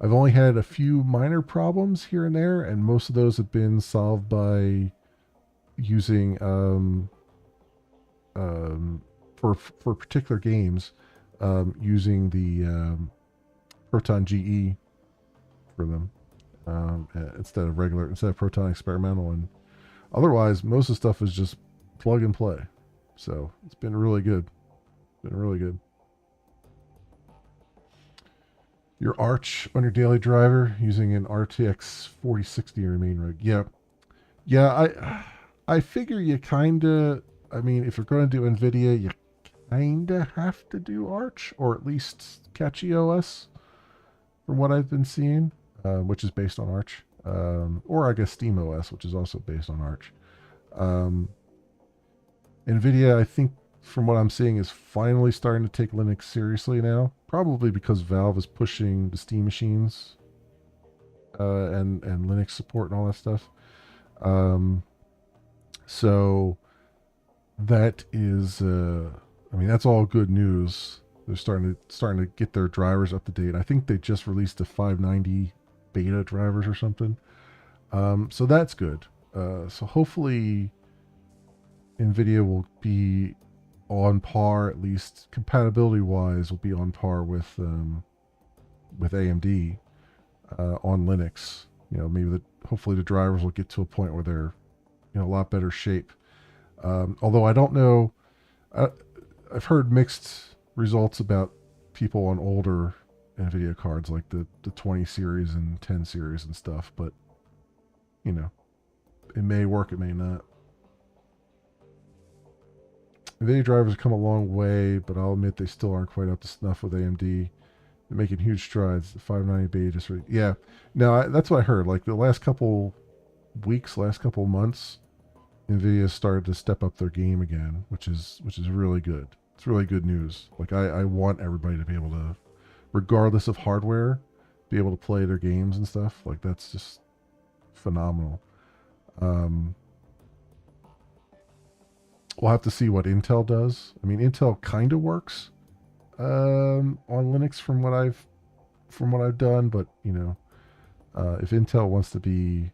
only had a few minor problems here and there, and most of those have been solved by using for particular games, using the Proton GE for them, instead of Proton Experimental, and otherwise most of the stuff is just plug and play. So it's been really good. Been really good. Your Arch on your daily driver using an RTX 4060 or main rig. Yeah, yeah. I figure you kinda. I mean, if you're going to do NVIDIA, you kinda have to do Arch, or at least Catchy OS, from what I've been seeing, which is based on Arch, or I guess Steam OS, which is also based on Arch. Um, NVIDIA, I think, from what I'm seeing, is finally starting to take Linux seriously now. Probably because Valve is pushing the Steam machines, and Linux support and all that stuff. Um, so that is, I mean, that's all good news. They're starting to get their drivers up to date. I think they just released the 590 beta drivers or something. So that's good. So hopefully NVIDIA will be on par, at least compatibility wise, will be on par with AMD on Linux. You know, hopefully the drivers will get to a point where they're, a lot better shape. Although I don't know, I've heard mixed results about people on older NVIDIA cards, like the 20 series and 10 series and stuff. But it may work, it may not. NVIDIA drivers have come a long way, but I'll admit they still aren't quite up to snuff with AMD. They're making huge strides. The 590 beta just yeah. Now that's what I heard. Like the last couple weeks, last couple months, NVIDIA started to step up their game again, which is really good. It's really good news. Like I want everybody to be able to, regardless of hardware, be able to play their games and stuff. Like that's just phenomenal. We'll have to see what Intel does. I mean, Intel kind of works on Linux from what I've done, but if Intel wants to be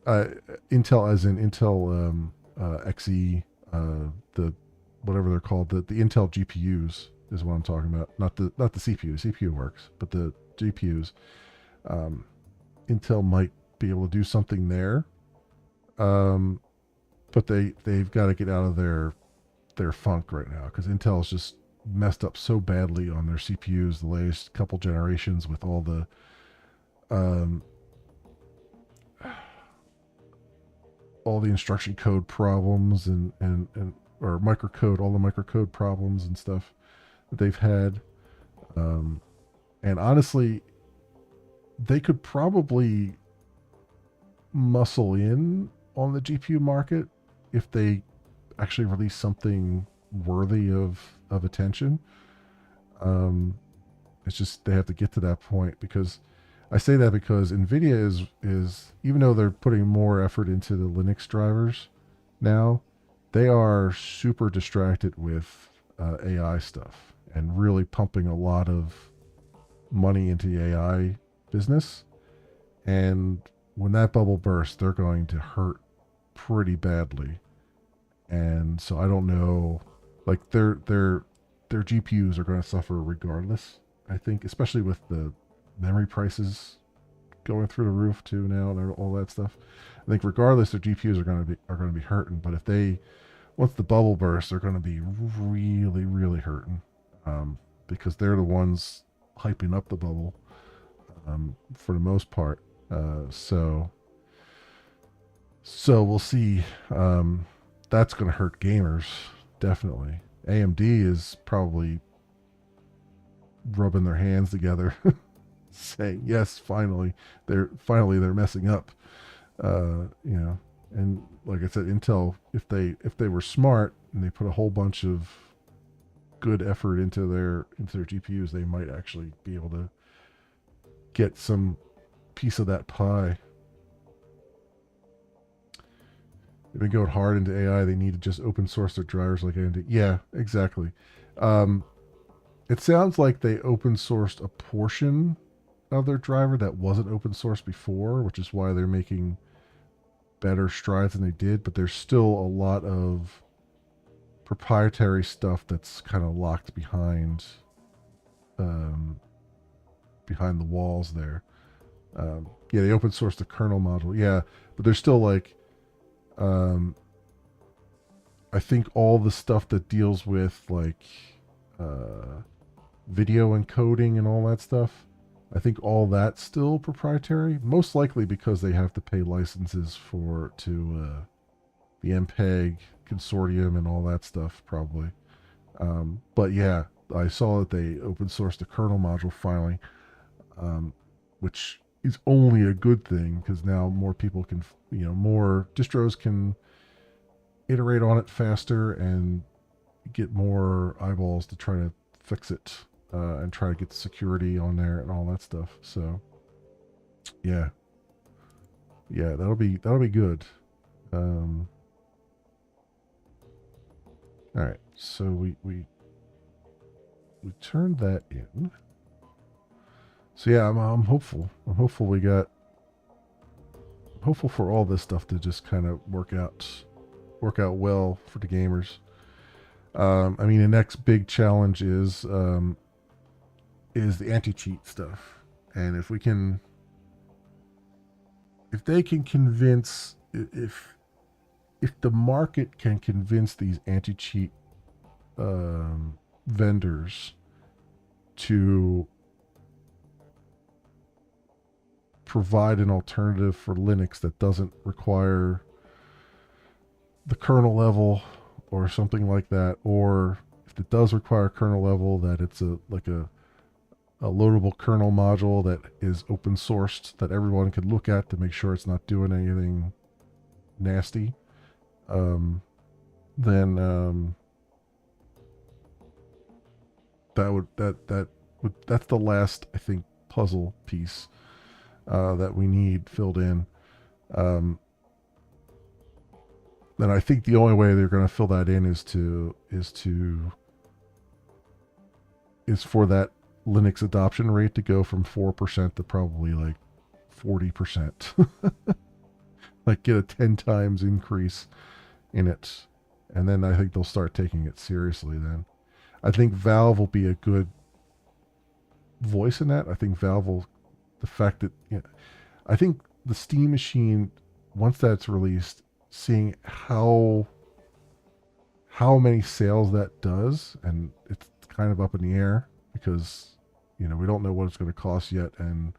Intel, as in Intel XE, the whatever they're called, the Intel GPUs is what I'm talking about. Not the CPU. CPU works, but the GPUs. Intel might be able to do something there. But they've got to get out of their funk right now, because Intel's just messed up so badly on their CPUs the latest couple generations, with all the instruction code problems and or microcode, all the microcode problems and stuff that they've had. And honestly, they could probably muscle in on the GPU market if they actually release something worthy of attention. It's just they have to get to that point, because I say that because NVIDIA is even though they're putting more effort into the Linux drivers now, they are super distracted with AI stuff and really pumping a lot of money into the AI business. And when that bubble bursts, they're going to hurt pretty badly. And so I don't know, like their GPUs are going to suffer regardless. I think, especially with the memory prices going through the roof too now and all that stuff. I think regardless, their GPUs are going to be hurting. But if once the bubble bursts, they're going to be really, really hurting, because they're the ones hyping up the bubble, for the most part. So we'll see. That's going to hurt gamers, definitely. AMD is probably rubbing their hands together, saying, "Yes, finally, they're messing up." And like I said, Intel, if they were smart and they put a whole bunch of good effort into their GPUs, they might actually be able to get some piece of that pie. They've been going hard into AI. They need to just open source their drivers like AMD. Yeah, exactly. Um, it sounds like they open sourced a portion of their driver that wasn't open source before, which is why they're making better strides than they did. But there's still a lot of proprietary stuff that's kind of locked um, behind the walls there. Yeah, they open sourced the kernel module. Yeah, but there's still like, um, I think all the stuff that deals with like video encoding and all that stuff, I think all that's still proprietary. Most likely because they have to pay licenses to the MPEG consortium and all that stuff, probably. But yeah, I saw that they open sourced the kernel module finally, which is only a good thing because now more people can, more distros can iterate on it faster and get more eyeballs to try to fix it and try to get the security on there and all that stuff. So yeah, that'll be good. All right, so we turned that in. So yeah, I'm hopeful. I'm hopeful for all this stuff to just kind of work out well for the gamers. I mean, the next big challenge is the anti-cheat stuff, and if they can convince, if the market can convince these anti-cheat vendors to provide an alternative for Linux that doesn't require the kernel level or something like that, or if it does require kernel level, that it's a loadable kernel module that is open sourced that everyone could look at to make sure it's not doing anything nasty. Then that's the last, I think, puzzle piece that we need filled in. Then I think the only way they're going to fill that in is for that Linux adoption rate to go from 4% to probably like 40%. Like get a 10 times increase in it. And then I think they'll start taking it seriously then. I think Valve will be a good voice in that. I think Valve will, the fact that, I think the Steam machine, once that's released, seeing how many sales that does, and it's kind of up in the air because, we don't know what it's going to cost yet, and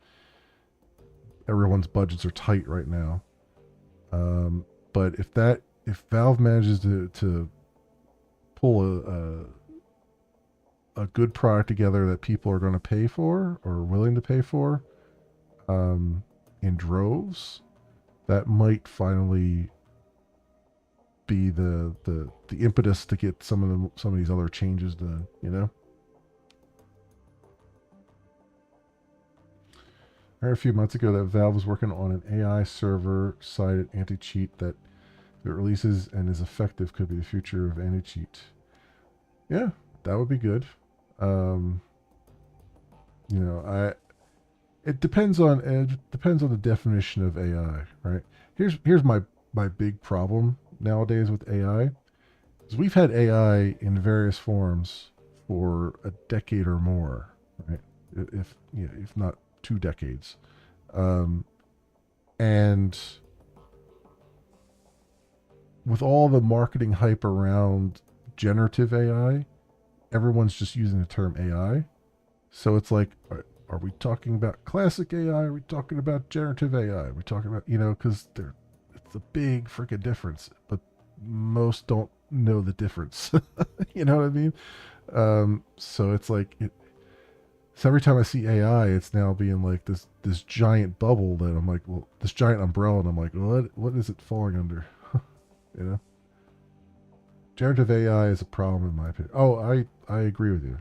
everyone's budgets are tight right now. But if Valve manages to pull a good product together that people are going to pay for or willing to pay for, in droves, that might finally be the impetus to get some of these other changes done. I heard a few months ago that Valve was working on an AI server-sided anti-cheat that, if it releases and is effective, could be the future of anti-cheat. Yeah, that would be good. It depends on the definition of AI, right? Here's my big problem nowadays with AI is we've had AI in various forms for a decade or more, right? If not 2 decades, and with all the marketing hype around generative AI, everyone's just using the term AI. So it's like, are we talking about classic AI? Are we talking about generative AI? Are we talking about, because it's a big freaking difference, but most don't know the difference. You know what I mean? So it's like, so every time I see AI, it's now being like this giant bubble that I'm like, well, this giant umbrella, and I'm like, what is it falling under? generative AI is a problem in my opinion. Oh, I agree with you.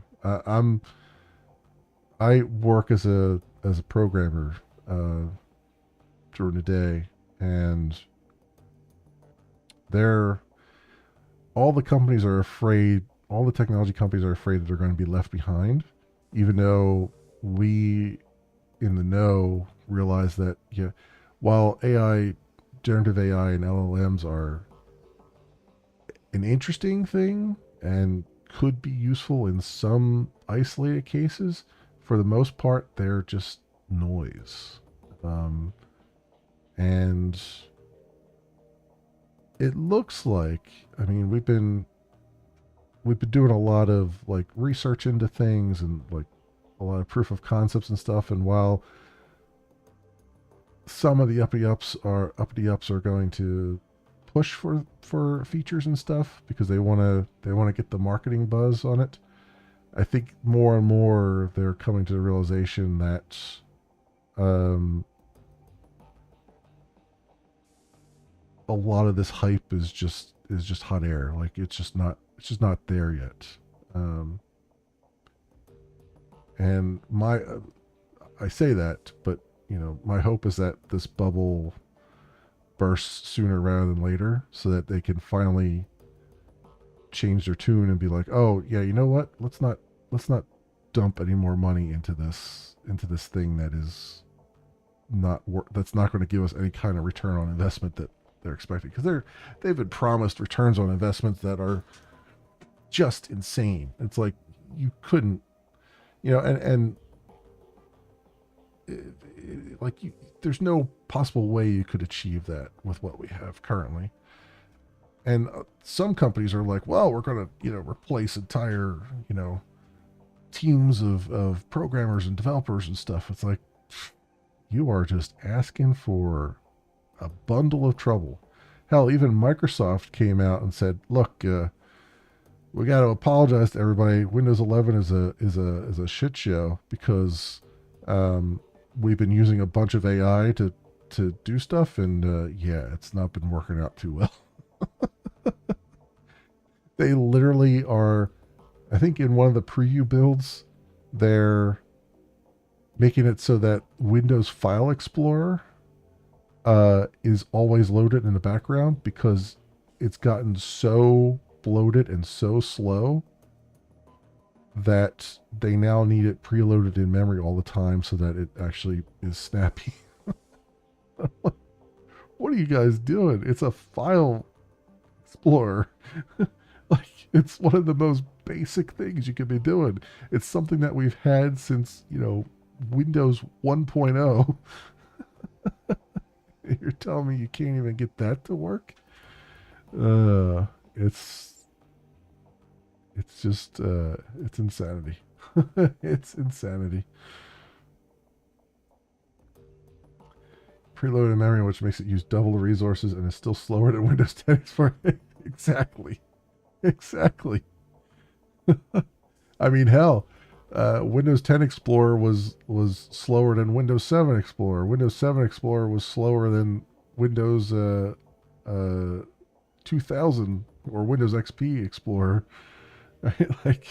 I work as a programmer uh, during the day, and they're all the companies are afraid. All the technology companies are afraid that they're going to be left behind, even though we in the know realize that yeah, while AI, generative AI, and LLMs are an interesting thing and could be useful in some isolated cases, for the most part, they're just noise. Um, and it looks like, I mean, we've been doing a lot of like research into things and like a lot of proof of concepts and stuff. And while some of the uppity ups are going to push for features and stuff because they want to get the marketing buzz on it. I think more and more they're coming to the realization that um, a lot of this hype is just hot air. Like it's just not there yet. Um, and my I say that, but my hope is that this bubble bursts sooner rather than later, so that they can finally change their tune and be like, oh yeah, you know what? Let's not dump any more money into this thing that is that's not going to give us any kind of return on investment that they're expecting, because they've been promised returns on investments that are just insane. It's like you couldn't, and there's no possible way you could achieve that with what we have currently. And some companies are like, well, we're going to, replace entire, teams of programmers and developers and stuff. It's like, you are just asking for a bundle of trouble. Hell, even Microsoft came out and said, look, we got to apologize to everybody. Windows 11 is a shit show because we've been using a bunch of AI to do stuff, and yeah, it's not been working out too well. They literally are, I think in one of the preview builds, they're making it so that Windows File Explorer is always loaded in the background because it's gotten so bloated and so slow that they now need it preloaded in memory all the time so that it actually is snappy. What are you guys doing? It's a file explorer. Like, it's one of the most basic things you could be doing. It's something that we've had since, Windows 1.0. You're telling me you can't even get that to work? It's just it's insanity. It's insanity. Preloaded memory, which makes it use double the resources and is still slower than Windows 10 Explorer. Exactly. Exactly. I mean, hell, Windows 10 Explorer was slower than Windows 7 Explorer. Windows 7 Explorer was slower than Windows 2000 or Windows XP Explorer. Right? Like,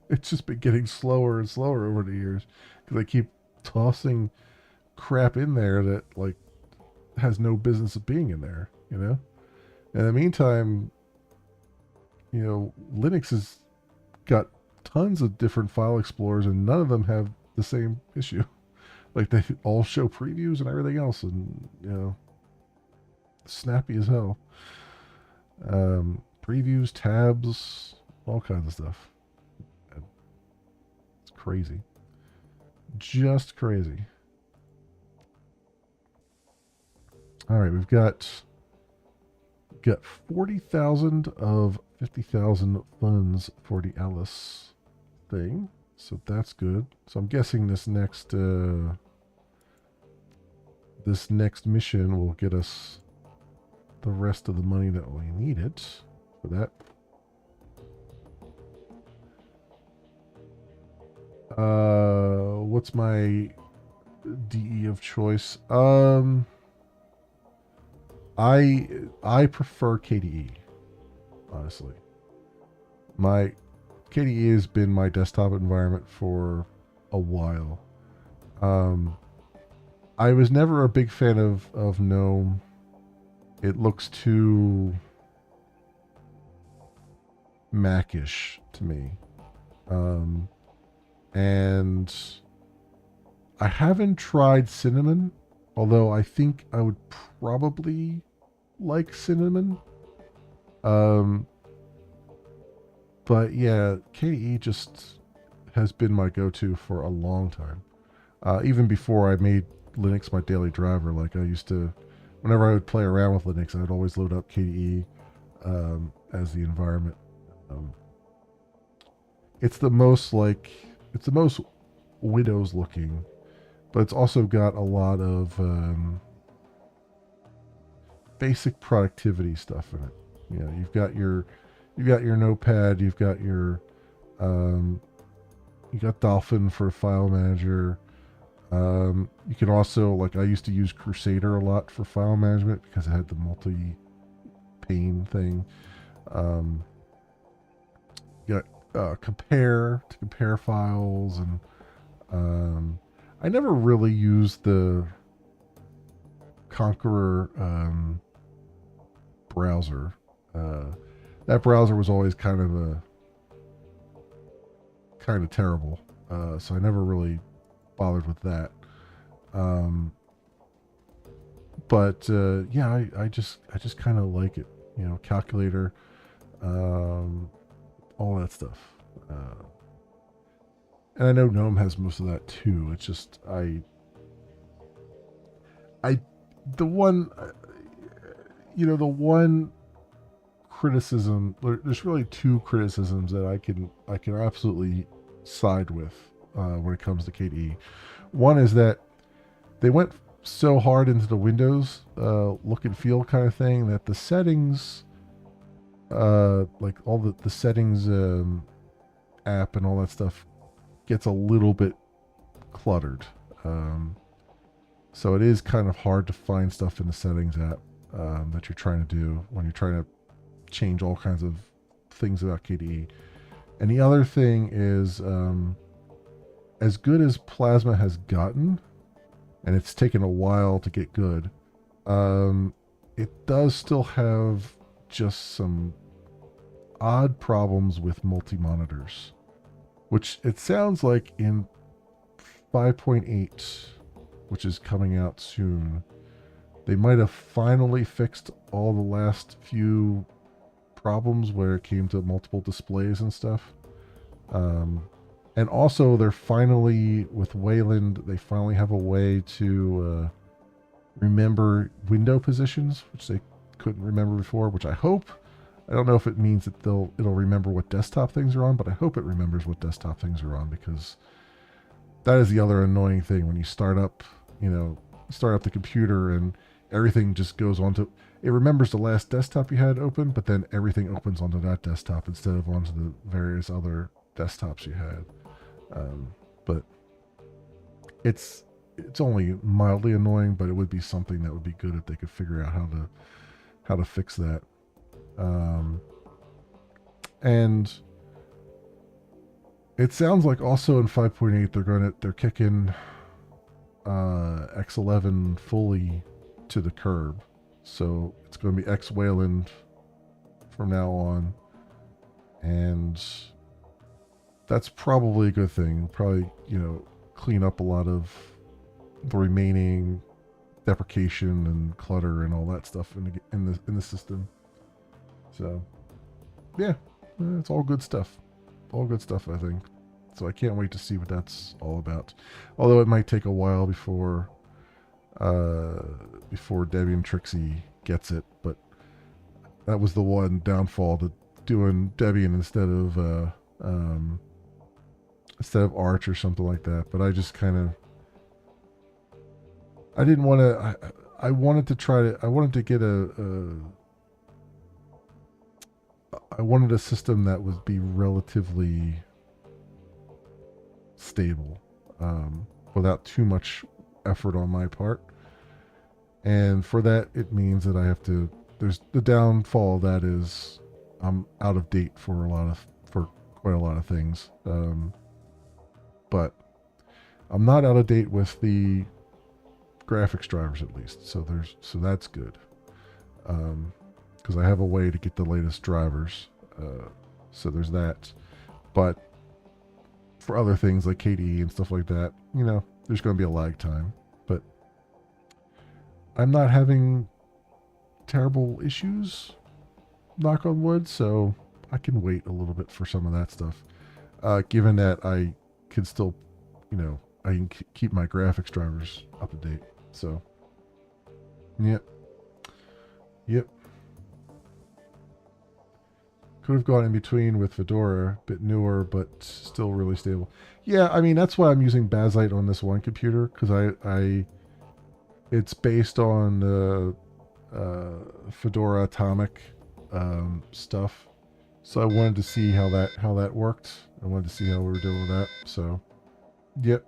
it's just been getting slower and slower over the years because they keep tossing crap in there that like has no business of being in there. In the meantime, Linux has got tons of different file explorers and none of them have the same issue. Like, they all show previews and everything else, and snappy as hell. Previews, tabs, all kinds of stuff. It's crazy. Just crazy. All right, we've got 40,000 of 50,000 funds for the Alice thing, so that's good. So I'm guessing this next mission will get us the rest of the money that we needed for that. What's my DE of choice? I prefer KDE, honestly. My KDE has been my desktop environment for a while. I was never a big fan of GNOME. It looks too Mac-ish to me. And I haven't tried Cinnamon, although I think I would probably like Cinnamon. But yeah, KDE just has been my go-to for a long time. Even before I made Linux my daily driver, like I used to, whenever I would play around with Linux, I'd always load up KDE as the environment. It's the most Windows looking, but it's also got a lot of basic productivity stuff in it. You know, you've got your Notepad, you got Dolphin for a file manager. You can also, like, I used to use Crusader a lot for file management because it had the multi-pane thing. You got Compare to compare files, and I never really used the Conqueror browser. That browser was always kind of terrible, so I never really bothered with that. But yeah, I just kind of like it, you know, calculator, all that stuff. And I know GNOME has most of that too. It's just the one, the one criticism. There's really two criticisms that I can absolutely side with when it comes to KDE. One is that they went so hard into the Windows look and feel kind of thing that the settings, like all the settings app and all that stuff, gets a little bit cluttered. So it is kind of hard to find stuff in the settings app that you're trying to do when you're trying to change all kinds of things about KDE. And the other thing is, as good as Plasma has gotten, and it's taken a while to get good, it does still have just some odd problems with multi-monitors, which it sounds like in 5.8, which is coming out soon, they might have finally fixed all the last few problems where it came to multiple displays and stuff. And also, they're finally, with Wayland, they finally have a way to remember window positions, which they couldn't remember before, which I hope. I don't know if it means that it'll remember what desktop things are on, but I hope it remembers what desktop things are on, because that is the other annoying thing when you start up the computer and everything just goes onto. It remembers the last desktop you had open, but then everything opens onto that desktop instead of onto the various other desktops you had. But it's only mildly annoying, but it would be something that would be good if they could figure out how to fix that. And it sounds like also in 5.8 they're kicking X11 fully to the curb. So it's going to be X Wayland from now on, and that's probably a good thing. Probably, clean up a lot of the remaining deprecation and clutter and all that stuff in the system. So yeah, it's all good stuff. All good stuff, I think. So I can't wait to see what that's all about. Although it might take a while before Debian Trixie gets it, but that was the one downfall to doing Debian instead of Arch or something like that. But I just I didn't want to. I wanted to try to. I wanted to get I wanted a system that would be relatively stable, without too much effort on my part. And for that, it means that I have to. There's the downfall of that is I'm out of date for a lot of for quite a lot of things. But I'm not out of date with the graphics drivers at least, so that's good. Because I have a way to get the latest drivers, so there's that. But for other things like KDE and stuff like that, there's going to be a lag time. But I'm not having terrible issues, knock on wood, so I can wait a little bit for some of that stuff. Given that I can still, I can keep my graphics drivers up to date. So, yep. Could have gone in between with Fedora, a bit newer, but still really stable. Yeah, I mean, that's why I'm using Bazzite on this one computer, because it's based on the Fedora Atomic stuff. So I wanted to see how that worked. I wanted to see how we were doing with that. So, yep,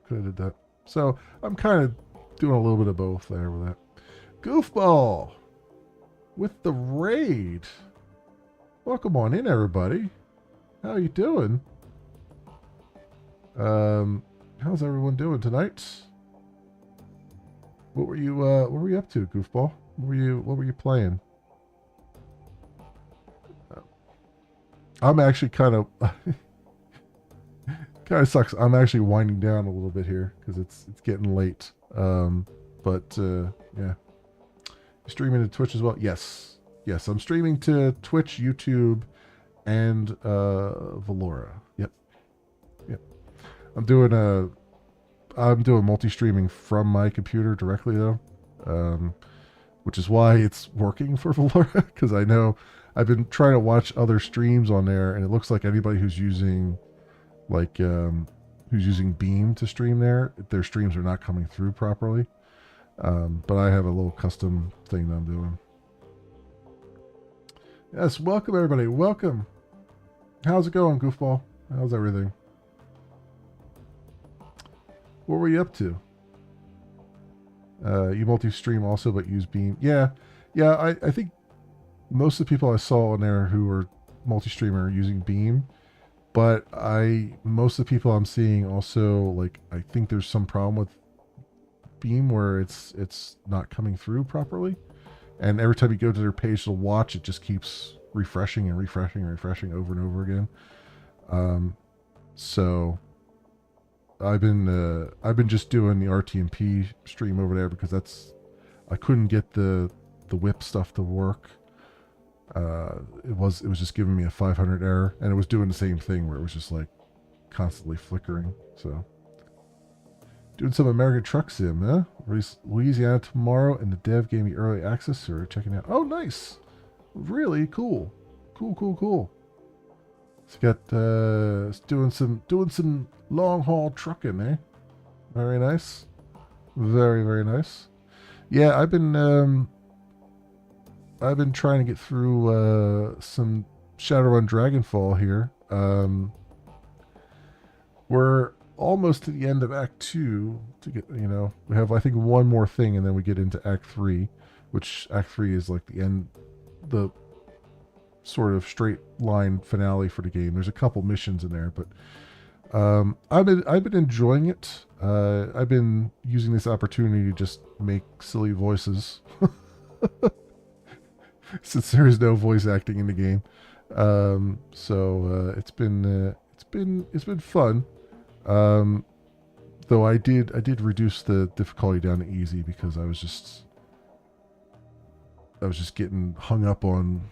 could have did that. So I'm kind of doing a little bit of both there with that. Goofball with the raid. Welcome on in, everybody. How you doing? How's everyone doing tonight? What were you up to, Goofball? What were you playing? I'm actually kind of sucks. I'm actually winding down a little bit here because it's getting late. But yeah. You streaming to Twitch as well? Yes, I'm streaming to Twitch, YouTube, and Valora. Yep. I'm doing multi-streaming from my computer directly though, which is why it's working for Valora, because I know I've been trying to watch other streams on there, and it looks like anybody who's using Beam to stream there, their streams are not coming through properly. But I have a little custom thing that I'm doing. Yes, welcome everybody. Welcome. How's it going, Goofball? How's everything? What were you up to? You multi-stream also, but use Beam. Yeah. I think most of the people I saw on there who were multi-streamer are using Beam, but most of the people I'm seeing also, I think there's some problem with Beam where it's not coming through properly, and every time you go to their page to watch, it just keeps refreshing and refreshing over and over again. So I've been just doing the RTMP stream over there because I couldn't get the whip stuff to work. It was just giving me a 500 error, and it was doing the same thing where it was just constantly flickering. So doing some American Truck Sim, huh? Louisiana tomorrow, and the dev gave me early access, so we're checking out. Oh, nice! Really cool. So got doing some long haul trucking, eh? Very nice. Very, very nice. Yeah, I've been trying to get through some Shadowrun Dragonfall here. We're almost to the end of Act 2 to get, we have, I think, one more thing, and then we get into Act 3, which Act 3 is the sort of straight line finale for the game. There's a couple missions in there, but I've been enjoying it. I've been using this opportunity to just make silly voices since there is no voice acting in the game. So it's been fun. Though I did reduce the difficulty down to easy because I was just getting hung up on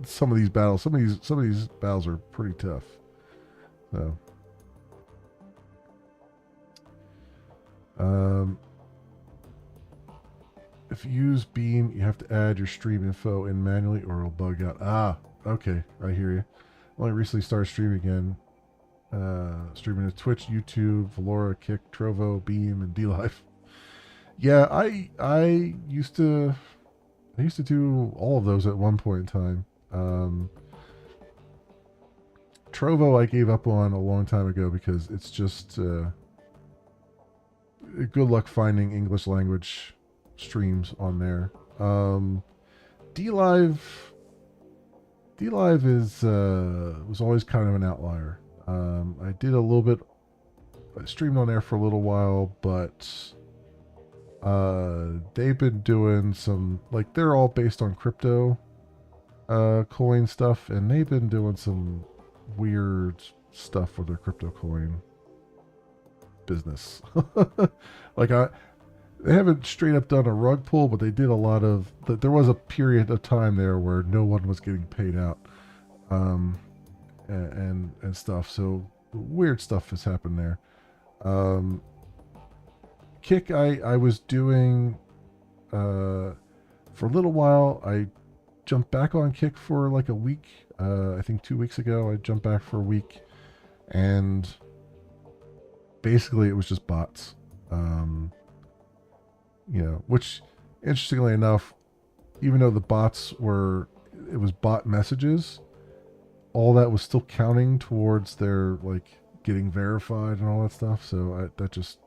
some of these battles. Some of these battles are pretty tough. So if you use Beam, you have to add your stream info in manually or it'll bug out. Ah, okay, I hear you. Only recently started streaming again. Streaming to Twitch, YouTube, Valora, Kick, Trovo, Beam, and DLive. Yeah, I used to do all of those at one point in time. Trovo I gave up on a long time ago because it's just good luck finding English language streams on there. DLive D Live is was always kind of an outlier. I did a little bit. I streamed on there for a little while, but they've been doing some, like, they're all based on crypto coin stuff, and they've been doing some weird stuff with their crypto coin business. Like they haven't straight up done a rug pull, but they did a lot of. There was a period of time there where no one was getting paid out, and stuff. So weird stuff has happened there. Kick, I was doing for a little while. I jumped back on Kick for like a week. I think 2 weeks ago, I jumped back for a week, and basically it was just bots. Which, interestingly enough, even though the bots it was bot messages, all that was still counting towards their, like, getting verified and all that stuff. So that just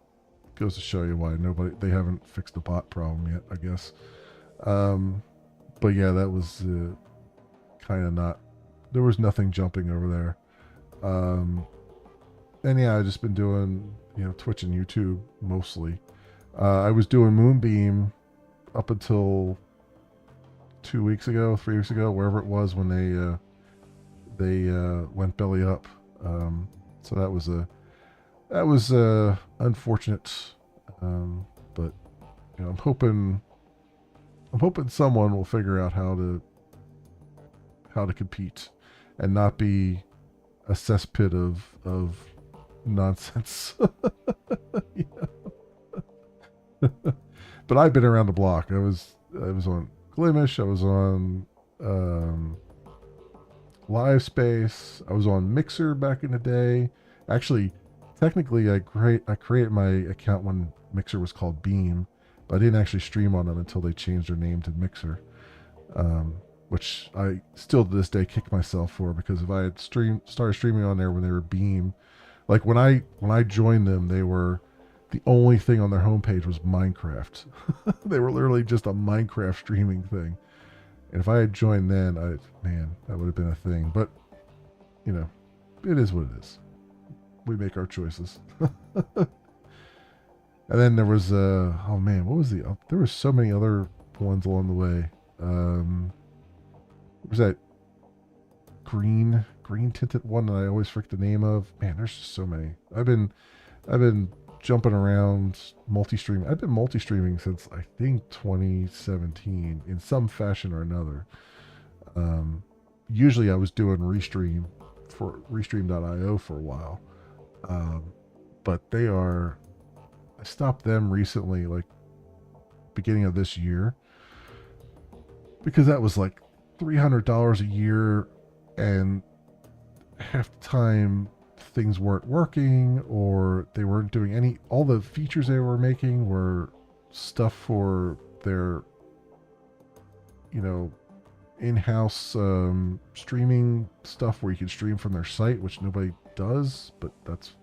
goes to show you why they haven't fixed the bot problem yet, I guess. But yeah, that was kind of not, there was nothing jumping over there. And yeah, I've just been doing, Twitch and YouTube mostly. I was doing Moonbeam up until 2 weeks ago, 3 weeks ago, wherever it was, when they went belly up. So that was unfortunate. But I'm hoping someone will figure out how to compete and not be a cesspit of nonsense. But I've been around the block. I was on Glimish. I was on Live Space. I was on Mixer back in the day. Actually, technically, I created my account when Mixer was called Beam, but I didn't actually stream on them until they changed their name to Mixer, which I still to this day kick myself for, because if I had started streaming on there when they were Beam, like when I joined them, they were, the only thing on their homepage was Minecraft. They were literally just a Minecraft streaming thing. And if I had joined then, that would have been a thing. But, it is what it is. We make our choices. And then there was, there were so many other ones along the way. What was that green tinted one that I always forget the name of? Man, there's just so many. I've been jumping around multi-streaming. I've been multi-streaming since I think 2017 in some fashion or another. Usually I was doing Restream for Restream.io for a while. But I stopped them recently, like beginning of this year, because that was like $300 a year, and half the time things weren't working, or they weren't doing all the features they were making were stuff for their in-house streaming stuff, where you can stream from their site, which nobody does. But that's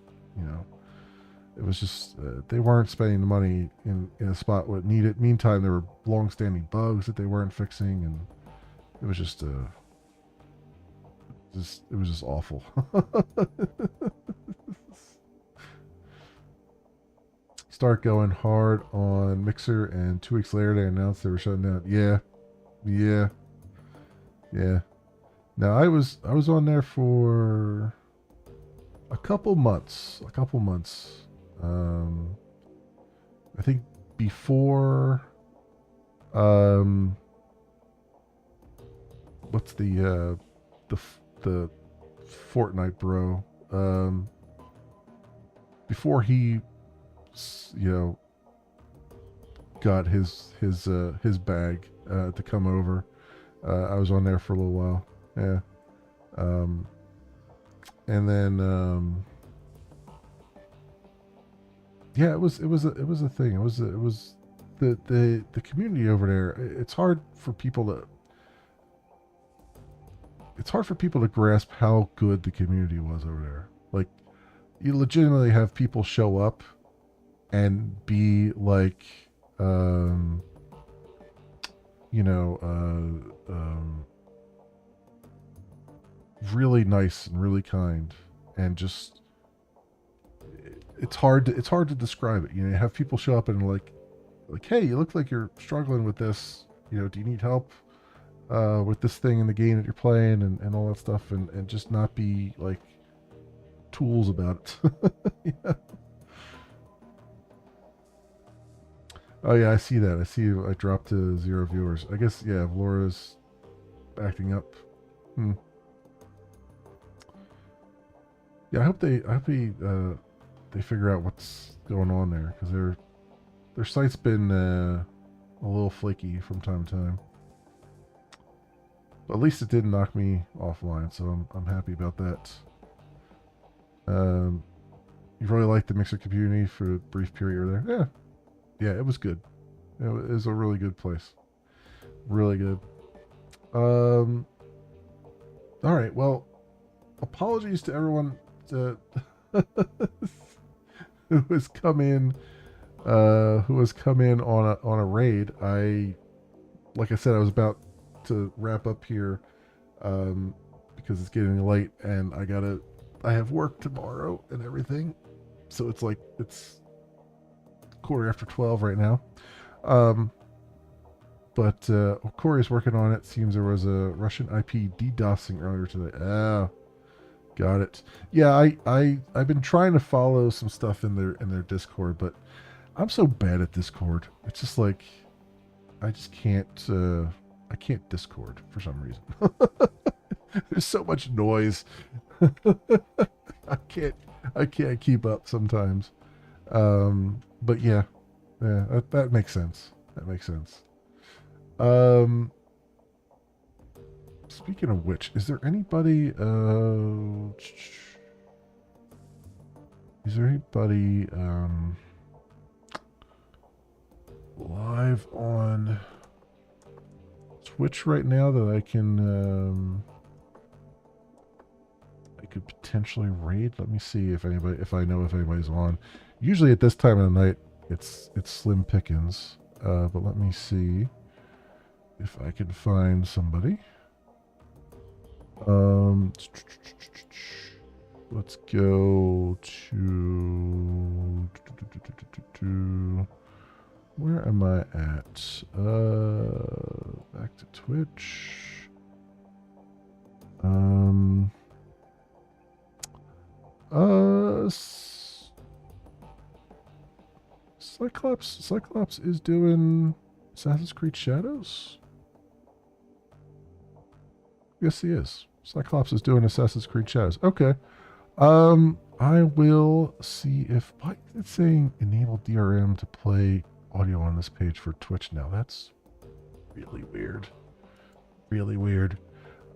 it was just they weren't spending the money in a spot where it needed. Meantime, there were long-standing bugs that they weren't fixing, and it was just awful. Start going hard on Mixer, and 2 weeks later they announced they were shutting down. Yeah. Now I was on there for a couple months. I think before what's the Fortnite bro, before he got his bag to come over, I was on there for a little while. Yeah. And then yeah, it was a thing. It was the community over there. It's hard for people to grasp how good the community was over there. Like, you legitimately have people show up and be like, really nice and really kind, and just it's hard to describe it. You know, you have people show up and like, hey, you look like you're struggling with this. You know, do you need help with this thing in the game that you're playing, and all that stuff, and just not be like tools about it. Yeah. Oh yeah, I see that. I see I dropped to 0 viewers. I guess, yeah, Laura's acting up. Yeah, I hope they figure out what's going on there, because their site's been a little flaky from time to time. But at least it didn't knock me offline, so I'm happy about that. You really liked the Mixer community for a brief period you were there. Yeah, it was good. It was a really good place. Really good. All right. Well, apologies to everyone who has come in on a raid. Like I said, I was about to wrap up here because it's getting late, and I have work tomorrow and everything, so it's 12:15 right now. But Corey's working on it. Seems there was a Russian IP DDoSing earlier today. Oh, got it. Yeah, I've been trying to follow some stuff in their Discord, but I'm so bad at Discord. It's just like I just can't. I can't Discord for some reason. There's so much noise. I can't keep up sometimes. But yeah, that makes sense. That makes sense. Speaking of which, is there anybody live on Twitch right now that I could potentially raid? Let me see if I know if anybody's on. Usually at this time of the night it's slim pickings, but let me see if I can find somebody. Let's go to where am I at? Back to Twitch. Cyclops is doing Assassin's Creed Shadows? Yes, he is. Cyclops is doing Assassin's Creed Shadows. Okay. I will see if it's saying enable DRM to play audio on this page for Twitch now. That's really weird. Really weird.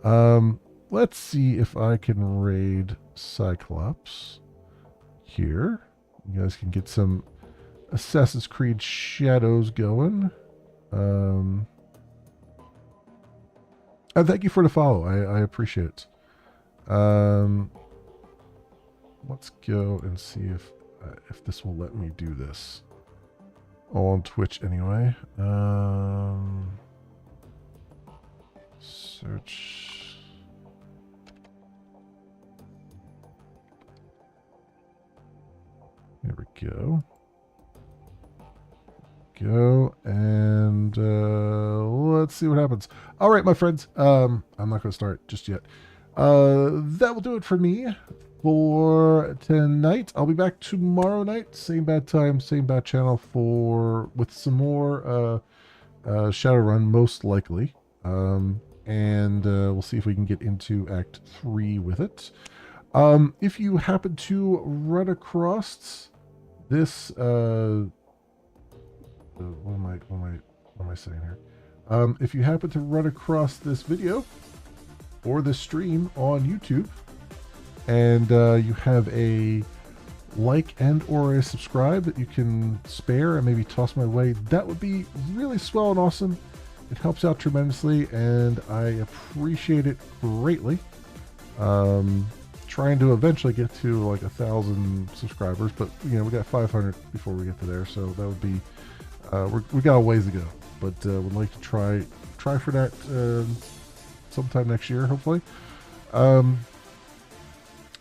Let's see if I can raid Cyclops here. You guys can get some Assassin's Creed Shadows going. And thank you for the follow. I appreciate it. Let's go and see if this will let me do this. On Twitch anyway. Search. There we go. And let's see what happens. All right, my friends. I'm not going to start just yet. That will do it for me for tonight. I'll be back tomorrow night, same bad time, same bad channel, with some more Shadowrun, most likely. And we'll see if we can get into Act 3 with it. If you happen to run across this, what am I saying here? If you happen to run across this video or this stream on YouTube, and you have a like and or a subscribe that you can spare and maybe toss my way, that would be really swell and awesome. It helps out tremendously, and I appreciate it greatly. Trying to eventually get to like 1,000 subscribers, but you know, we got 500 before we get to there, so that would be we got a ways to go, but would like to try for that sometime next year, hopefully.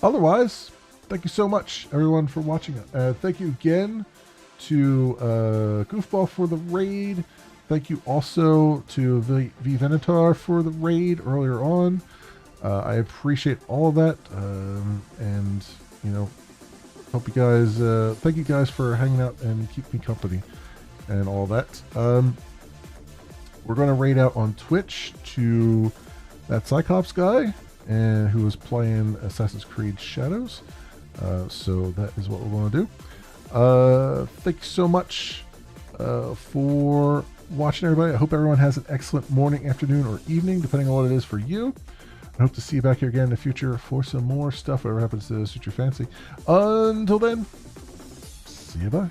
Otherwise, thank you so much, everyone, for watching. Thank you again to Goofball for the raid. Thank you also to V Venator for the raid earlier on. I appreciate all of that, and you know, hope you guys. Thank you guys for hanging out and keep me company, and all that. We're going to raid out on Twitch to that Cyclops guy, and who was playing Assassin's Creed Shadows. So that is what we're going to do. Thank you so much for watching, everybody. I hope everyone has an excellent morning, afternoon, or evening, depending on what it is for you. I hope to see you back here again in the future for some more stuff, whatever happens to suit your fancy. Until then, see you, bye.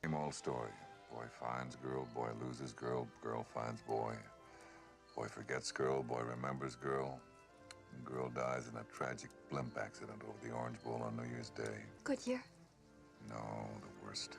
Same old story. Boy finds girl, boy loses girl, girl finds boy. Boy forgets girl, boy remembers girl. And girl dies in a tragic blimp accident over the Orange Bowl on New Year's Day. Good year. No, the worst.